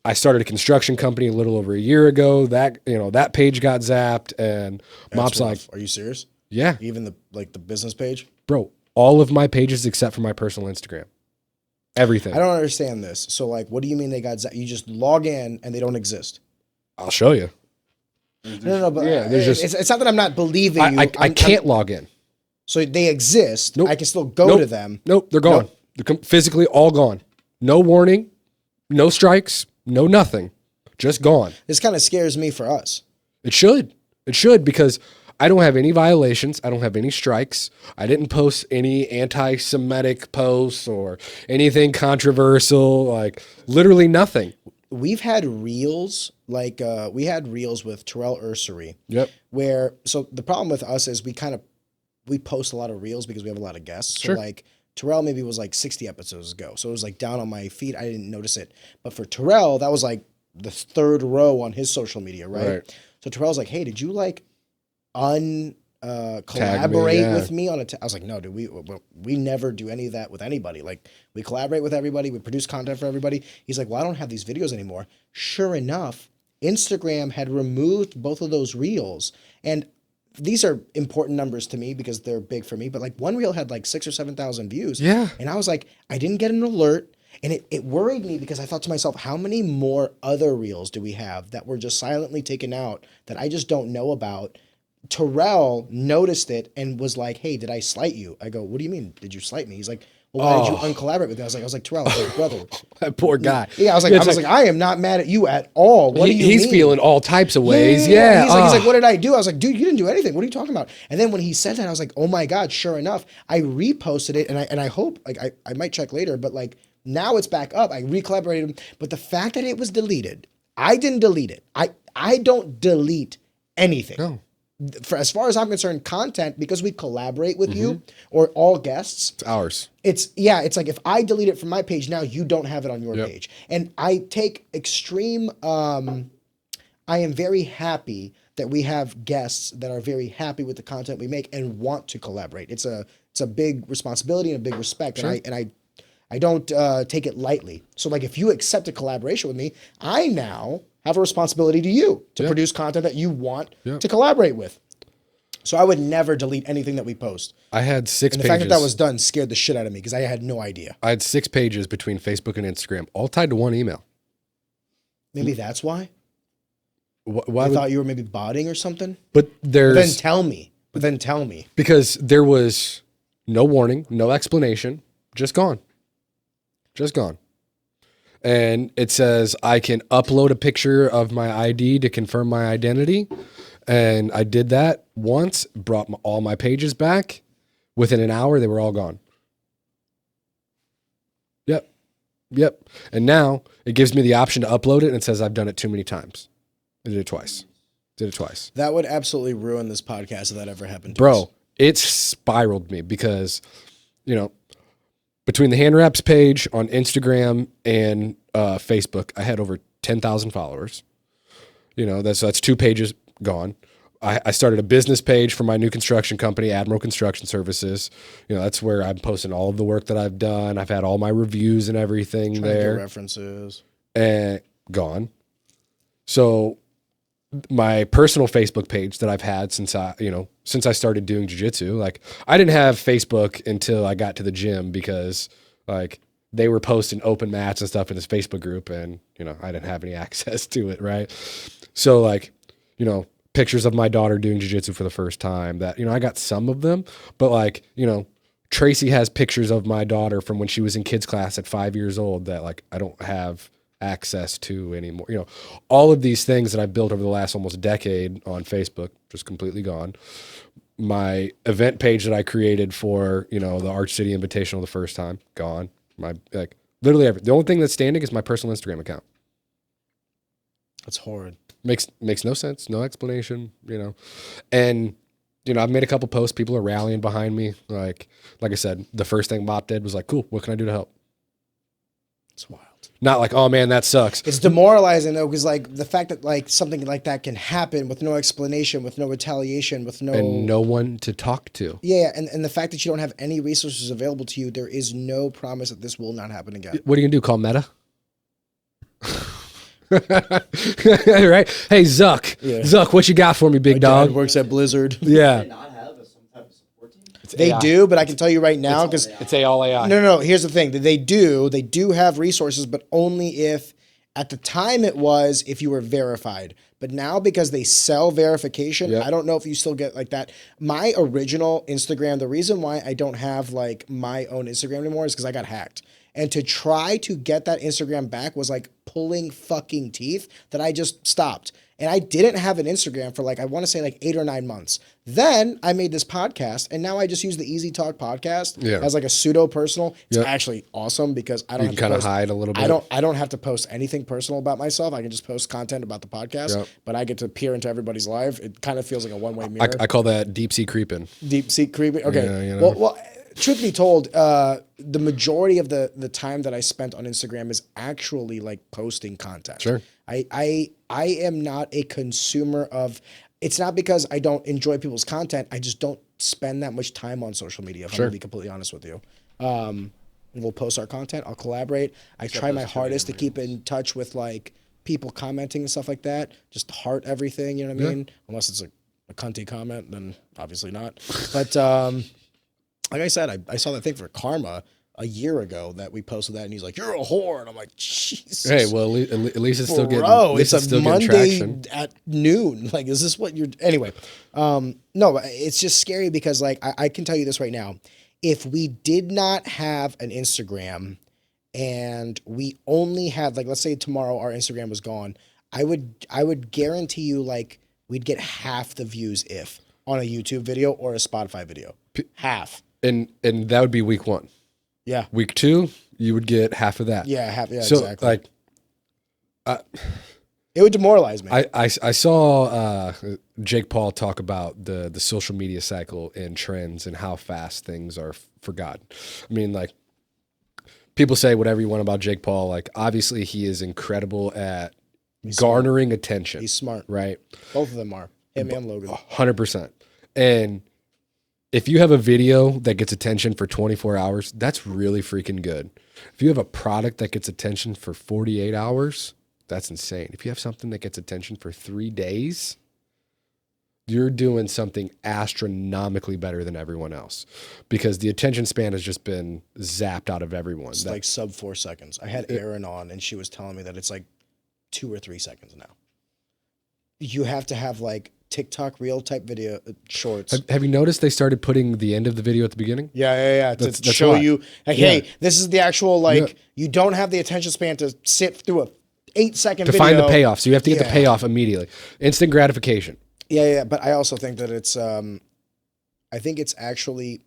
I started a construction company a little over a year ago. That page got zapped, and Mop's like, "Are you serious?" Yeah. Even the business page, bro. All of my pages except for my personal Instagram. Everything. I don't understand this. So like, what do you mean they got you just log in and they don't exist? I'll show you. No, but Yeah, there's just- it's not that I'm not believing you. I can't log in. So they exist. Nope. I can still go Nope. to them. Nope, they're gone. Nope. They're physically all gone. No warning, no strikes, no nothing. Just gone. This kind of scares me for us. It should. It should, because I don't have any violations. I don't have any strikes. I didn't post any anti-Semitic posts or anything controversial, like literally nothing. We've had reels, like we had reels with Terrell Ursery. Yep. Where, so the problem with us is we post a lot of reels because we have a lot of guests. Sure. So like Terrell maybe was like 60 episodes ago. So it was like down on my feed. I didn't notice it. But for Terrell, that was like the third row on his social media, right? So Terrell's like, hey, did you like collaborate with me on I was like, no, dude, we never do any of that with anybody. Like, we collaborate with everybody. We produce content for everybody. He's like, well, I don't have these videos anymore. Sure enough, Instagram had removed both of those reels. And these are important numbers to me because they're big for me. But like one reel had like 6,000 or 7,000 views. Yeah. And I was like, I didn't get an alert. And it worried me because I thought to myself, how many more other reels do we have that were just silently taken out that I just don't know about? Terrell noticed it and was like, hey, did I slight you? I go, what do you mean? Did you slight me? He's like, well, why did you uncollaborate with me? I was like, Terrell, brother. That poor guy. Yeah, I was like, I am not mad at you at all. What do you mean? He's feeling all types of ways. Yeah. He's like, what did I do? I was like, dude, you didn't do anything. What are you talking about? And then when he said that, I was like, oh my God, sure enough. I reposted it and I hope, like, I might check later, but like now it's back up. I recollaborated. But the fact that it was deleted, I didn't delete it. I don't delete anything. No. For as far as I'm concerned, content, because we collaborate with you or all guests, It's ours. it's like if I delete it from my page now, you don't have it on your page. And I take extreme, I am very happy that we have guests that are very happy with the content we make and want to collaborate. It's a big responsibility and a big respect. Sure. And I don't take it lightly. So like if you accept a collaboration with me, I now have a responsibility to you to produce content that you want to collaborate with. So I would never delete anything that we post. I had 6 And the pages. fact that was done scared the shit out of me because I had no idea. I had 6 pages between Facebook and Instagram, all tied to one email. Maybe that's why. Why I would, thought you were maybe botting or something. but Then there's tell me. because there was no warning, no explanation, just gone. Just gone. And it says I can upload a picture of my ID to confirm my identity. And I did that once, brought all my pages back. Within an hour, they were all gone. Yep. And now it gives me the option to upload it and it says I've done it too many times. I did it twice. That would absolutely ruin this podcast if that ever happened to us. Bro, it spiraled me because, between the hand wraps page on Instagram and Facebook, I had over 10,000 followers. That's 2 pages gone. I started a business page for my new construction company, Admiral Construction Services. That's where I'm posting all of the work that I've done. I've had all my reviews and everything Trying to get there. references. And gone. So my personal Facebook page that I've had since I started doing jiu-jitsu, like I didn't have Facebook until I got to the gym because like they were posting open mats and stuff in this Facebook group and, I didn't have any access to it. Right. So like, pictures of my daughter doing jiu-jitsu for the first time that, I got some of them, but like, Tracy has pictures of my daughter from when she was in kids class at 5 years old that like, I don't have access to anymore. All of these things that I built over the last almost decade on Facebook, just completely gone. My event page that I created for, the Arch City Invitational the first time, gone. My literally everything. The only thing that's standing is my personal Instagram account. That's horrid. Makes no sense, no explanation, And I've made a couple posts, people are rallying behind me. Like I said, the first thing Mop did was like, cool, what can I do to help? It's wild. Not like, oh man, that sucks. It's demoralizing though, because like the fact that like something like that can happen with no explanation, with no retaliation, with no one to talk to. Yeah, and the fact that you don't have any resources available to you, there is no promise that this will not happen again. What are you gonna do? Call Meta? Right? Hey Zuck, what you got for me, big dog? Dad works at Blizzard. Yeah. Not have some type of support team? They AI. do, but I can tell you right now because It's all AI. no. Here's the thing: they do have resources, but only if at the time it was if you were verified. But now because they sell verification, Yep. I don't know if you still get like that. My original Instagram, the reason why I don't have like my own Instagram anymore is because I got hacked. And to try to get that Instagram back was like pulling fucking teeth that I just stopped. And I didn't have an Instagram for like, I want to say like 8 or 9 months. Then I made this podcast and now I just use the Easy Talk podcast as like a pseudo personal. It's actually awesome because I don't You have can to kind of post, hide a little bit. I don't have to post anything personal about myself. I can just post content about the podcast, but I get to peer into everybody's life. It kind of feels like a one-way mirror. I call that deep sea creeping. Deep sea creeping. Okay. Yeah, you know. Well, truth be told, the majority of the time that I spent on Instagram is actually like posting content. Sure. I am not a consumer of. It's not because I don't enjoy people's content. I just don't spend that much time on social media. If I'm gonna be completely honest with you. We'll post our content. I'll collaborate. I try my hardest to keep in touch with like people commenting and stuff like that. Just heart everything. You know what I mean? Unless it's a cunty comment, then obviously not. But like I said, I saw that thing for Karma a year ago that we posted that, and he's like, "You're a whore," and I'm like, "Jesus." Hey, well, at least it's still getting. Bro, it's a still Monday traction. at noon. Like, is this what you're? Anyway, no, it's just scary because like I can tell you this right now. If we did not have an Instagram and we only had like, let's say tomorrow our Instagram was gone, I would guarantee you like we'd get half the views if on a YouTube video or a Spotify video. Half. And that would be week 1. Yeah. Week 2, you would get half of that. Yeah, half. Yeah, So exactly. like, it would demoralize me. I saw Jake Paul talk about the social media cycle and trends and how fast things are forgotten. I mean, like, people say whatever you want about Jake Paul. Like, obviously, he is incredible at garnering attention. He's smart. Right? Both of them are. Him and Logan. 100%. And if you have a video that gets attention for 24 hours, that's really freaking good. If you have a product that gets attention for 48 hours, that's insane. If you have something that gets attention for 3 days, you're doing something astronomically better than everyone else because the attention span has just been zapped out of everyone. It's like sub 4 seconds. I had Erin on and she was telling me that it's like 2 or 3 seconds now. You have to have like TikTok reel type video shorts. Have you noticed they started putting the end of the video at the beginning? Yeah. That's To show why. you, like, hey, this is the actual, like, you don't have the attention span to sit through a 8-second video. To find the payoff. So you have to get the Yeah. payoff immediately. Instant gratification. Yeah. But I also think that it's, I think it's actually,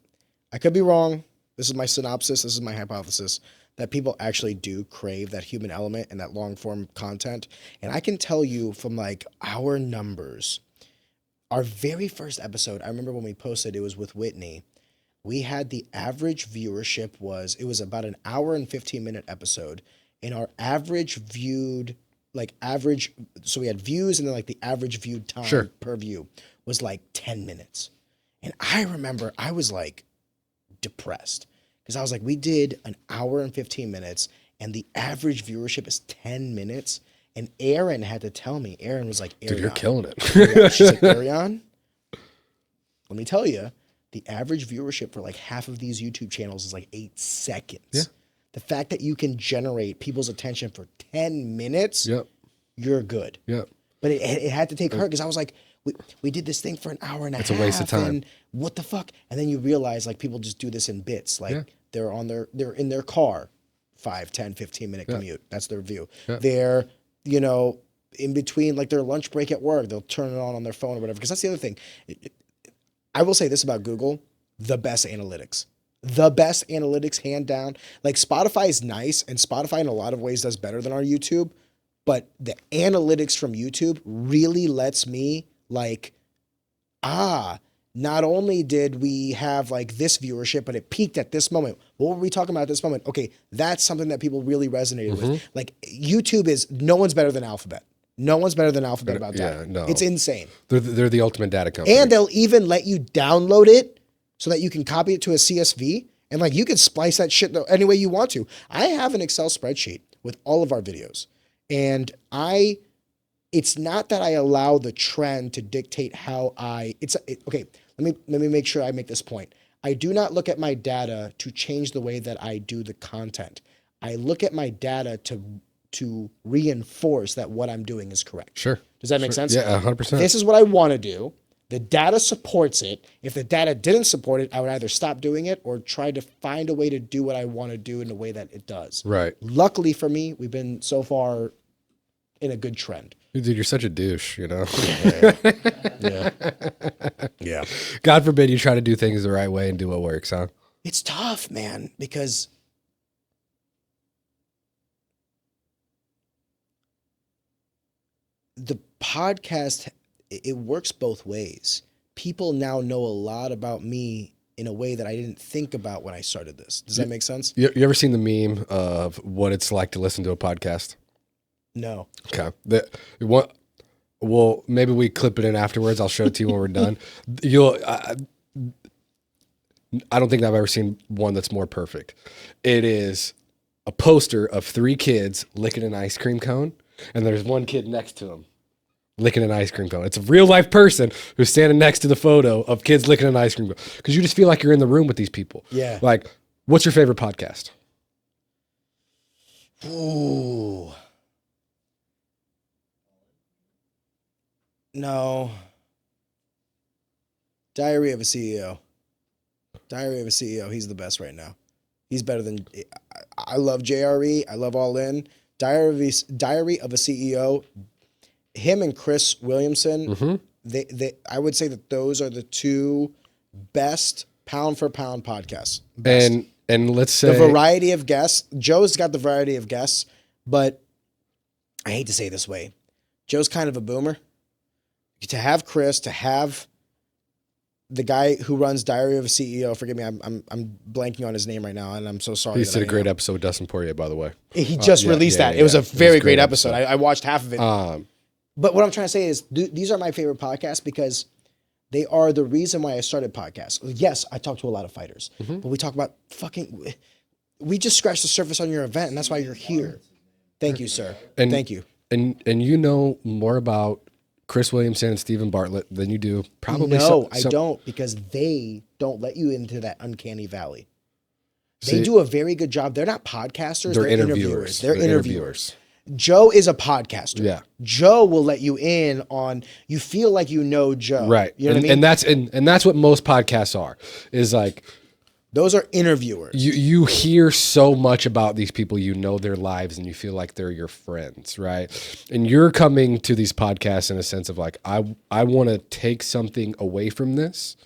I could be wrong. This is my synopsis. This is my hypothesis that people actually do crave that human element and that long form content. And I can tell you from like our numbers, our very first episode, I remember when we posted, it was with Whitney. We had the average viewership it was about an hour and 15-minute episode. And our average viewed, so we had views and then like the average viewed time per view was like 10 minutes. And I remember I was like depressed because I was like, we did an hour and 15 minutes and the average viewership is 10 minutes. And Erin had to tell me, Erin was like, Dude, you're Arion. killing it. She's like, Arion, let me tell you, the average viewership for like half of these YouTube channels is like 8 seconds. Yeah. The fact that you can generate people's attention for 10 minutes, you're good. Yep. But it had to take her because I was like, we did this thing for an hour and a half. It's a waste of time. And what the fuck? And then you realize like people just do this in bits. Like they're in their car, 5, 10, 15-minute commute. That's their view. Yeah. They're, in between like their lunch break at work, they'll turn it on their phone or whatever. Because that's the other thing. I will say this about Google, the best analytics. The best analytics, hand down. Like Spotify is nice, and Spotify in a lot of ways does better than our YouTube. But the analytics from YouTube really lets me like, not only did we have like this viewership, but it peaked at this moment. What were we talking about at this moment? Okay, that's something that people really resonated with. Like YouTube no one's better than Alphabet. No one's better than Alphabet about data. No. It's insane. They're the ultimate data company. And they'll even let you download it so that you can copy it to a CSV. And like you can splice that shit any way you want to. I have an Excel spreadsheet with all of our videos. And it's not that I allow the trend to dictate how okay, let me make sure I make this point. I do not look at my data to change the way that I do the content. I look at my data to reinforce that what I'm doing is correct. Sure. Does that make sense? Yeah, 100%. This is what I want to do. The data supports it. If the data didn't support it, I would either stop doing it or try to find a way to do what I want to do in the way that it does. Right. Luckily for me, we've been so far in a good trend. Dude, you're such a douche, you know? Yeah. Yeah. God forbid you try to do things the right way and do what works, huh? It's tough, man, because the podcast, it works both ways. People now know a lot about me in a way that I didn't think about when I started this. Does that make sense? You ever seen the meme of what it's like to listen to a podcast? No. Okay. Well, maybe we clip it in afterwards. I'll show it to you when we're done. I don't think I've ever seen one that's more perfect. It is a poster of 3 kids licking an ice cream cone, and there's one kid next to him licking an ice cream cone. It's a real life person who's standing next to the photo of kids licking an ice cream cone, because you just feel like you're in the room with these people. Yeah. Like, what's your favorite podcast? Ooh. No. Diary of a CEO. Diary of a CEO. He's the best right now. He's better than. I love JRE. I love All In. Diary of a CEO. Him and Chris Williamson. Mm-hmm. I would say that those are the 2 best pound for pound podcasts. Best. And let's say the variety of guests. Joe's got the variety of guests, but I hate to say it this way. Joe's kind of a boomer. To have Chris, to have the guy who runs Diary of a CEO, forgive me, I'm blanking on his name right now, and I'm so sorry. He did a great episode with Dustin Poirier, by the way. He just released that. It was a very great episode. I watched half of it. But what I'm trying to say is these are my favorite podcasts because they are the reason why I started podcasts. Yes, I talk to a lot of fighters, but we talk about we just scratched the surface on your event, and that's why you're here. Thank you, sir. Thank you. And you know more about Chris Williamson and Stephen Bartlett than you do probably. No, I don't, because they don't let you into that uncanny valley. They do a very good job. They're not podcasters. They're interviewers. They're interviewers. Joe is a podcaster. Yeah. Joe will let you in on, you feel like you know Joe. Right. You know what I mean? And that's what most podcasts are, is like, those are interviewers. You hear so much about these people, you know their lives, and you feel like they're your friends, right? And you're coming to these podcasts in a sense of like, I want to take something away from this.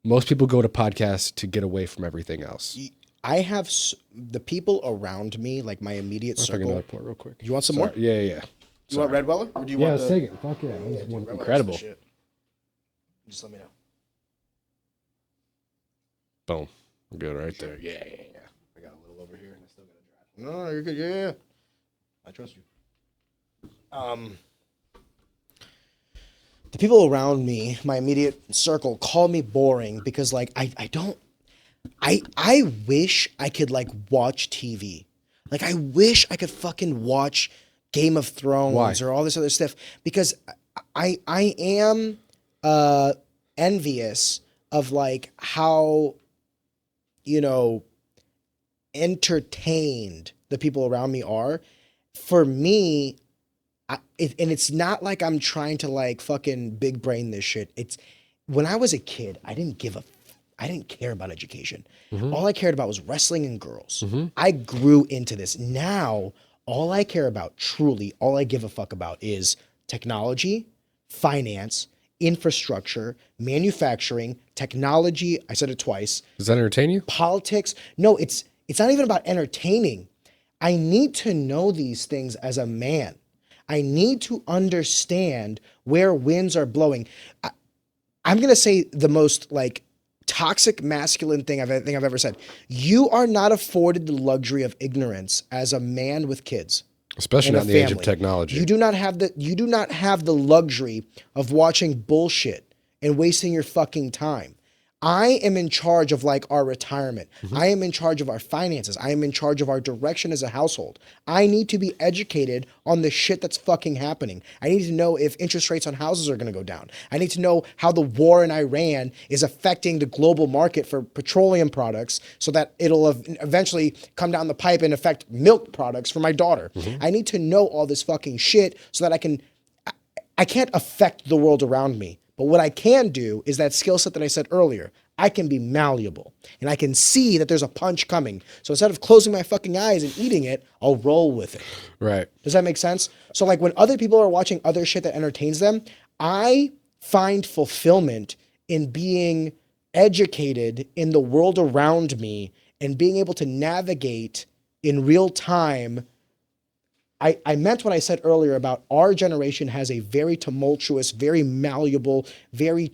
Most people go to podcasts to get away from everything else. I have the people around me, like my immediate circle. Another pour real quick. You want some more? Yeah. You want Red Weller? Or do you want take it. Fuck yeah. That was incredible. Just let me know. Boom. Good right there. Yeah. I got a little over here and I still got to dry. No, you're good. Yeah. I trust you. The people around me, my immediate circle, call me boring because like I wish I could like watch TV. Like I wish I could fucking watch Game of Thrones or all this other stuff, because I am envious of like how, you know, entertained the people around me are. For me, and it's not like I'm trying to like fucking big brain this shit. It's when I was a kid, I didn't care about education. Mm-hmm. All I cared about was wrestling and girls. Mm-hmm. I grew into this. Now, all I care about, truly, all I give a fuck about is technology, finance, infrastructure, manufacturing, technology. I said it twice. Does that entertain you? Politics. No, it's not even about entertaining. I need to know these things as a man. I need to understand where winds are blowing. I'm going to say the most like toxic masculine thing I've ever said. You are not afforded the luxury of ignorance as a man with kids. Especially not in the age of technology. You do not have the luxury of watching bullshit and wasting your fucking time. I am in charge of like our retirement. I am in charge of our finances. I am in charge of our direction as a household. I need to be educated on the shit that's fucking happening. I need to know if interest rates on houses are going to go down. I need to know how the war in Iran is affecting the global market for petroleum products so that it'll eventually come down the pipe and affect milk products for my daughter. I need to know all this fucking shit so that I can't affect the world around me. But what I can do is that skill set that I said earlier. I can be malleable and I can see that there's a punch coming. So instead of closing my fucking eyes and eating it, I'll roll with it. Right. Does that make sense? So like when other people are watching other shit that entertains them, I find fulfillment in being educated in the world around me and being able to navigate in real time. I meant what I said earlier about our generation has a very tumultuous, very malleable, very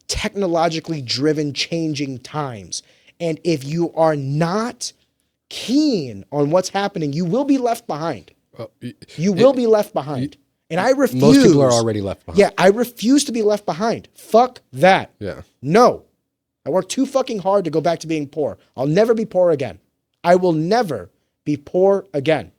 technologically driven, changing times. And if you are not keen on what's happening, you will be left behind. You will be left behind. And I refuse. Most people are already left behind. Yeah, I refuse to be left behind. Fuck that. Yeah. No. I work too fucking hard to go back to being poor. I'll never be poor again. I will never be poor again.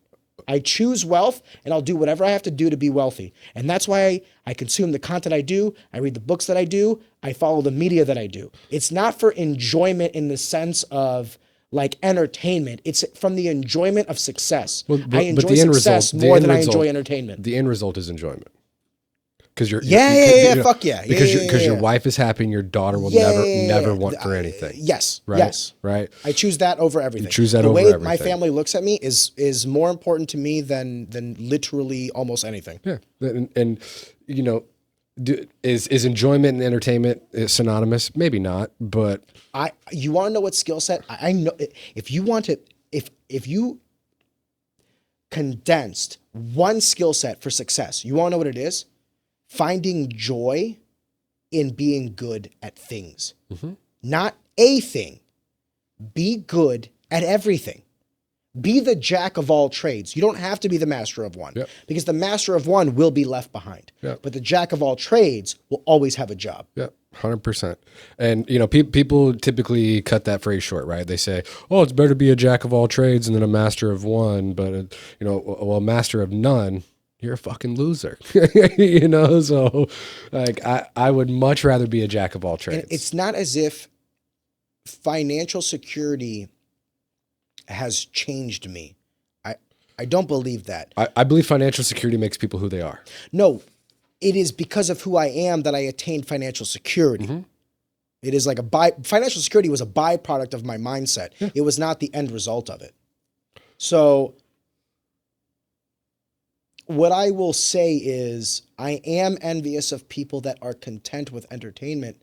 I choose wealth and I'll do whatever I have to do to be wealthy. And that's why I consume the content I do. I read the books that I do. I follow the media that I do. It's not for enjoyment in the sense of like entertainment. It's from the enjoyment of success. I enjoy success more than I enjoy entertainment. The end result is enjoyment. Because fuck yeah. Because your wife is happy and your daughter will never want for anything. Yes. Right? Yes. Right. I choose that over everything. You choose that the over way everything. My family looks at me is more important to me than literally almost anything. Yeah. And you know, is enjoyment and entertainment synonymous? Maybe not, but you want to know what skill set? I know if you want to if you condensed one skill set for success, you want to know what it is? Finding joy in being good at things. Not a thing. Be good at everything. Be the jack of all trades. You don't have to be the master of one because the master of one will be left behind. But the jack of all trades will always have a job. 100%. And, you know, people typically cut that phrase short, right? They say, oh, it's better to be a jack of all trades than a master of one. But, you know, well, a master of none, you're a fucking loser. You know, so like I would much rather be a jack of all trades. And it's not as if financial security has changed me. I don't believe that. I believe financial security makes people who they are. No, it is because of who I am that I attained financial security. It is like financial security was a byproduct of my mindset. It was not the end result of it. So what I will say is I am envious of people that are content with entertainment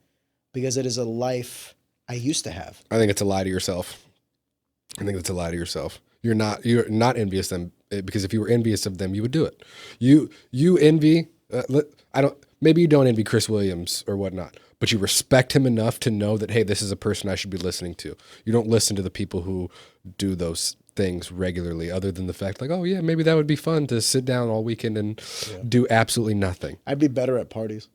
because it is a life I used to have. I think it's a lie to yourself. You're not envious of them because if you were envious of them, you would do it. You envy, maybe you don't envy Chris Williams or whatnot, but you respect him enough to know that, hey, this is a person I should be listening to. You don't listen to the people who do those things regularly other than the fact like, oh yeah, maybe that would be fun to sit down all weekend and do absolutely nothing. I'd be better at parties.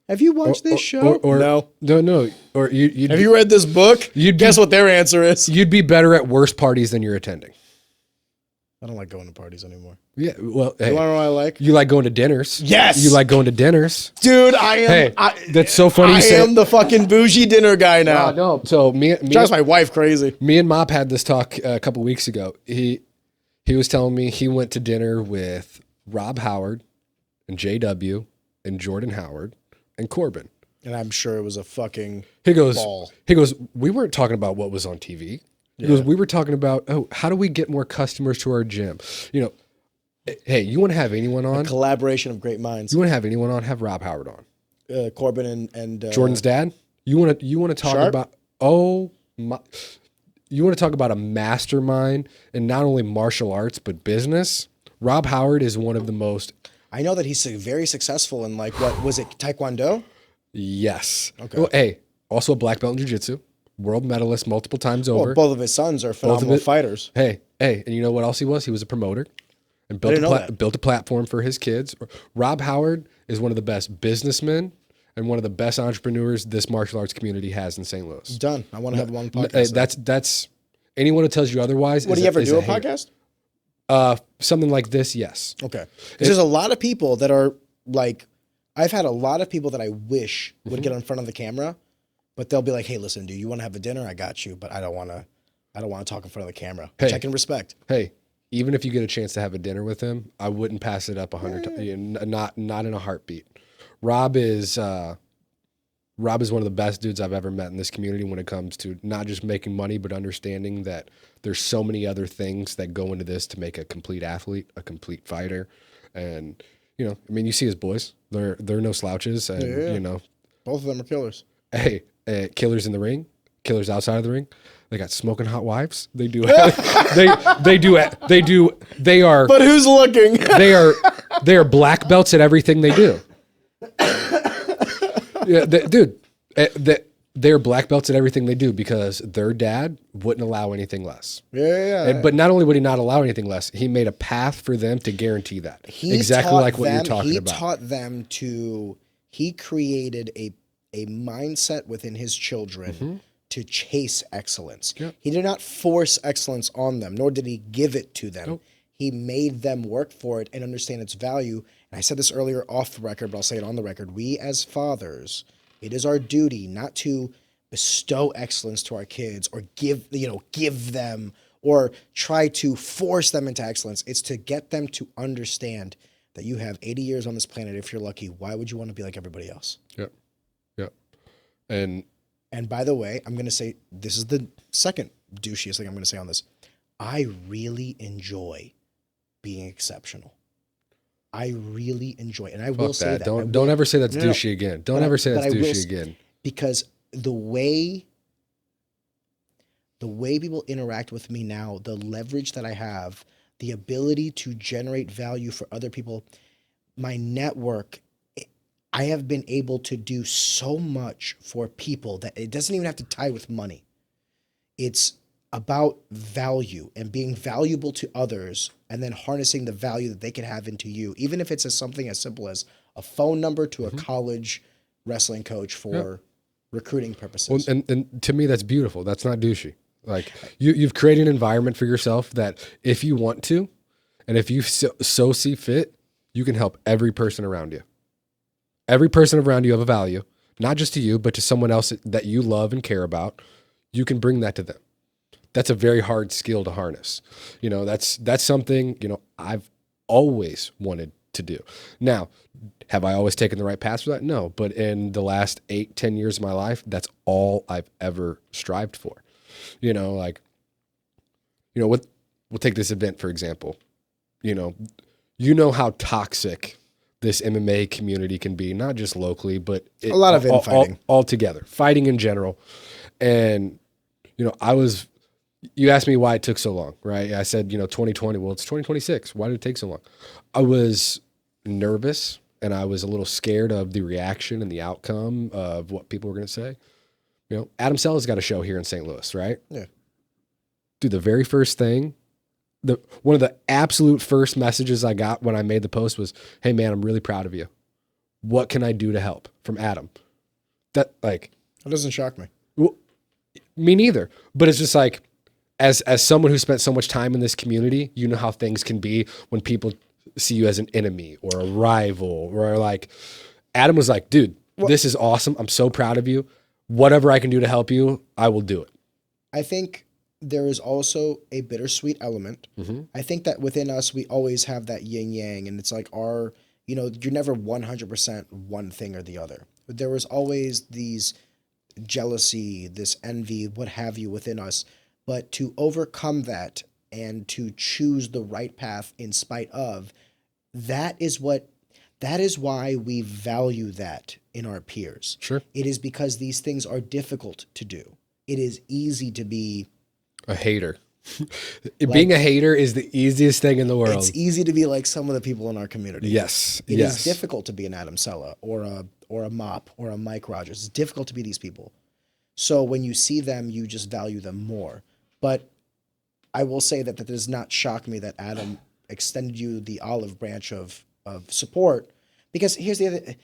Have you watched this show? No. Or you have you read this book? Guess what their answer is? You'd be better at worse parties than you're attending. I don't like going to parties anymore. Yeah, well, hey, you want to know what I like? You like going to dinners. Yes. You like going to dinners. Dude, I am. Hey, that's so funny. I am the fucking bougie dinner guy now. No. So me drives my wife crazy. Me and Mop had this talk a couple weeks ago. He was telling me he went to dinner with Rob Howard and JW and Jordan Howard and Corbin. And I'm sure it was a fucking ball. He goes, we weren't talking about what was on TV. He goes, we were talking about, how do we get more customers to our gym? You know, hey, you want to have anyone on? A collaboration of great minds. You want to have anyone on? Have Rob Howard on. Corbin and Jordan's dad. You want to talk Sharp? about? You want to talk about a mastermind in not only martial arts but business? Rob Howard is one of the most. I know that he's very successful in like what was it, Taekwondo? Yes. Okay. Well, hey, also a black belt in jiu-jitsu. World medalist multiple times over. Well, both of his sons are phenomenal fighters. Hey, and you know what else he was? He was a promoter and built a platform for his kids. Rob Howard is one of the best businessmen and one of the best entrepreneurs this martial arts community has in St. Louis. Done. I want to have one podcast. That's anyone who tells you otherwise. What, do you ever do a podcast? Something like this, yes. Okay. Because there's a lot of people that are like, I've had a lot of people that I wish would get in front of the camera, but they'll be like, "Hey, listen, dude, you want to have a dinner? I got you, but I don't want to talk in front of the camera," which I can respect. Hey, even if you get a chance to have a dinner with him, I wouldn't pass it up 100 times. Not in a heartbeat. Rob is one of the best dudes I've ever met in this community when it comes to not just making money, but understanding that there's so many other things that go into this to make a complete athlete, a complete fighter. And, you know, I mean, you see his boys, they're no slouches, and you know, both of them are killers. Hey, killers in the ring, killers outside of the ring. They got smoking hot wives. They do. They are. But who's looking? They are black belts at everything they do. Yeah, dude. They're black belts at everything they do because their dad wouldn't allow anything less. Yeah. But not only would he not allow anything less, he made a path for them to guarantee that. Exactly like what you're talking about. He taught them to. He created a mindset within his children to chase excellence. Yep. He did not force excellence on them, nor did he give it to them. Nope. He made them work for it and understand its value. And I said this earlier off the record, but I'll say it on the record. We as fathers, it is our duty not to bestow excellence to our kids or give them or try to force them into excellence. It's to get them to understand that you have 80 years on this planet. If you're lucky, why would you want to be like everybody else? Yep. And by the way, I'm going to say, this is the second douchiest thing I'm going to say on this. I really enjoy being exceptional. I really enjoy it. And I will say that. Don't ever say that's douchey again. Don't ever say that's douchey again. Because the way people interact with me now, the leverage that I have, the ability to generate value for other people, my network, I have been able to do so much for people that it doesn't even have to tie with money. It's about value and being valuable to others and then harnessing the value that they can have into you, even if it's something as simple as a phone number to a college wrestling coach for recruiting purposes. Well, and to me, that's beautiful. That's not douchey. Like you've created an environment for yourself that if you want to, and if you so see fit, you can help every person around you. Every person around you have a value, not just to you, but to someone else that you love and care about. You can bring that to them. That's a very hard skill to harness. You know, that's something, you know, I've always wanted to do. Now, have I always taken the right path for that? No, but in the last 8-10 years of my life, that's all I've ever strived for. You know, like, you know, we'll take this event, for example. You know how toxic this MMA community can be, not just locally, but a lot of infighting altogether, fighting in general. And, you know, you asked me why it took so long, right? I said, 2020, well, it's 2026. Why did it take so long? I was nervous and I was a little scared of the reaction and the outcome of what people were going to say. You know, Adam Sella's got a show here in St. Louis, right? Yeah. Dude, the very first thing, one of the absolute first messages I got when I made the post was, "Hey man, I'm really proud of you. What can I do to help?" From Adam. That doesn't shock me. Well, me neither. But it's just like, as someone who spent so much time in this community, you know how things can be when people see you as an enemy or a rival, or like Adam was like, "Dude, this is awesome. I'm so proud of you. Whatever I can do to help you, I will do it." I think there is also a bittersweet element. Mm-hmm. I think that within us, we always have that yin yang, and it's like you're never 100% one thing or the other. But there was always these jealousy, this envy, what have you within us. But to overcome that and to choose the right path in spite of, that is why we value that in our peers. Sure. It is because these things are difficult to do. It is easy to be a hater. Being a hater is the easiest thing in the world. It's easy to be like some of the people in our community. Yes. It is difficult to be an Adam Sella or a Mop or a Mike Rogers. It's difficult to be these people. So when you see them, you just value them more. But I will say that does not shock me that Adam extended you the olive branch of support, because here's the other.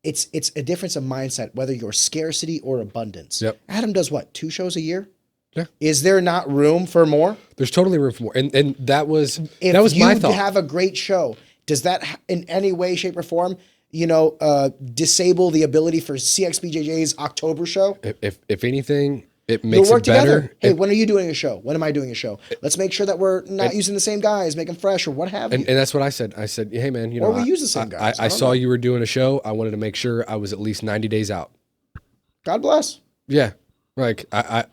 it's a difference of mindset, whether you're scarcity or abundance. Yep. Adam does what, 2 shows a year? Yeah. Is there not room for more? There's totally room for more. And that was If that was my thought. you have a great show, does that in any way, shape, or form, disable the ability for CXBJJ's October show? If anything, it makes You'll work it better. together. Hey, when are you doing a show? When am I doing a show? Let's make sure that we're not using the same guys, make them fresh or what have you. And that's what I said. I said, hey man, Or we use the same guys. I saw you were doing a show. I wanted to make sure I was at least 90 days out. God bless. Yeah. Like How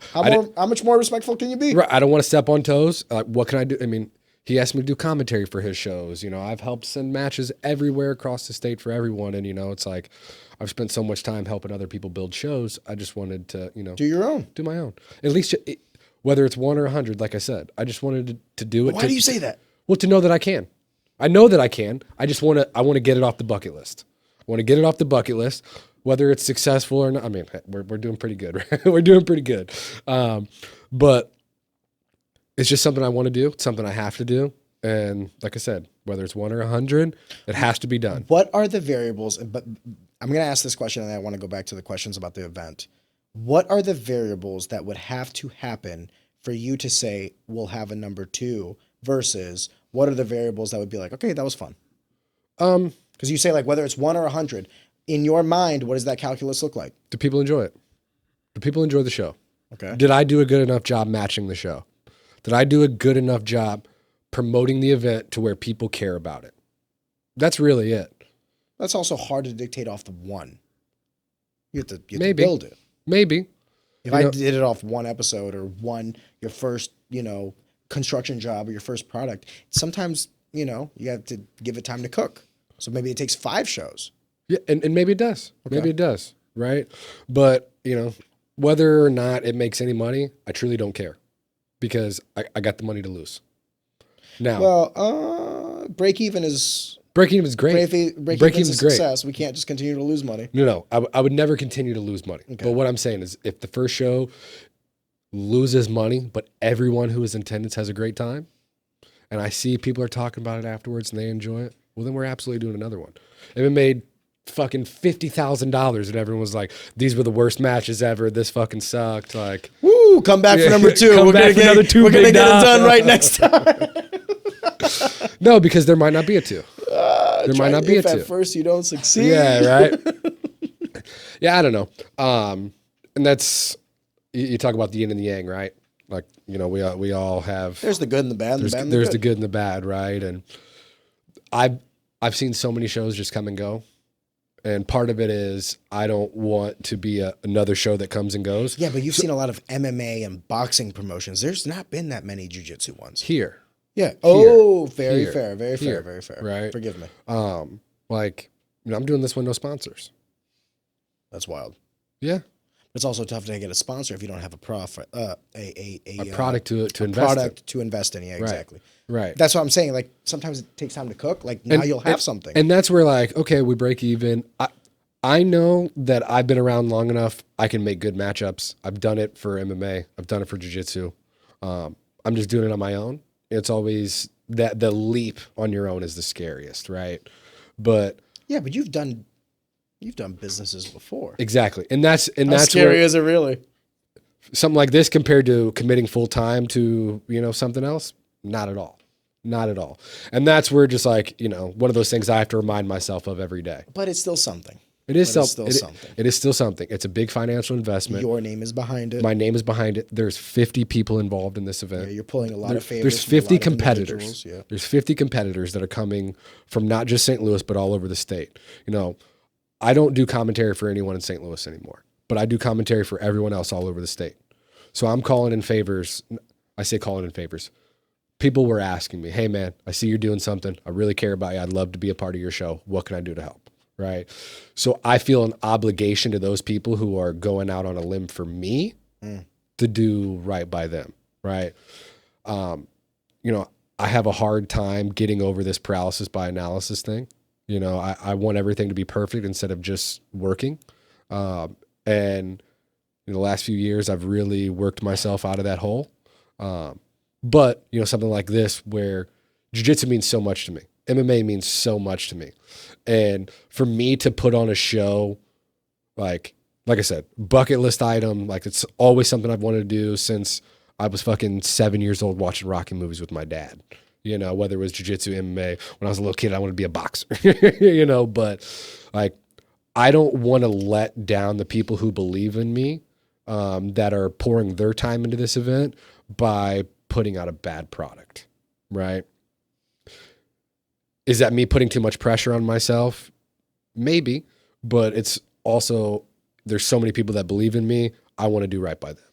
much more respectful can you be? Right. I don't want to step on toes. What can I do? I mean, he asked me to do commentary for his shows. I've helped send matches everywhere across the state for everyone. And, it's like I've spent so much time helping other people build shows. I just wanted to, do your own. Do my own. At least whether it's 1 or 100, like I said, I just wanted to do it. Why do you say that? Well, to know that I can. I know that I can. I just want to get it off the bucket list. I want to get it off the bucket list. Whether it's successful or not, I mean, we're doing pretty good, right? We're doing pretty good. But it's just something I want to do. It's something I have to do. And like I said, whether it's 1 or 100, it has to be done. What are the variables? But I'm going to ask this question and then I want to go back to the questions about the event. What are the variables that would have to happen for you to say we'll have a number 2 versus what are the variables that would be like, okay, that was fun? Because you say like whether it's 1 or 100, in your mind, what does that calculus look like? Do people enjoy it? Do people enjoy the show? Okay. Did I do a good enough job matching the show? Did I do a good enough job promoting the event to where people care about it? That's really it. That's also hard to dictate off the 1. You have to Maybe. build it. Maybe. If I did it off 1 episode or your first, construction job or your first product, sometimes, you have to give it time to cook. So maybe it takes 5 shows. Yeah, and maybe it does. Okay. Maybe it does, right? But, whether or not it makes any money, I truly don't care because I got the money to lose. Now, well, break even is great. Break even is a success. We can't just continue to lose money. No. I would never continue to lose money. Okay. But what I'm saying is if the first show loses money, but everyone who is in attendance has a great time, and I see people are talking about it afterwards and they enjoy it, well, then we're absolutely doing another one. If it made fucking $50,000 and everyone was like, these were the worst matches ever, this fucking sucked, like, woo, come back for number 2. We're gonna get it done right next time. No, because there might not be a 2. There might not be a 2. At first you don't succeed. Yeah, right. Yeah, I don't know. And that's, you talk about the yin and the yang, right? Like, we all have. There's the good and the bad. There's the good and the bad, right? And I've seen so many shows just come and go. And part of it is I don't want to be another show that comes and goes. Yeah, but you've seen a lot of MMA and boxing promotions. There's not been that many jiu-jitsu ones. Here. Yeah. Oh, very fair. Right. Forgive me. I'm doing this with no sponsors. That's wild. Yeah. It's also tough to get a sponsor if you don't have a product to invest in. Yeah, exactly. Right. That's what I'm saying. Like sometimes it takes time to cook. Like now you'll have something. And that's where okay, we break even. I know that I've been around long enough. I can make good matchups. I've done it for MMA. I've done it for jiu-jitsu. I'm just doing it on my own. It's always that the leap on your own is the scariest, right? But yeah, but you've done businesses before. Exactly. And that's scary is it really? Something like this compared to committing full time to, something else? Not at all. Not at all. And that's where just one of those things I have to remind myself of every day. But it's still something. It is something. It is still something. It's a big financial investment. Your name is behind it. My name is behind it. There's 50 people involved in this event. Yeah, you're pulling a lot of favors. There's 50 competitors. Yeah. There's 50 competitors that are coming from not just St. Louis, but all over the state. I don't do commentary for anyone in St. Louis anymore, but I do commentary for everyone else all over the state. So I'm calling in favors. I say calling in favors. People were asking me, hey man, I see you're doing something. I really care about you. I'd love to be a part of your show. What can I do to help? Right. So I feel an obligation to those people who are going out on a limb for me to do right by them. Right. I have a hard time getting over this paralysis by analysis thing. I want everything to be perfect instead of just working. And in the last few years, I've really worked myself out of that hole. But something like this where jiu-jitsu means so much to me. MMA means so much to me. And for me to put on a show, like I said, bucket list item, like it's always something I've wanted to do since I was fucking 7 years old watching Rocky movies with my dad. You know, whether it was jiu-jitsu, MMA. When I was a little kid, I wanted to be a boxer, you know, but like, I don't want to let down the people who believe in me, that are pouring their time into this event by putting out a bad product, right? Is that me putting too much pressure on myself? Maybe, but it's also, there's so many people that believe in me. I want to do right by them.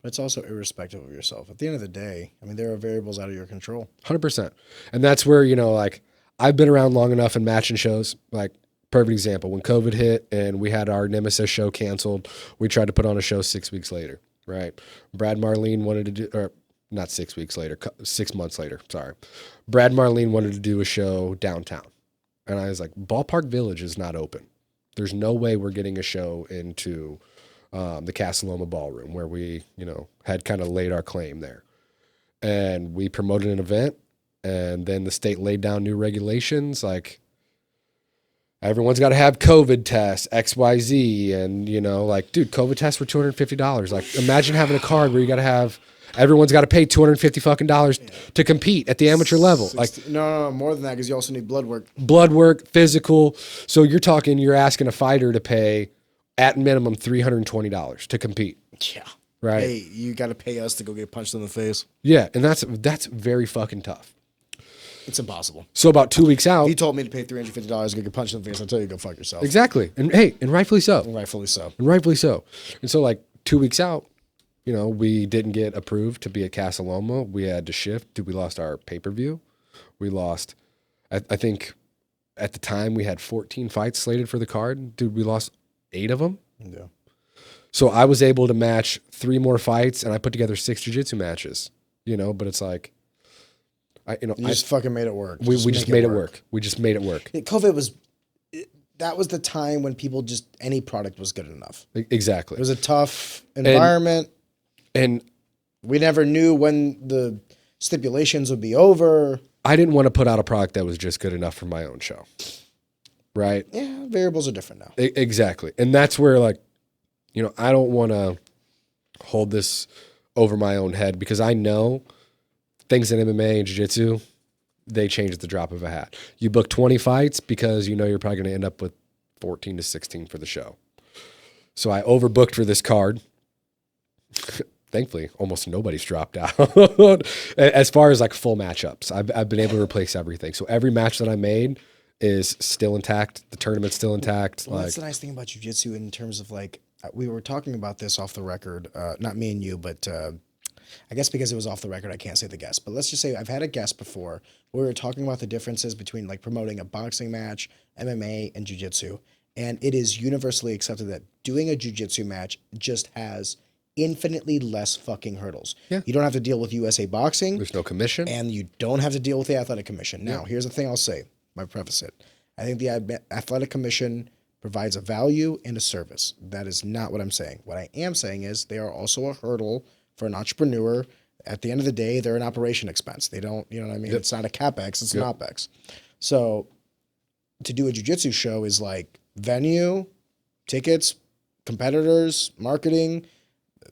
But it's also irrespective of yourself. At the end of the day, I mean, there are variables out of your control. 100%. And that's where, you know, like I've been around long enough in matching shows. Like, perfect example, when COVID hit and we had our Nemesis show canceled, we tried to put on a show 6 weeks later, right? Brad Marlene wanted to do, or not 6 weeks later, 6 months later, sorry. Brad Marlene wanted to do a show downtown. And I was like, Ballpark Village is not open. There's no way we're getting a show into the Casa Loma Ballroom where we, you know, had kind of laid our claim there. And we promoted an event, and then the state laid down new regulations, like everyone's got to have COVID tests, XYZ. And, you know, like, dude, COVID tests were $250. Like, imagine having a card where you got to have, everyone's got to pay $250 fucking dollars to compete at the amateur level. Like, no, more than that, because you also need blood work, physical. So you're asking a fighter to pay at minimum $320 to compete. Yeah. Right. Hey, you got to pay us to go get punched in the face. Yeah. And that's very fucking tough. It's impossible. So about 2 weeks out, If you told me to pay $350 to go get punched in the face, I'll tell you to go fuck yourself. exactly. And hey, and rightfully so. Rightfully so. And rightfully so. And so like 2 weeks out, you know, we didn't get approved to be at Casa Loma. We had to shift. Dude, we lost our pay-per-view. We lost, I think at the time we had 14 fights slated for the card. Dude, we lost 8 of them. Yeah. So I was able to match 3 more fights, and I put together 6 jiu-jitsu matches, you know, but it's like, You just fucking made it work. we just made it work. We just made it work. COVID that was the time when people any product was good enough. Exactly. It was a tough environment. And We never knew when the stipulations would be over. I didn't want to put out a product that was just good enough for my own show. Right? Yeah, variables are different now. Exactly. And that's where, like, you know, I don't want to hold this over my own head, because I know things in MMA and jiu-jitsu, they change at the drop of a hat. You book 20 fights because you know you're probably going to end up with 14 to 16 for the show. So I overbooked for this card. Thankfully, almost nobody's dropped out. As far as like full matchups, I've been able to replace everything. So every match that I made is still intact. The tournament's still intact. Well, that's the nice thing about jiu-jitsu in terms of like, we were talking about this off the record, not me and you, but I guess because it was off the record, I can't say the guest. But let's just say I've had a guest before. We were talking about the differences between like promoting a boxing match, MMA, and jiu-jitsu. And it is universally accepted that doing a jiu-jitsu match just has infinitely less fucking hurdles. Yeah. You don't have to deal with USA Boxing. There's no commission. And you don't have to deal with the Athletic Commission. Now, here's the thing I'll say. I preface it. I think the Athletic Commission provides a value and a service. That is not what I'm saying. What I am saying is they are also a hurdle for an entrepreneur. At the end of the day, they're an operation expense. They don't, you know what I mean? Yep. It's not a CapEx, it's an OpEx. So to do a jiu-jitsu show is like venue, tickets, competitors, marketing.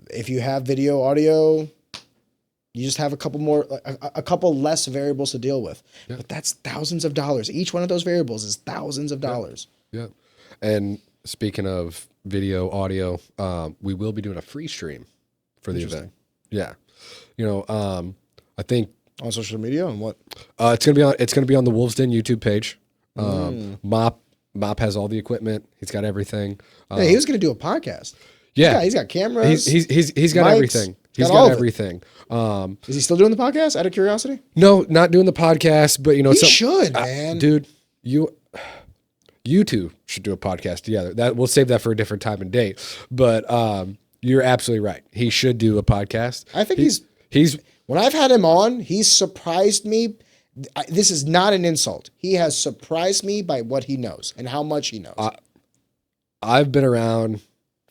If you have video, audio, you just have a couple less variables to deal with. Yep. But that's thousands of dollars. Each one of those variables is thousands of dollars. Yeah. And speaking of video, audio, we will be doing a free stream for the event. Yeah. You know, I think on social media and what? It's gonna be on the Wolves Den YouTube page. Mop has all the equipment. He's got everything. Yeah, he was gonna do a podcast. Yeah, he's got cameras. He's got mics, everything. He's got everything. Is he still doing the podcast? Out of curiosity? No, not doing the podcast. But you know, he should, man. Dude, you two should do a podcast together. That we'll save that for a different time and date. But you're absolutely right. He should do a podcast. I think he's when I've had him on, he's surprised me. This is not an insult. He has surprised me by what he knows and how much he knows. I've been around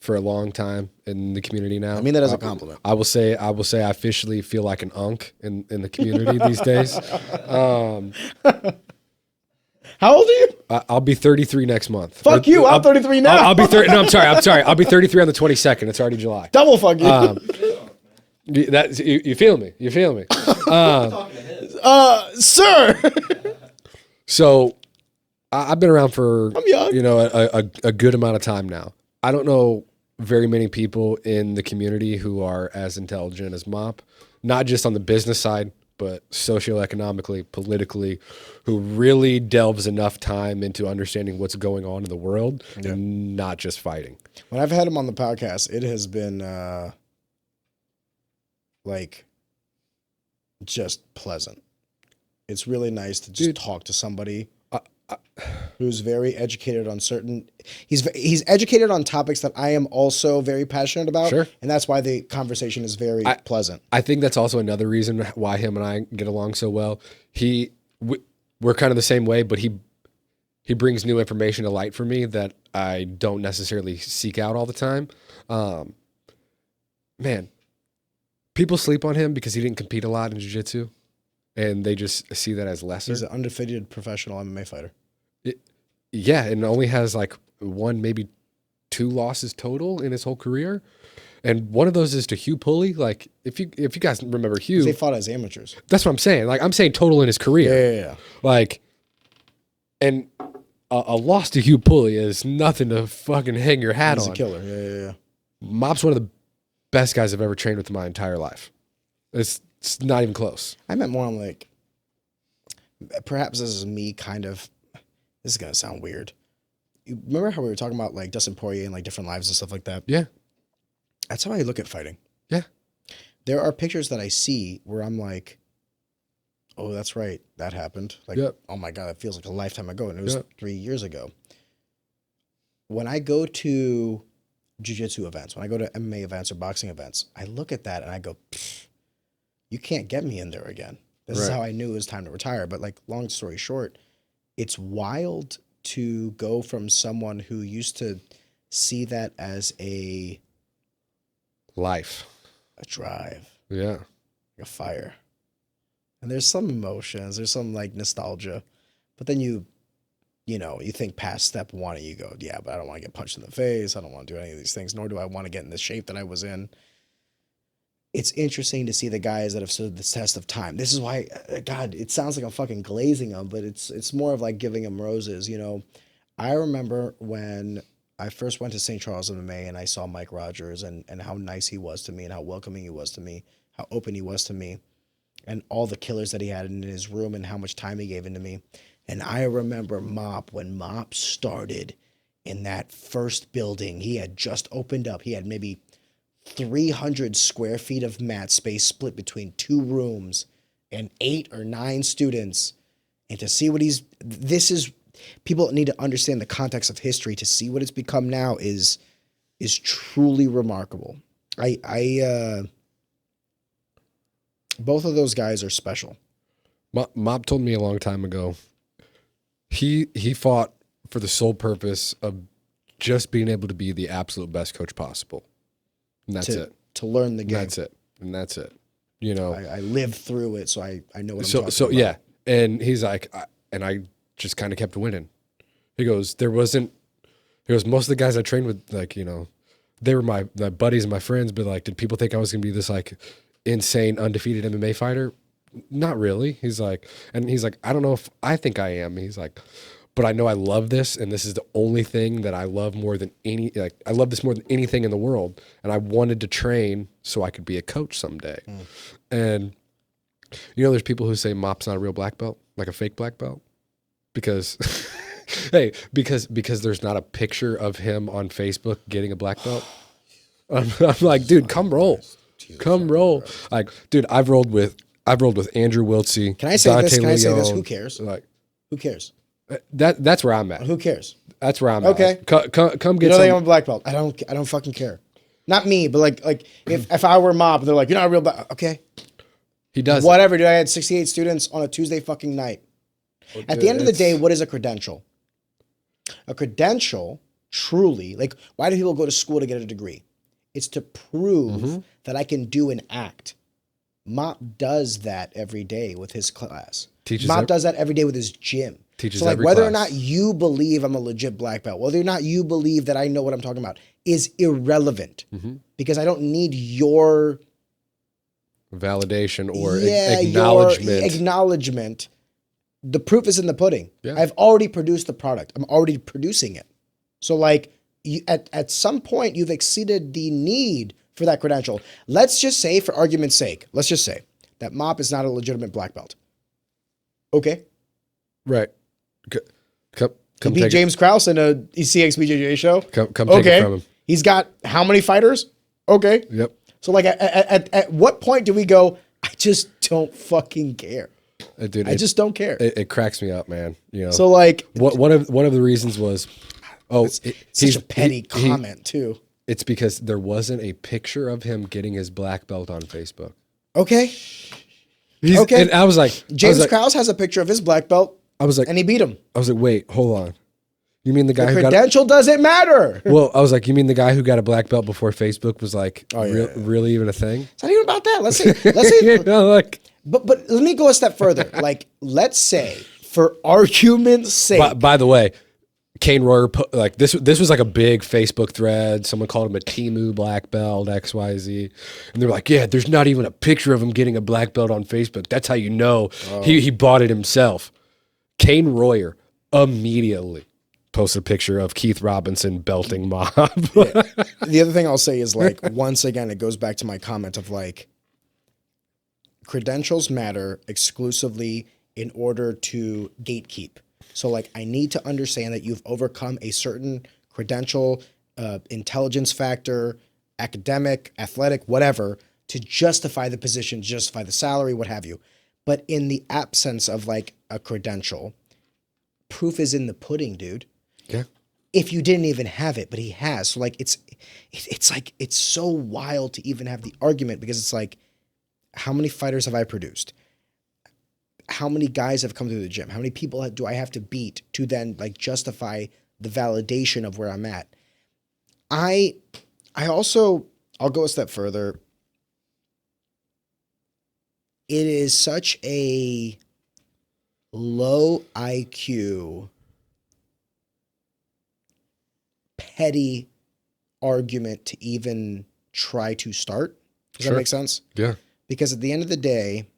for a long time in the community now. I mean that as a compliment. I will say I officially feel like an unk in the community these days. How old are you? I'll be 33 next month. Fuck you. I'm 33 now. I'll be 30. No, I'm sorry. I'll be 33 on the 22nd. It's already July. Double fuck you. That you feel me? You feel me? Sir. So I've been around for I'm young. you know a good amount of time now. I don't know very many people in the community who are as intelligent as Mop, not just on the business side, but socioeconomically, politically, who really delves enough time into understanding what's going on in the world and not just fighting. When I've had him on the podcast, it has been like just pleasant. It's really nice to just talk to somebody who's very educated on certain. He's educated on topics that I am also very passionate about. Sure. And that's why the conversation is very pleasant. I think that's also another reason why him and I get along so well. We're kind of the same way, but he brings new information to light for me that I don't necessarily seek out all the time. Man, people sleep on him because he didn't compete a lot in jiu-jitsu, and they just see that as lesser. He's an undefeated professional MMA fighter. Yeah, and only has like 1, maybe 2 losses total in his whole career. And one of those is to Hugh Pulley. Like, if you guys remember Hugh, they fought as amateurs. That's what I'm saying. Like, I'm saying total in his career. Yeah. Like, and a loss to Hugh Pulley is nothing to fucking hang your hat on. He's a killer. Yeah. Mop's one of the best guys I've ever trained with in my entire life. It's not even close. I meant more on like, perhaps this is me kind of, this is going to sound weird. You remember how we were talking about like Dustin Poirier and like different lives and stuff like that? Yeah. That's how I look at fighting. Yeah. There are pictures that I see where I'm like, oh, that's right. That happened. Like, oh my God, it feels like a lifetime ago. And it was 3 years ago. When I go to jiu-jitsu events, when I go to MMA events or boxing events, I look at that and I go, you can't get me in there again. This is how I knew it was time to retire. But like, long story short, it's wild to go from someone who used to see that as a drive, like a fire. And there's some emotions, there's some like nostalgia, but then you think past step 1 and you go, yeah, but I don't want to get punched in the face. I don't want to do any of these things, nor do I want to get in the shape that I was in. It's interesting to see the guys that have stood the test of time. This is why, God, it sounds like I'm fucking glazing them, but it's more of like giving them roses. You know, I remember when I first went to St. Charles MMA and I saw Mike Rogers and how nice he was to me and how welcoming he was to me, how open he was to me, and all the killers that he had in his room and how much time he gave into me. And I remember Mop, when Mop started in that first building, he had just opened up. He had maybe 300 square feet of mat space split between 2 rooms and 8 or 9 students. And to see what people need to understand the context of history to see what it's become now is truly remarkable. Both of those guys are special. Mop told me a long time ago, he fought for the sole purpose of just being able to be the absolute best coach possible. And that's it. To learn the game. That's it. You know, I lived through it, so I know what I'm talking about. So yeah. And he's like, I just kind of kept winning. He goes, most of the guys I trained with, like, you know, they were my buddies and my friends, but like, did people think I was going to be this like insane undefeated MMA fighter? Not really. He's like, I don't know if I think I am. He's like, but I know I love this, and this is the only thing that I love more than I love this more than anything in the world. And I wanted to train so I could be a coach someday. And you know, there's people who say Mop's not a real black belt, like a fake black belt, because because there's not a picture of him on Facebook getting a black belt. I'm like, dude, come roll. Like, dude, I've rolled with Andrew Wiltsey. Can I say Dante this? Can I say this? Leon. Who cares? Like, who cares? That's where I'm at. Who cares? That's where I'm okay. at. Come get you know some. they have a black belt. I don't fucking care. Not me, but like if I were Mop, they're like, you're not a real black. Okay. He does whatever, dude. I had 68 students on a Tuesday fucking night. Well, at the end of the day, what is a credential? A credential, truly, like, why do people go to school to get a degree? It's to prove that I can do an act. Mop does that every day with his class. Teaches Mop does that every day with his gym. Teaches so like every whether class. or not you believe I'm a legit black belt, whether or not you believe that I know what I'm talking about is irrelevant because I don't need your validation or your acknowledgement. acknowledgement. The proof is in the pudding. Yeah. I've already produced the product. I'm already producing it. So like at some point you've exceeded the need for that credential. Let's just say, for argument's sake, let's just say that Mop is not a legitimate black belt. Okay. Right. Come He beat take James Krause in a ECXBJJ show. Come take it from him. He's got how many fighters? Okay. Yep. So like at what point do we go, I just don't fucking care. Dude, I just don't care. It cracks me up, man. You know. So like one of the reasons was, such a petty comment too. It's because there wasn't a picture of him getting his black belt on Facebook. Okay. Okay. And I was like, James Krause has a picture of his black belt. I was like, and he beat him. I was like, wait, hold on. You mean the guy who credential doesn't matter? Well, I was like, you mean the guy who got a black belt before Facebook was like really even a thing? It's not even about that. Let's say you know, like, but let me go a step further. Like, let's say for argument's sake. By the way, Kane Royer, like this was like a big Facebook thread. Someone called him a Temu black belt, XYZ. And they're like, yeah, there's not even a picture of him getting a black belt on Facebook. That's how you know he bought it himself. Kane Royer immediately posted a picture of Keith Robinson belting Mob. The other thing I'll say is like, once again, it goes back to my comment of like, credentials matter exclusively in order to gatekeep. So like, I need to understand that you've overcome a certain credential, intelligence factor, academic, athletic, whatever, to justify the position, justify the salary, what have you. But in the absence of like a credential, proof is in the pudding, dude. Yeah. If you didn't even have it, but he has. So like, it's like, it's so wild to even have the argument because it's like, how many fighters have I produced? How many guys have come through the gym? How many people do I have to beat to then like justify the validation of where I'm at? I'll go a step further. It is such a low IQ, petty argument to even try to start. Does that make sense? Yeah. Because at the end of the day,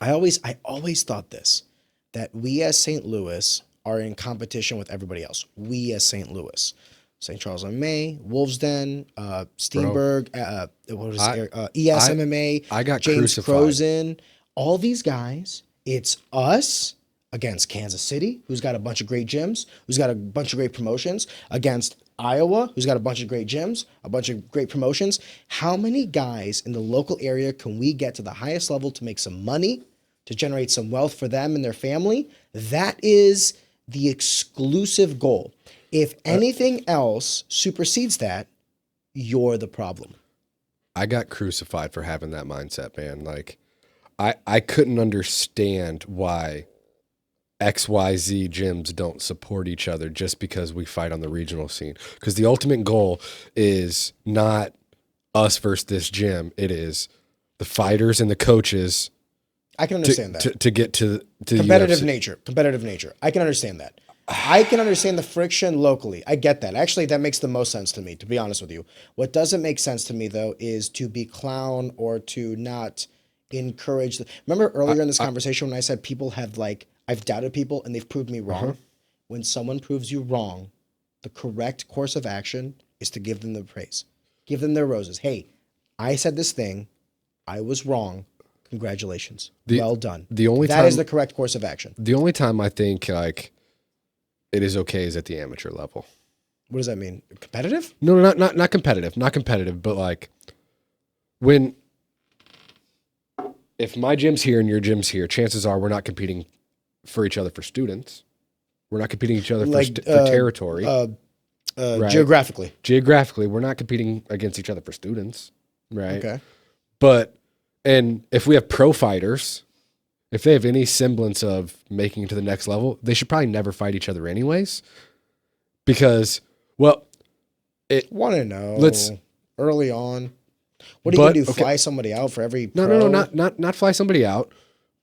I always thought this, that we as St. Louis are in competition with everybody else. We as St. Louis, St. Charles MMA, Wolves Den, Steenberg, ES MMA, I got James crucified. Crozen, all these guys. It's us against Kansas City, who's got a bunch of great gyms, who's got a bunch of great promotions, against Iowa, who's got a bunch of great gyms, a bunch of great promotions. How many guys in the local area can we get to the highest level to make some money, to generate some wealth for them and their family? That is the exclusive goal. If anything else supersedes that, you're the problem. I got crucified for having that mindset, man. Like, I couldn't understand why XYZ gyms don't support each other just because we fight on the regional scene. Because the ultimate goal is not us versus this gym. It is the fighters and the coaches. I can understand that. To get to competitive UFC. nature. I can understand that. I can understand the friction locally. I get that. Actually, that makes the most sense to me, to be honest with you. What doesn't make sense to me, though, is to be clown or to not encourage. Remember earlier in this conversation when I said people have like, I've doubted people and they've proved me wrong. When someone proves you wrong, the correct course of action is to give them the praise. Give them their roses. Hey, I said this thing. I was wrong. Congratulations. Well done. That is the correct course of action. The only time I think like it is okay is at the amateur level. What does that mean? Competitive? No, not competitive. Not competitive, but like if my gym's here and your gym's here, chances are we're not competing for each other for students. We're not competing each other for territory. Right? Geographically, we're not competing against each other for students, right? Okay. And if we have pro fighters, if they have any semblance of making it to the next level, they should probably never fight each other anyways. Because, well, want to know let's early on. What are you But- gonna do? okay. Fly somebody out for every No, pro? not fly somebody out,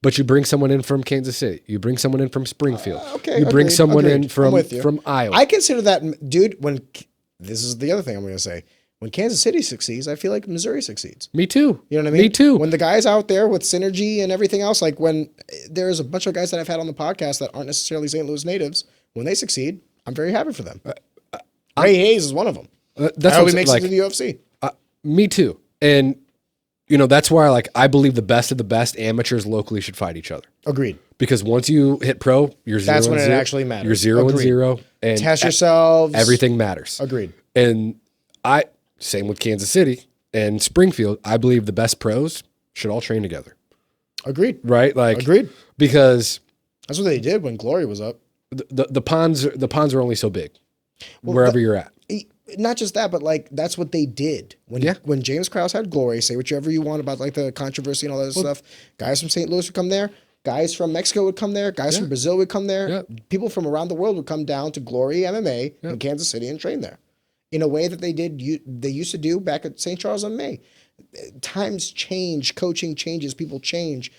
but you bring someone in from Kansas City. You bring someone in from Springfield. Okay, you bring agreed, someone in agreed. I'm with you. from Iowa. I consider that, dude. This is the other thing I'm gonna say. When Kansas City succeeds, I feel like Missouri succeeds. Me too. You know what I mean? Me too. When the guys out there with Synergy and everything else, like when there's a bunch of guys that I've had on the podcast that aren't necessarily St. Louis natives, when they succeed, I'm very happy for them. Ray Hayes is one of them. That's I hope what he makes like, it to the UFC. Me too. And that's why I believe the best of the best amateurs locally should fight each other. Agreed. Because once you hit pro, you're 0 That's and when it 0. actually matters. You're 0 and Agreed. 0, and Test yourselves. everything matters. Agreed. And same with Kansas City and Springfield. I believe the best pros should all train together. Agreed. Right? Agreed. Because That's what they did when Glory was up. the ponds are only so big wherever you're at. Not just that, but that's what they did when James Krause had Glory. Say whatever you want about the controversy and all that stuff. Guys from St. Louis would come there. Guys from Mexico would come there. Guys from Brazil would come there. Yeah. People from around the world would come down to Glory MMA in Kansas City and train there, in a way that they used to do back at St. Charles MMA. Times change, coaching changes, people change.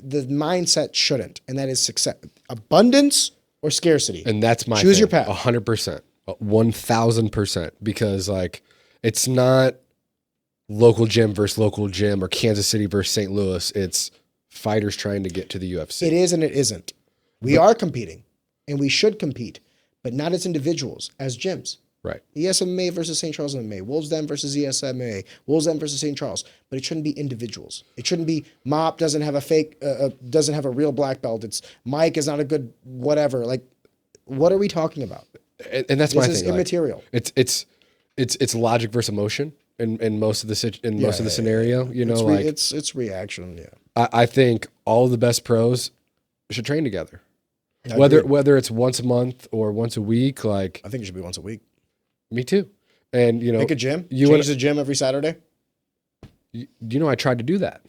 The mindset shouldn't, and that is success, abundance or scarcity. And that's my choose thing, your path. 100%, 1000%. Because it's not local gym versus local gym or Kansas City versus St. Louis. It's fighters trying to get to the UFC. It is and it isn't. We are competing, and we should compete, but not as individuals, as gyms. Right. ESMA versus St. Charles MMA, Wolves Den versus ESMA, Wolves Den versus St. Charles. But it shouldn't be individuals. It shouldn't be Mop doesn't have doesn't have a real black belt. It's Mike is not a good whatever. What are we talking about? And that's my thing. This is immaterial. It's logic versus emotion in most of the scenario. It's reaction. Yeah. I think all of the best pros should train together. Agreed. Whether it's once a month or once a week, I think it should be once a week. me too. And Pick a gym. Change the gym every Saturday. I tried to do that.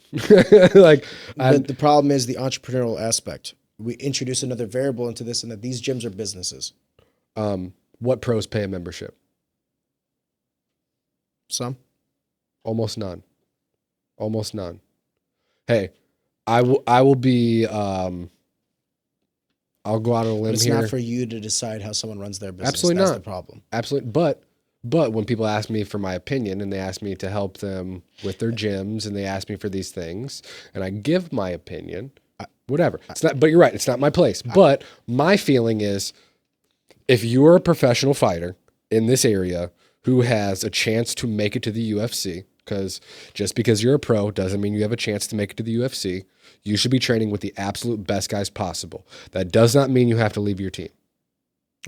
But the problem is the entrepreneurial aspect. We introduce another variable into this, and that these gyms are businesses. What pros pay a membership? Some. Almost none. Hey, I will be. I'll go out on a limb It's here. not for you to decide how someone runs their business. Absolutely That's not. the problem. Absolutely. But when people ask me for my opinion and they ask me to help them with their gyms and they ask me for these things and I give my opinion, whatever. It's not. But you're right. It's not my place. But my feeling is, if you're a professional fighter in this area who has a chance to make it to the UFC, because just because you're a pro doesn't mean you have a chance to make it to the UFC. You should be training with the absolute best guys possible. That does not mean you have to leave your team.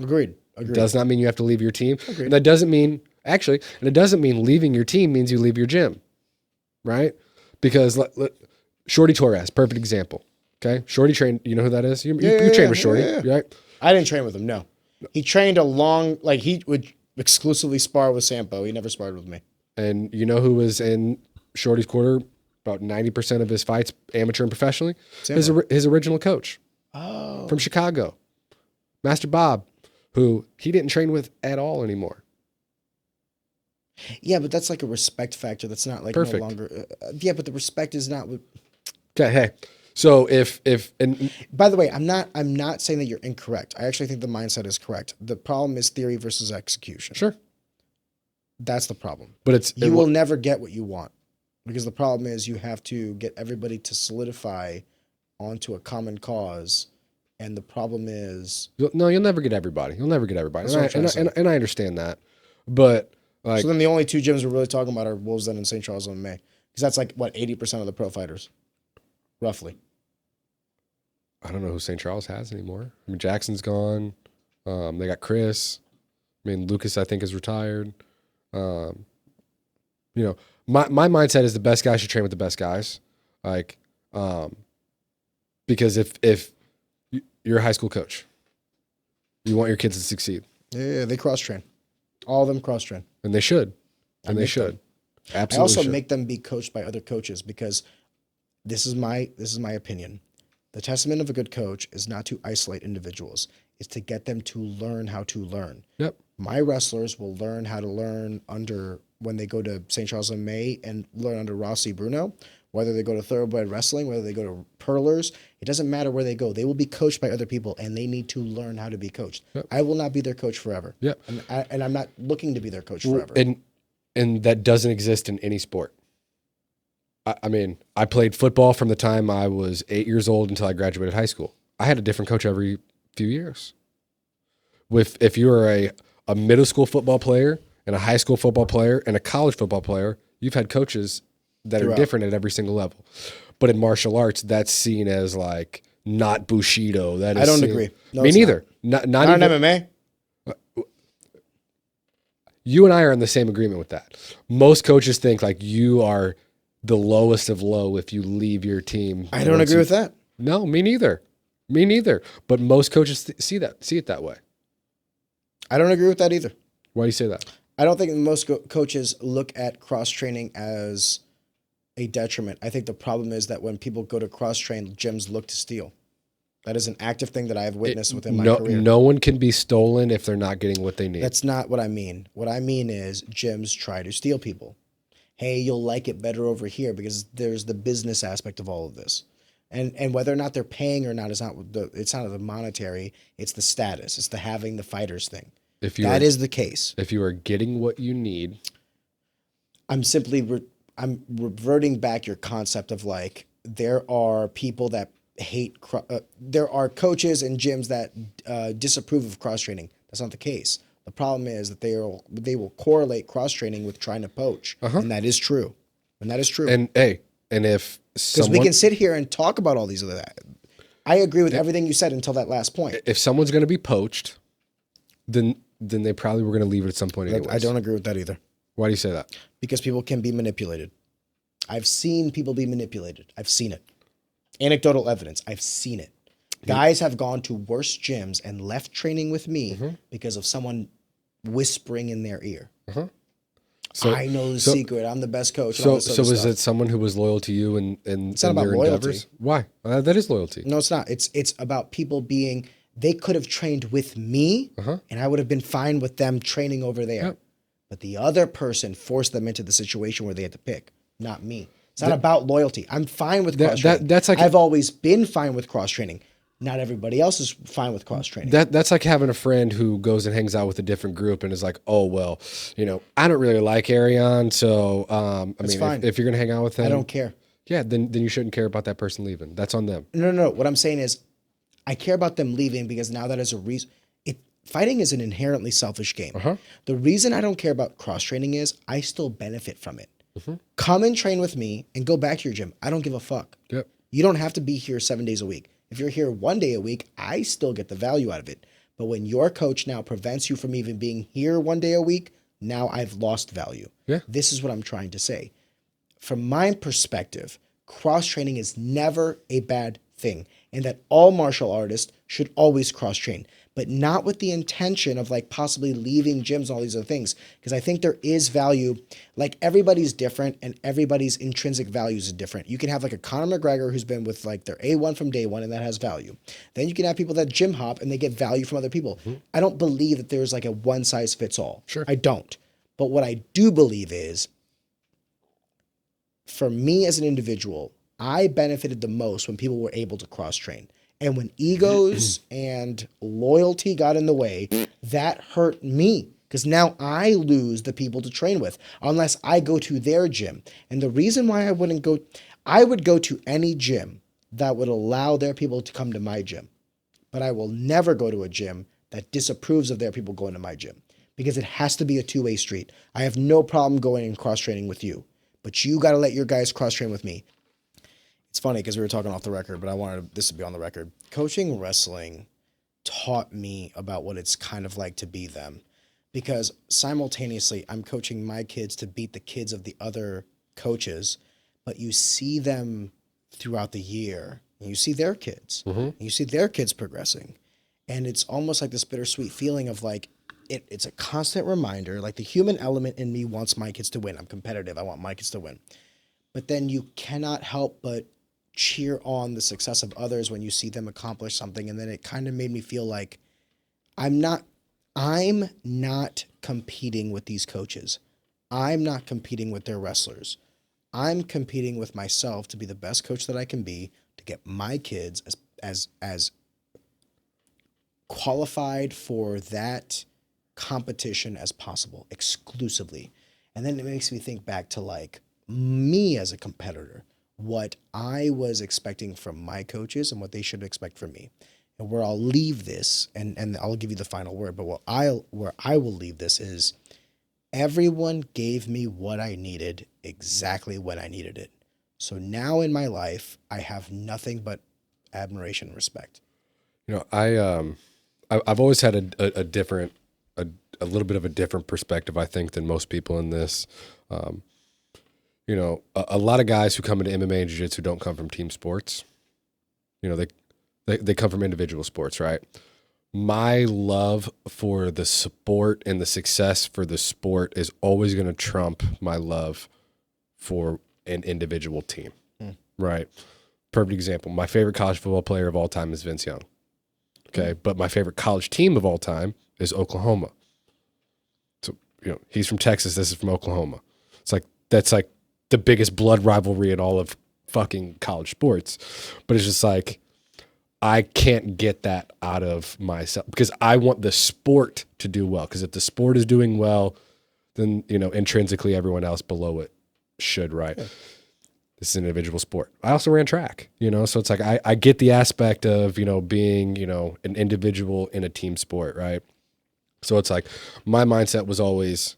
Agreed. It does not mean you have to leave your team. Agreed. And that doesn't mean, and it doesn't mean leaving your team means you leave your gym, right? Because Shorty Torres, perfect example. Okay, Shorty trained. You know who that is? You trained with Shorty, right? I didn't train with him. No, he trained he would exclusively spar with Sampo. He never sparred with me. And you know who was in Shorty's quarter about 90% of his fights, amateur and professionally? His original coach from Chicago, Master Bob, who he didn't train with at all anymore. Yeah, but that's a respect factor. That's not Perfect. No longer. But the respect is not. Okay, hey. So and by the way, I'm not saying that you're incorrect. I actually think the mindset is correct. The problem is theory versus execution. Sure. That's the problem. But you will never get what you want, because the problem is you have to get everybody to solidify onto a common cause, and the problem is no, you'll never get everybody. You'll never get everybody, That's what I'm trying to say. and I understand that, but so then the only two gyms we're really talking about are Wolves Den and St. Charles MMA, because that's 80% of the pro fighters, roughly. I don't know who St. Charles has anymore. I mean, Jackson's gone. They got Chris. I mean, Lucas, I think, is retired. My mindset is the best guys should train with the best guys. Because if you're a high school coach, you want your kids to succeed. Yeah, they cross train. All of them cross train. And they should. And they should. Absolutely. I also should. make them be coached by other coaches, because this is my opinion. The testament of a good coach is not to isolate individuals. It's to get them to learn how to learn. Yep. My wrestlers will learn how to learn under when they go to St. Charles and May and learn under Rossi Bruno, whether they go to Thoroughbred Wrestling, whether they go to Pearlers, it doesn't matter where they go. They will be coached by other people, and they need to learn how to be coached. Yep. I will not be their coach forever. Yep. And I'm not looking to be their coach forever. And that doesn't exist in any sport. I mean, I played football from the time I was 8 years old until I graduated high school. I had a different coach every few years. If you are a middle school football player and a high school football player and a college football player, you've had coaches that are different at every single level. But in martial arts, that's seen as like not Bushido. That is I don't agree. No, me neither. Not not even, in MMA. You and I are in the same agreement with that. Most coaches think like you are the lowest of low if you leave your team. I don't agree with that. No, me neither. Me neither. But most coaches see it that way. I don't agree with that either. Why do you say that? I don't think most coaches look at cross-training as a detriment. I think the problem is that when people go to cross-train, gyms look to steal. That is an active thing that I have witnessed within my career. No one can be stolen if they're not getting what they need. That's not what I mean. What I mean is gyms try to steal people. Hey, you'll like it better over here because there's the business aspect of all of this. And whether or not they're paying or not, it's not the monetary, it's the status. It's the having the fighters thing. That is the case. If you are getting what you need. I'm simply I'm reverting back your concept of like, there are people that hate, there are coaches and gyms that disapprove of cross-training. That's not the case. The problem is that they will correlate cross-training with trying to poach. And that is true. And that is true. And if because we can sit here and talk about all these other that. I agree with everything you said until that last point. If someone's going to be poached, then they probably were going to leave it at some point anyways. I don't agree with that either. Why do you say that? Because people can be manipulated. I've seen people be manipulated. I've seen it. Anecdotal evidence. I've seen it. Guys have gone to worse gyms and left training with me because of someone whispering in their ear. So, I know the secret. I'm the best coach. So is it someone who was loyal to you and it's not about loyalty. Endeavors? Why? That is loyalty. No, it's not. It's about people being. They could have trained with me, and I would have been fine with them training over there. Yep. But the other person forced them into the situation where they had to pick, not me. It's not about loyalty. I'm fine with cross training. That's like I've always been fine with cross training. Not everybody else is fine with cross training. That's like having a friend who goes and hangs out with a different group and is like, oh well, I don't really like Arion, so if you're gonna hang out with him, I don't care. Yeah, then you shouldn't care about that person leaving. That's on them. No. What I'm saying is, I care about them leaving because now that is a reason. Fighting is an inherently selfish game. The reason I don't care about cross training is I still benefit from it. Come and train with me and go back to your gym. I don't give a fuck. Yep. You don't have to be here 7 days a week. If you're here 1 day a week, I still get the value out of it. But when your coach now prevents you from even being here 1 day a week, now I've lost value. Yeah. This is what I'm trying to say. From my perspective, cross-training is never a bad thing, and that all martial artists should always cross-train, but not with the intention of like possibly leaving gyms and all these other things. Because I think there is value, like everybody's different and everybody's intrinsic values is different. You can have like a Conor McGregor who's been with like their A1 from day one and that has value. Then you can have people that gym hop and they get value from other people. I don't believe that there's like a one size fits all. Sure. I don't. But what I do believe is, for me as an individual, I benefited the most when people were able to cross-train. And when egos and loyalty got in the way, that hurt me because now I lose the people to train with unless I go to their gym. And the reason why I would go to any gym that would allow their people to come to my gym. But I will never go to a gym that disapproves of their people going to my gym because it has to be a two-way street. I have no problem going and cross-training with you, but you got to let your guys cross-train with me. It's funny because we were talking off the record, but I wanted this to be on the record. Coaching wrestling taught me about what it's kind of like to be them because simultaneously I'm coaching my kids to beat the kids of the other coaches, but you see them throughout the year and you see their kids and you see their kids progressing. And it's almost like this bittersweet feeling of like, it's a constant reminder, like the human element in me wants my kids to win. I'm competitive. I want my kids to win. But then you cannot help but cheer on the success of others when you see them accomplish something. And then it kind of made me feel like I'm not competing with these coaches. I'm not competing with their wrestlers. I'm competing with myself to be the best coach that I can be, to get my kids as qualified for that competition as possible, exclusively. And then it makes me think back to like me as a competitor, what I was expecting from my coaches and what they should expect from me. And where I'll leave this, and I'll give you the final word, but where I will leave this is, everyone gave me what I needed exactly when I needed it. So now in my life, I have nothing but admiration and respect. You know, I've always had a different, a little bit of a different perspective, I think, than most people in this. You know, a lot of guys who come into MMA and jiu-jitsu don't come from team sports. You know, they come from individual sports, right? My love for the sport and the success for the sport is always going to trump my love for an individual team, right? Perfect example. My favorite college football player of all time is Vince Young. Okay, but my favorite college team of all time is Oklahoma. So, you know, he's from Texas. This is from Oklahoma. It's like, that's like the biggest blood rivalry in all of fucking college sports. But it's just like, I can't get that out of myself because I want the sport to do well. Because if the sport is doing well, then, you know, intrinsically everyone else below it should, right? Yeah. This is an individual sport. I also ran track, you know, so it's like I get the aspect of, you know, being, you know, an individual in a team sport, right? So it's like my mindset was always,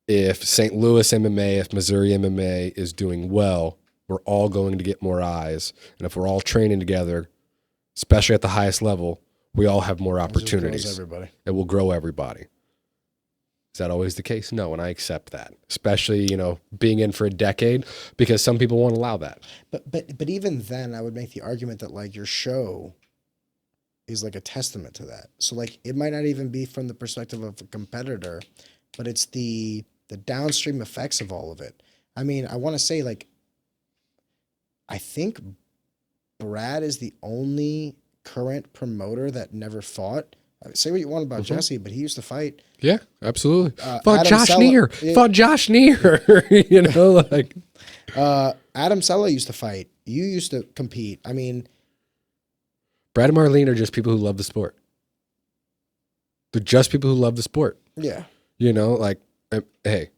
if St. Louis MMA, if Missouri MMA is doing well, we're all going to get more eyes. And if we're all training together, especially at the highest level, we all have more opportunities. It will grow everybody. Is that always the case? No, and I accept that. Especially, you know, being in for a decade, because some people won't allow that. But even then, I would make the argument that like your show is like a testament to that. So like it might not even be from the perspective of a competitor, but it's the downstream effects of all of it. I mean, I want to say like, I think Brad is the only current promoter that never fought. Say what you want about Jesse, but he used to fight. Yeah, absolutely. Fought Josh Neer. Fought Josh Neer. You know, like Adam Sella used to fight. You used to compete. I mean, Brad and Marlene are just people who love the sport. They're just people who love the sport. Yeah. You know, like, hey,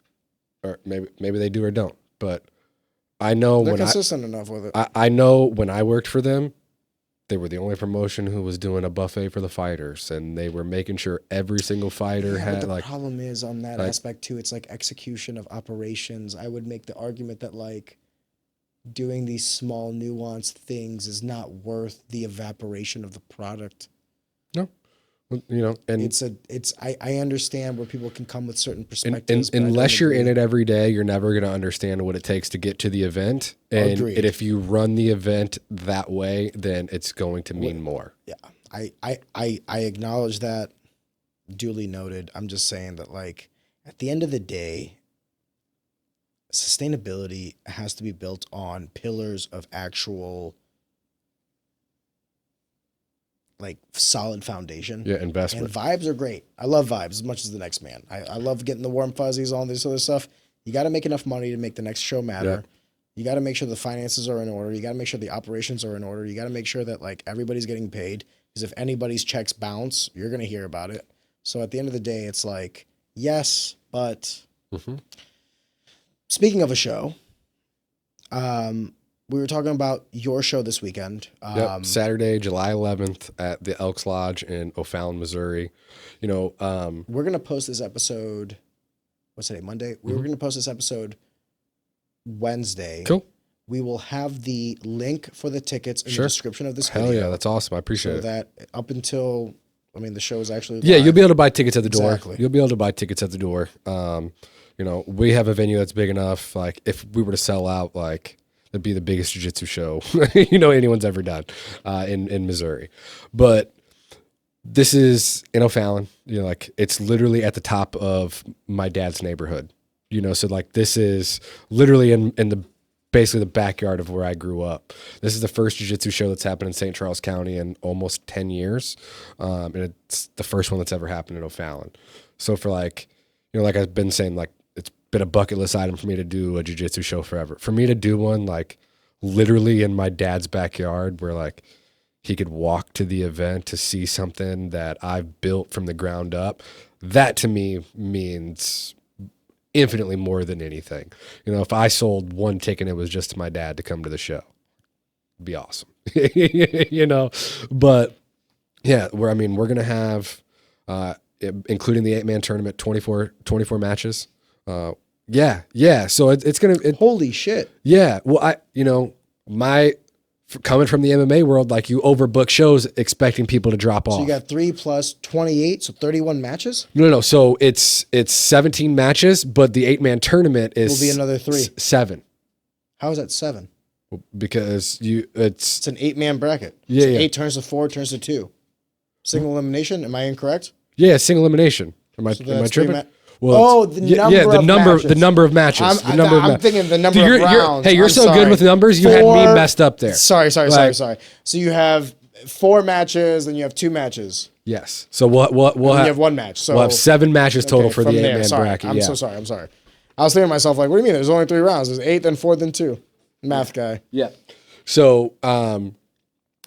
or maybe they do or don't, but I know they're consistent enough with it. I know when I worked for them, they were the only promotion who was doing a buffet for the fighters, and they were making sure every single fighter had the problem is on that aspect too. It's like execution of operations. I would make the argument that like doing these small nuanced things is not worth the evaporation of the product. No. You know, and I understand where people can come with certain perspectives. Unless you're in it every day, you're never going to understand what it takes to get to the event. And if you run the event that way, then it's going to mean more. Yeah, I acknowledge that. Duly noted. I'm just saying that, like, at the end of the day, sustainability has to be built on pillars of actual, like, solid foundation. Yeah, investment. And vibes are great. I love vibes as much as the next man. I love getting the warm fuzzies, all this other stuff. You got to make enough money to make the next show matter. Yeah. You got to make sure the finances are in order. You got to make sure the operations are in order. You got to make sure that like everybody's getting paid. Because if anybody's checks bounce, you're going to hear about it. So at the end of the day, it's like, yes, but speaking of a show, we were talking about your show this weekend. Saturday, July 11th at the Elks Lodge in O'Fallon, Missouri. You know, we're going to post this episode, what's today, Monday? We were going to post this episode Wednesday. Cool. We will have the link for the tickets in the description of this video. Hell yeah, that's awesome. I appreciate it. So that up until, I mean, the show is actually live. You'll be able to buy tickets at the door. Exactly. You'll be able to buy tickets at the door. You know, we have a venue that's big enough. Like, if we were to sell out, like, it'd be the biggest jiu-jitsu show, you know, anyone's ever done in Missouri. But this is in O'Fallon. You know, like, it's literally at the top of my dad's neighborhood. You know, so like this is literally in the basically the backyard of where I grew up. This is the first jiu-jitsu show that's happened in St. Charles County in almost 10 years. And it's the first one that's ever happened in O'Fallon. So for like, you know, like I've been saying, like been a bucket list item for me to do a jiu-jitsu show forever. For me to do one like literally in my dad's backyard where like he could walk to the event to see something that I've built from the ground up, that to me means infinitely more than anything. You know, if I sold one ticket and it was just to my dad to come to the show, it'd be awesome. You know, but yeah, we're going to have, including the 8-man tournament, 24 matches. Yeah. So it's going to, Holy shit. yeah. Well, coming from the MMA world, like you overbook shows expecting people to drop off. So you got 3 plus 28, so 31 matches? No. So it's 17 matches, but the 8-man tournament is Will be another 3. 7 How is that 7? because It's an 8-man bracket. Yeah, So yeah. 8 turns to 4 turns to 2. Single elimination. Am I incorrect? yeah, single elimination. Am I that's tripping? 3 Well, the it's- number of matches. the number of matches. I'm thinking the number of rounds. Hey, you're I'm so sorry. good with numbers. You had me messed up there. Sorry. Like- So you have 4 matches, then you have 2 matches. Yes. So we'll And you have 1 match. So we'll have 7 matches total okay, for the from there. 8-man Sorry. bracket. I'm yeah. so sorry. I'm sorry. I was thinking to myself, like, what do you mean? There's only 3 rounds. There's 8, then 4, then 2. Math guy. Yeah. So,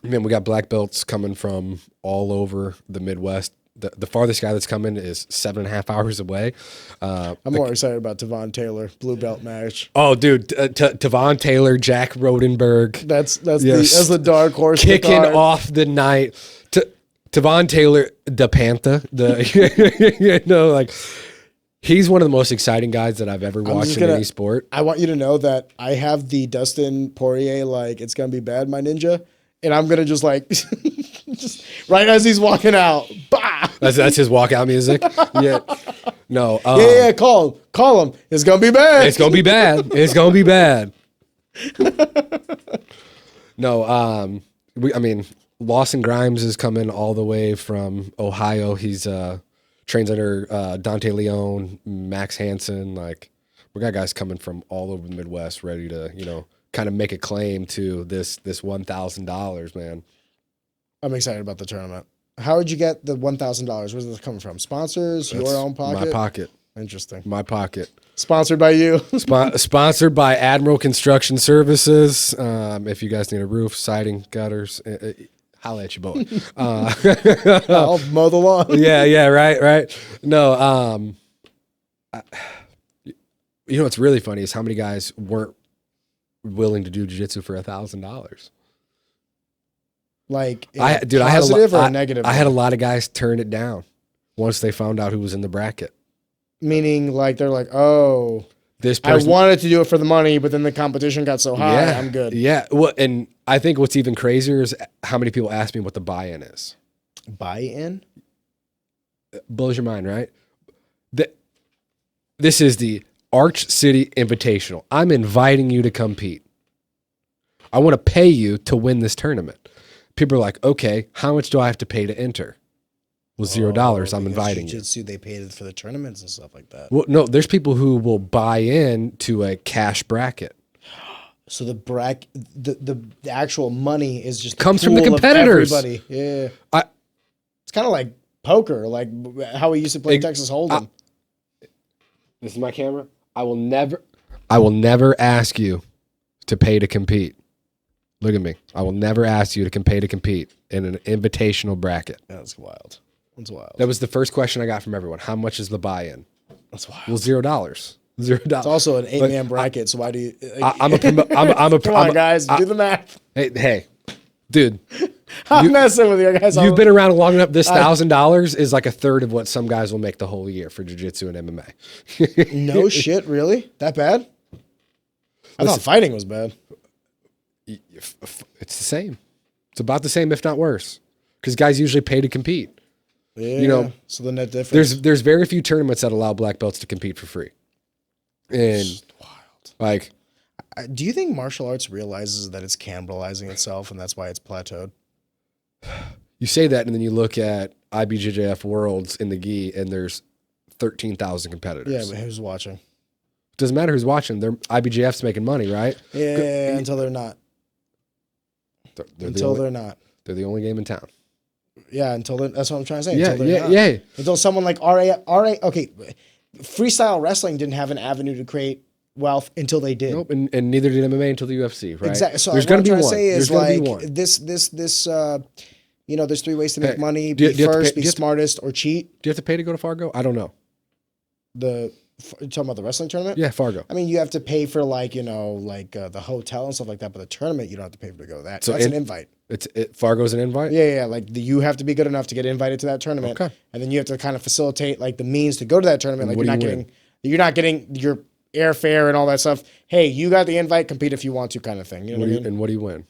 we got black belts coming from all over the Midwest. The farthest guy that's coming is 7.5 hours away. I'm more excited about Tavon Taylor blue belt match. Oh, dude, Tavon Taylor, Jack Rodenberg, That's Yes. the dark horse of the kicking card. off the night. Tavon Taylor, the Panther, like he's one of the most exciting guys that I've ever watched in any sport. I want you to know that I have the Dustin Poirier, like, it's going to be bad, my ninja. And I'm going to just like, just right as he's walking out, bah! That's his walkout music. Yeah. No. Yeah, call him. It's going to be bad. It's gonna be bad. It's gonna be bad. No. Lawson Grimes is coming all the way from Ohio. He's trains under Dante Leone, Max Hansen. Like, we got guys coming from all over the Midwest ready to, kind of make a claim to this $1,000, man. I'm excited about the tournament. How would you get the $1,000? Where's this coming from? Sponsors? That's your own pocket? My pocket. Interesting. My pocket. Sponsored by you. Sponsored by Admiral Construction Services. If you guys need a roof, siding, gutters, holla at your boy. I'll mow the lawn. Yeah, right. No, what's really funny is how many guys weren't willing to do jiu-jitsu for $1,000. Like, positive or negative? I had a lot of guys turn it down once they found out who was in the bracket. Meaning, like, they're like, oh, This I person, wanted to do it for the money, but then the competition got so high, yeah, I'm good. Yeah, well, and I think what's even crazier is how many people ask me what the buy-in is. Buy-in? Blows your mind, right? This is the Arch City Invitational. I'm inviting you to compete. I want to pay you to win this tournament. People are like, okay, how much do I have to pay to enter? Well, $0. I'm inviting you. Jiu-jitsu, they paid for the tournaments and stuff like that. Well, no, there's people who will buy in to a cash bracket. So the the actual money is just Comes from the pool of competitors. everybody. Yeah. It's kind of like poker, like how we used to play Texas Hold'em. This is my camera. I will never ask you to pay to compete. Look at me. I will never ask you to pay to compete in an invitational bracket. That's wild. That's wild. That was the first question I got from everyone. How much is the buy-in? That's wild. Well, $0. It's also an 8-man bracket, so why do you? I'm a Come on, guys, do the math. Hey, dude. I'm messing with you guys. You've been around long enough. This $1,000 is like a third of what some guys will make the whole year for jiu-jitsu and MMA. No shit, really? That bad? I thought fighting was bad. It's the same. It's about the same, if not worse, because guys usually pay to compete. Yeah. So the net difference. There's very few tournaments that allow black belts to compete for free. And wild. like, Do you think martial arts realizes that it's cannibalizing itself and that's why it's plateaued? you say that, and then you look at IBJJF Worlds in the gi, and there's 13,000 competitors. Yeah, but who's watching? Doesn't matter who's watching. IBJF's making money, right? Yeah, until they're not. They're not. They're the only game in town. Yeah, that's what I'm trying to say. Yeah, until they're not. yeah. Until someone like RA. Okay, freestyle wrestling didn't have an avenue to create wealth until they did. Nope, and neither did MMA until the UFC, right? Exactly. So there's what I'm going to be trying one. to say is There's like gonna be one. this. There's 3 ways to make Hey, money: do you be have to pay- first, do be you have to- smartest, or cheat. Do you have to pay to go to Fargo? I don't know. You're talking about the wrestling tournament? Yeah, Fargo. I mean, you have to pay for the hotel and stuff like that, but the tournament you don't have to pay for to go to that. So That's an invite. Fargo's an invite. Yeah. You have to be good enough to get invited to that tournament, Okay. and then you have to kind of facilitate like the means to go to that tournament. Like what you're do not you you're not getting your airfare and all that stuff. Hey, you got the invite, compete if you want to, kind of thing. You know what I mean? And what do you win?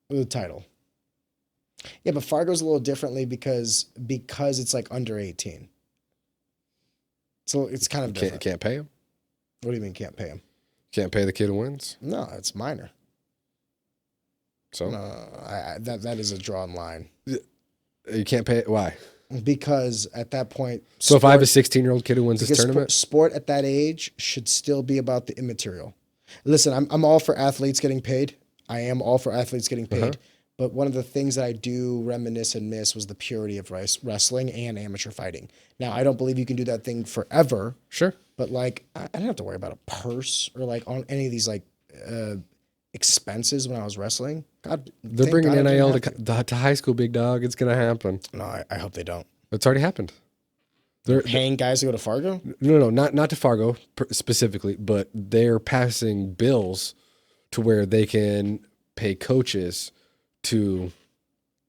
The title. Yeah, but Fargo's a little differently because it's like under 18. So it's kind of different. Can't pay him. What do you mean can't pay him? Can't pay the kid who wins. No, it's minor. So That is a drawn line. you can't pay. Why? Because at that point, So if I have a 16-year-old kid who wins this tournament, sport at that age should still be about the immaterial. Listen, I'm all for athletes getting paid. I am all for athletes getting paid. But one of the things that I do reminisce and miss was the purity of wrestling and amateur fighting. Now, I don't believe you can do that thing forever. sure. But like, I didn't have to worry about a purse or like on any of these like expenses when I was wrestling. God, They're thank bringing God I didn't NIL have to high school, big dog. It's gonna happen. No, I hope they don't. It's already happened. They're Paying guys to go to Fargo? no, not to Fargo specifically, but they're passing bills to where they can pay coaches to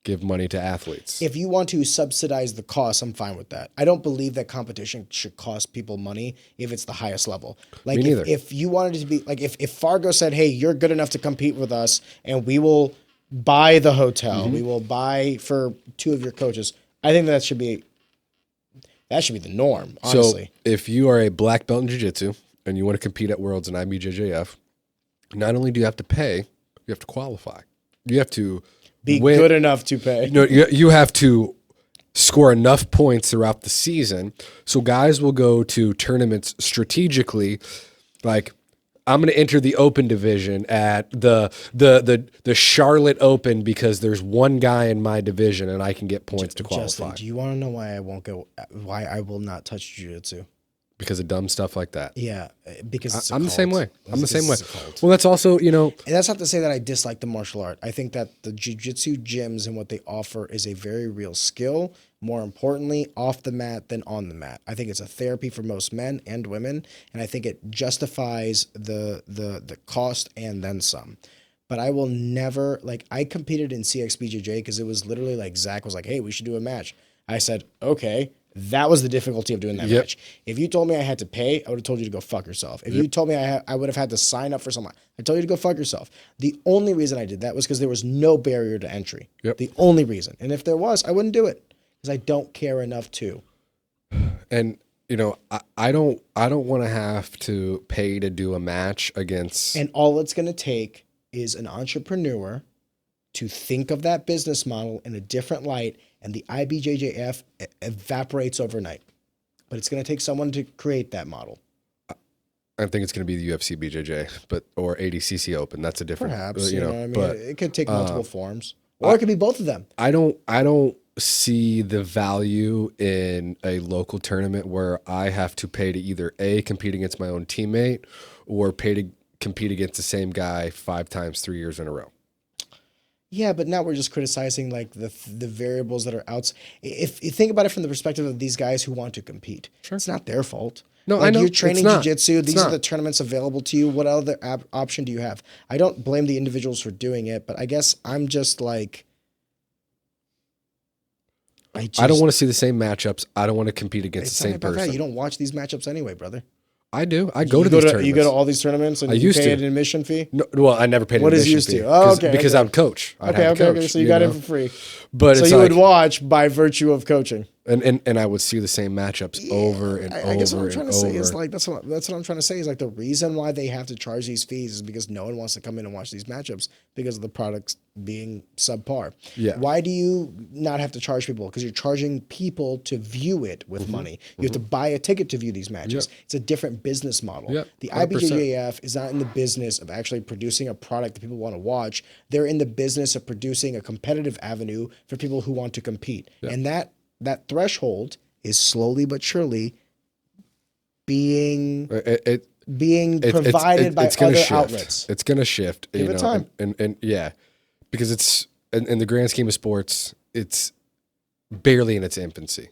give money to athletes. If you want to subsidize the cost, I'm fine with that. I don't believe that competition should cost people money if it's the highest level. Like Me neither. if you wanted it to be like if Fargo said, "Hey, you're good enough to compete with us and we will buy the hotel. We will buy for 2 of your coaches." I think that should be the norm, honestly. So if you are a black belt in jiu-jitsu and you want to compete at Worlds and IBJJF, not only do you have to pay, you have to qualify. You have to be win. good enough to pay. No, you have to score enough points throughout the season. So guys will go to tournaments strategically, like I'm going to enter the open division at the Charlotte Open because there's one guy in my division and I can get points to qualify. Justin, do you want to know why I will not touch jiu-jitsu? Because of dumb stuff like that. Yeah, because it's a I'm the cult. same way. I'm the same way. It's a cult. Well, that's also, And that's not to say that I dislike the martial art. I think that the jiu-jitsu gyms and what they offer is a very real skill. More importantly, off the mat than on the mat. I think it's a therapy for most men and women, and I think it justifies the cost and then some. But I will never, I competed in CXBJJ because it was literally like Zach was like, "Hey, we should do a match." I said, "Okay." That was the difficulty of doing that match. If you told me I had to pay, I would have told you to go fuck yourself. If you told me I would have had to sign up for something, I told you to go fuck yourself. The only reason I did that was because there was no barrier to entry. The only reason. And if there was, I wouldn't do it because I don't care enough to. And I don't want to have to pay to do a match against. And all it's going to take is an entrepreneur to think of that business model in a different light, and the IBJJF evaporates overnight. But it's going to take someone to create that model. I think it's going to be the UFC BJJ, or ADCC Open. That's a different. Perhaps, you know what I mean? But it could take multiple forms, or it could be both of them. I don't see the value in a local tournament where I have to pay to either A, compete against my own teammate, or pay to compete against the same guy 5 times 3 years in a row. Yeah, but now we're just criticizing like the variables that are out. If you think about it from the perspective of these guys who want to compete, it's not their fault. No, like I know. You're training jiu-jitsu. These are not. the tournaments available to you. What other option do you have? I don't blame the individuals for doing it, but I guess I'm just like, I don't want to see the same matchups. I don't want to compete against the it's not same about person. that. You don't watch these matchups anyway, brother. I do. I go to these tournaments. You go to all these tournaments and you used pay to. an admission fee? No, well, I never paid an What is admission used fee. to? Oh, okay. Because okay. I'm coach. Okay. So you got it for free. But so it's you like, would watch by virtue of coaching. and I would see the same matchups over and over. I guess what I'm trying to say is over. like that's what I'm trying to say is like the reason why they have to charge these fees is because no one wants to come in and watch these matchups because of the products being subpar. Yeah. Why do you not have to charge people? Because you're charging people to view it with money. You have to buy a ticket to view these matches. Yep. It's a different business model. Yep. The 100%. IBJJF is not in the business of actually producing a product that people want to watch. They're in the business of producing a competitive avenue for people who want to compete. Yep. And that threshold is slowly but surely being It's provided by gonna other shift. outlets. It's going to shift. Give it time. And yeah, because it's in the grand scheme of sports, it's barely in its infancy.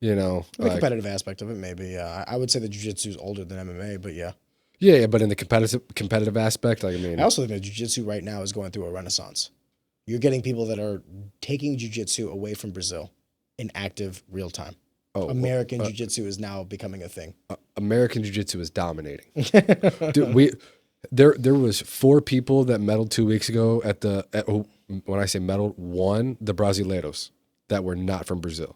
You know, The competitive aspect of it, maybe. Yeah, I would say that jiu-jitsu is older than MMA, but yeah. yeah, but in the competitive aspect, like, I mean, I also think that jiu-jitsu right now is going through a renaissance. You're getting people that are taking jiu-jitsu away from Brazil in active real time. American jiu-jitsu is now becoming a thing. American jiu-jitsu is dominating. Dude, there was 4 people that medaled 2 weeks ago when I say medaled, won the Brasileiros that were not from Brazil.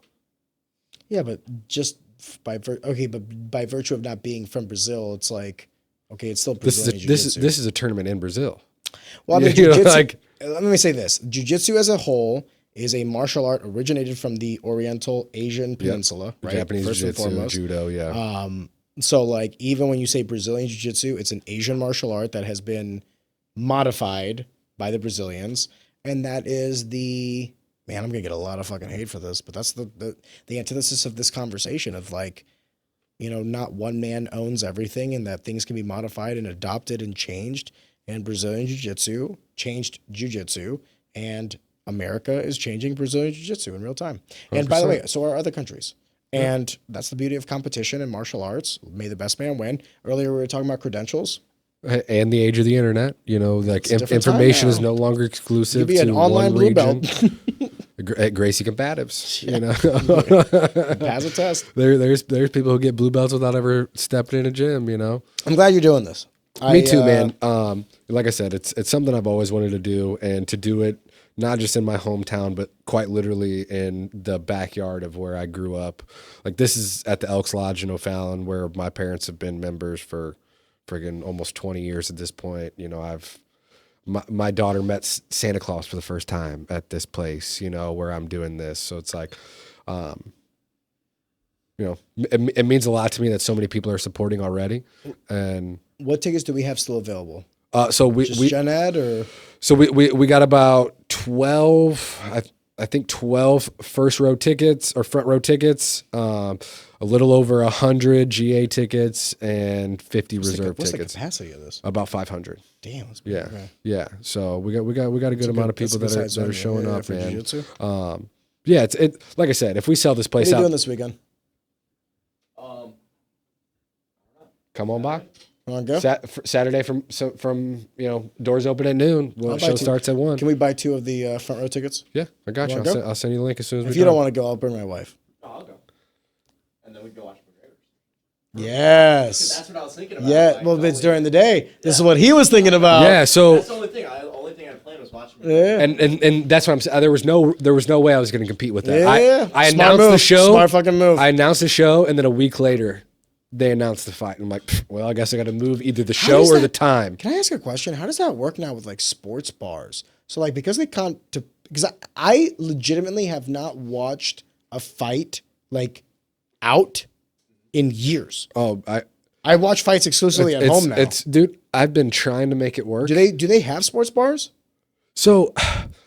Yeah, but just by virtue of not being from Brazil, it's like, okay, it's still Brazilian jiu-jitsu. This is a tournament in Brazil. Well, I mean, You know, jiu-jitsu, let me say this. Jiu-jitsu as a whole is a martial art originated from the Oriental Asian Peninsula, right? Japanese First and jiu-jitsu, foremost. judo, yeah. So like even when you say Brazilian jiu-jitsu, it's an Asian martial art that has been modified by the Brazilians. And that is man, I'm gonna get a lot of fucking hate for this, but that's the antithesis of this conversation of like, you know, not one man owns everything and that things can be modified and adopted and changed. And Brazilian jiu-jitsu changed jiu-jitsu, and America is changing Brazilian jiu-jitsu in real time. 100%. And by the way, so are other countries. And that's the beauty of competition in martial arts. May the best man win. Earlier we were talking about credentials. And the age of the internet, you know, like information is no longer exclusive. You be an online blue belt at Gracie Combatives, you know. Pass a test. There's people who get blue belts without ever stepping in a gym, you know. I'm glad you're doing this. Me too, man. Like I said, it's something I've always wanted to do, and to do it not just in my hometown, but quite literally in the backyard of where I grew up. Like, this is at the Elks Lodge in O'Fallon, where my parents have been members for friggin' almost 20 years at this point. You know, my daughter met Santa Claus for the first time at this place, you know, where I'm doing this. So it's like, you know, it means a lot to me that so many people are supporting already. And what tickets do we have still available? So we Gen Ed, or so we got about 12, I think 12 first row tickets or front row tickets, a little over 100 GA tickets, and 50 reserve what's tickets. The capacity of this? About 500. Damn. Yeah. Yeah. So we got a good amount of people that are showing up, man. Jiu-jitsu. Yeah, it's like I said, if we sell this place What are you out, doing this weekend? come on by. Want to go? Saturday from you know, doors open at noon. Show starts at 1. Can we buy 2 of the front row tickets? Yeah, I got you. I'll send you the link as soon as we. If you don't want to go, I'll bring my wife. No, I'll go. And then we go watch McGregor. Yes. That's what I was thinking about. Yeah. Well, it's during the day. This is what he was thinking about. Yeah. So that's the only thing. The only thing I planned was watching McGregor. Yeah. And that's what I'm saying. There was no way I was going to compete with that. Yeah. I Smart announced move. the show. Smart fucking move. I announced the show, and then a week later, they announced the fight. And I'm like, well, I guess I got to move either the show or the time. Can I ask a question? How does that work now with like sports bars? So like, because they can't, because I legitimately have not watched a fight like out in years. Oh, I watch fights exclusively at home now. Dude, I've been trying to make it work. Do they have sports bars So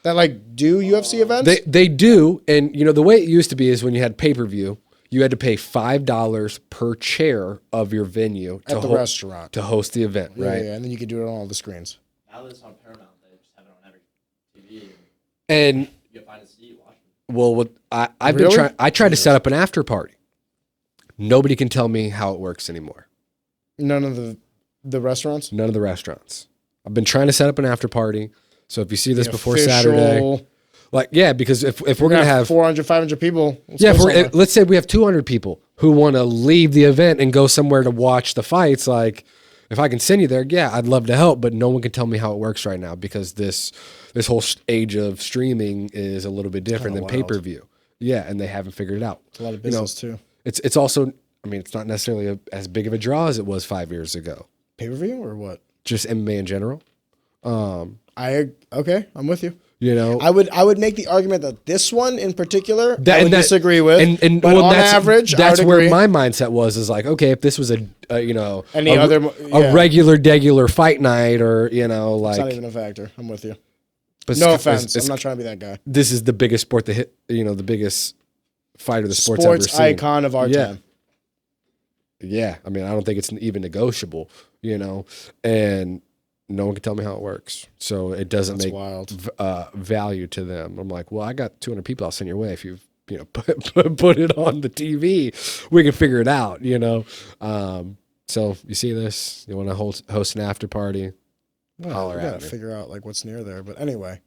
that like do UFC events? They do, and you know the way it used to be is when you had pay-per-view, you had to pay $5 per chair of your venue at the restaurant to host the event, right? Yeah, and then you could do it on all the screens. Now that it's on Paramount, they just have it on every TV. And you can find a seat, watch it. well, I've Really? been trying. I tried to set up an after party. Nobody can tell me how it works anymore. None of the restaurants. None of the restaurants. I've been trying to set up an after party. So if you see this before Official- Saturday, like, yeah, because if we're going to have 400, 500 people. yeah, let's say we have 200 people who want to leave the event and go somewhere to watch the fights. Like, if I can send you there, yeah, I'd love to help, but no one can tell me how it works right now because this whole age of streaming is a little bit different than pay-per-view. Yeah, and they haven't figured it out. It's a lot of business too. It's also, I mean, it's not necessarily as big of a draw as it was 5 years ago. Pay-per-view or what? Just MMA in general. Okay, I'm with you. You know, I would make the argument that this one in particular I would that- disagree with. and but well, on that's, average, that's I would where agree. my mindset was. Is like, okay, if this was a regular fight night, or you know, like, It's not even a factor. I'm with you. but No it's- offense. it's- I'm not trying to be that guy. This is the biggest sport the biggest fighter the sport's ever Sports seen. icon of our Yeah. time. Yeah, I mean, I don't think it's even negotiable, and no one can tell me how it works. So it doesn't That's make wild. value to them. I'm like, well, I got 200 people I'll send your way if you put it on the TV. We can figure it out, So you see this, you want to host an after party, Well, holler we gotta at me. figure out like what's near there. But anyway,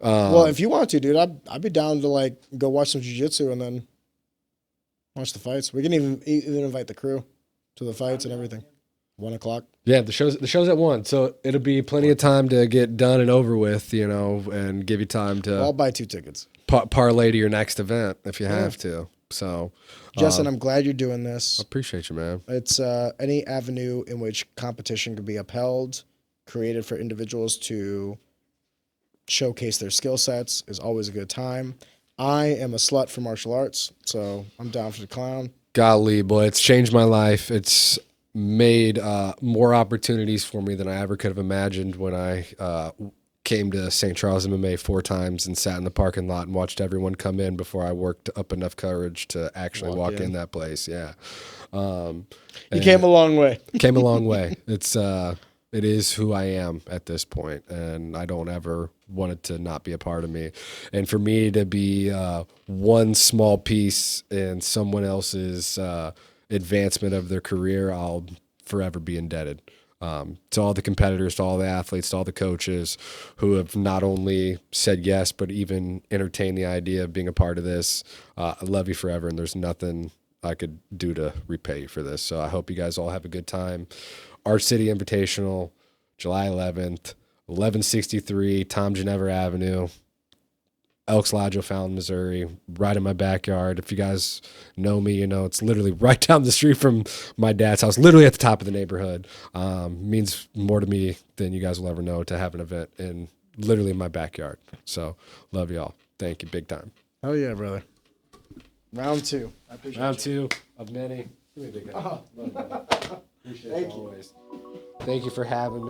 well, if you want to, dude, I'd be down to like go watch some jiu-jitsu and then watch the fights. We can even invite the crew to the fights and everything. 1 o'clock. Yeah, the show's at 1, so it'll be plenty of time to get done and over with, and give you time to I'll buy 2 tickets. parlay to your next event if you have to. So, Justin, I'm glad you're doing this. appreciate you, man. It's any avenue in which competition can be upheld, created for individuals to showcase their skill sets is always a good time. I am a slut for martial arts, so I'm down for the clown. Golly, boy, it's changed my life. It's made more opportunities for me than I ever could have imagined when I came to St. Charles MMA 4 times and sat in the parking lot and watched everyone come in before I worked up enough courage to actually walk in that place. Yeah. You came a long way. Came a long way. It is who I am at this point, and I don't ever want it to not be a part of me. And for me to be one small piece in someone else's advancement of their career, I'll forever be indebted. To all the competitors, to all the athletes, to all the coaches who have not only said yes, but even entertained the idea of being a part of this. I love you forever, and there's nothing I could do to repay you for this. So I hope you guys all have a good time. Arch City Invitational, July 11th, 1163 Tom Ginevra Avenue, Elks Lodge, Fountain, Missouri, right in my backyard. If you guys know me, it's literally right down the street from my dad's house, literally at the top of the neighborhood. Means more to me than you guys will ever know to have an event in literally my backyard. So love y'all. Thank you. Big time. Oh, yeah, brother. Round 2. I appreciate Round 2 of many. Give me a big hand. Appreciate it always. Thank you for having me.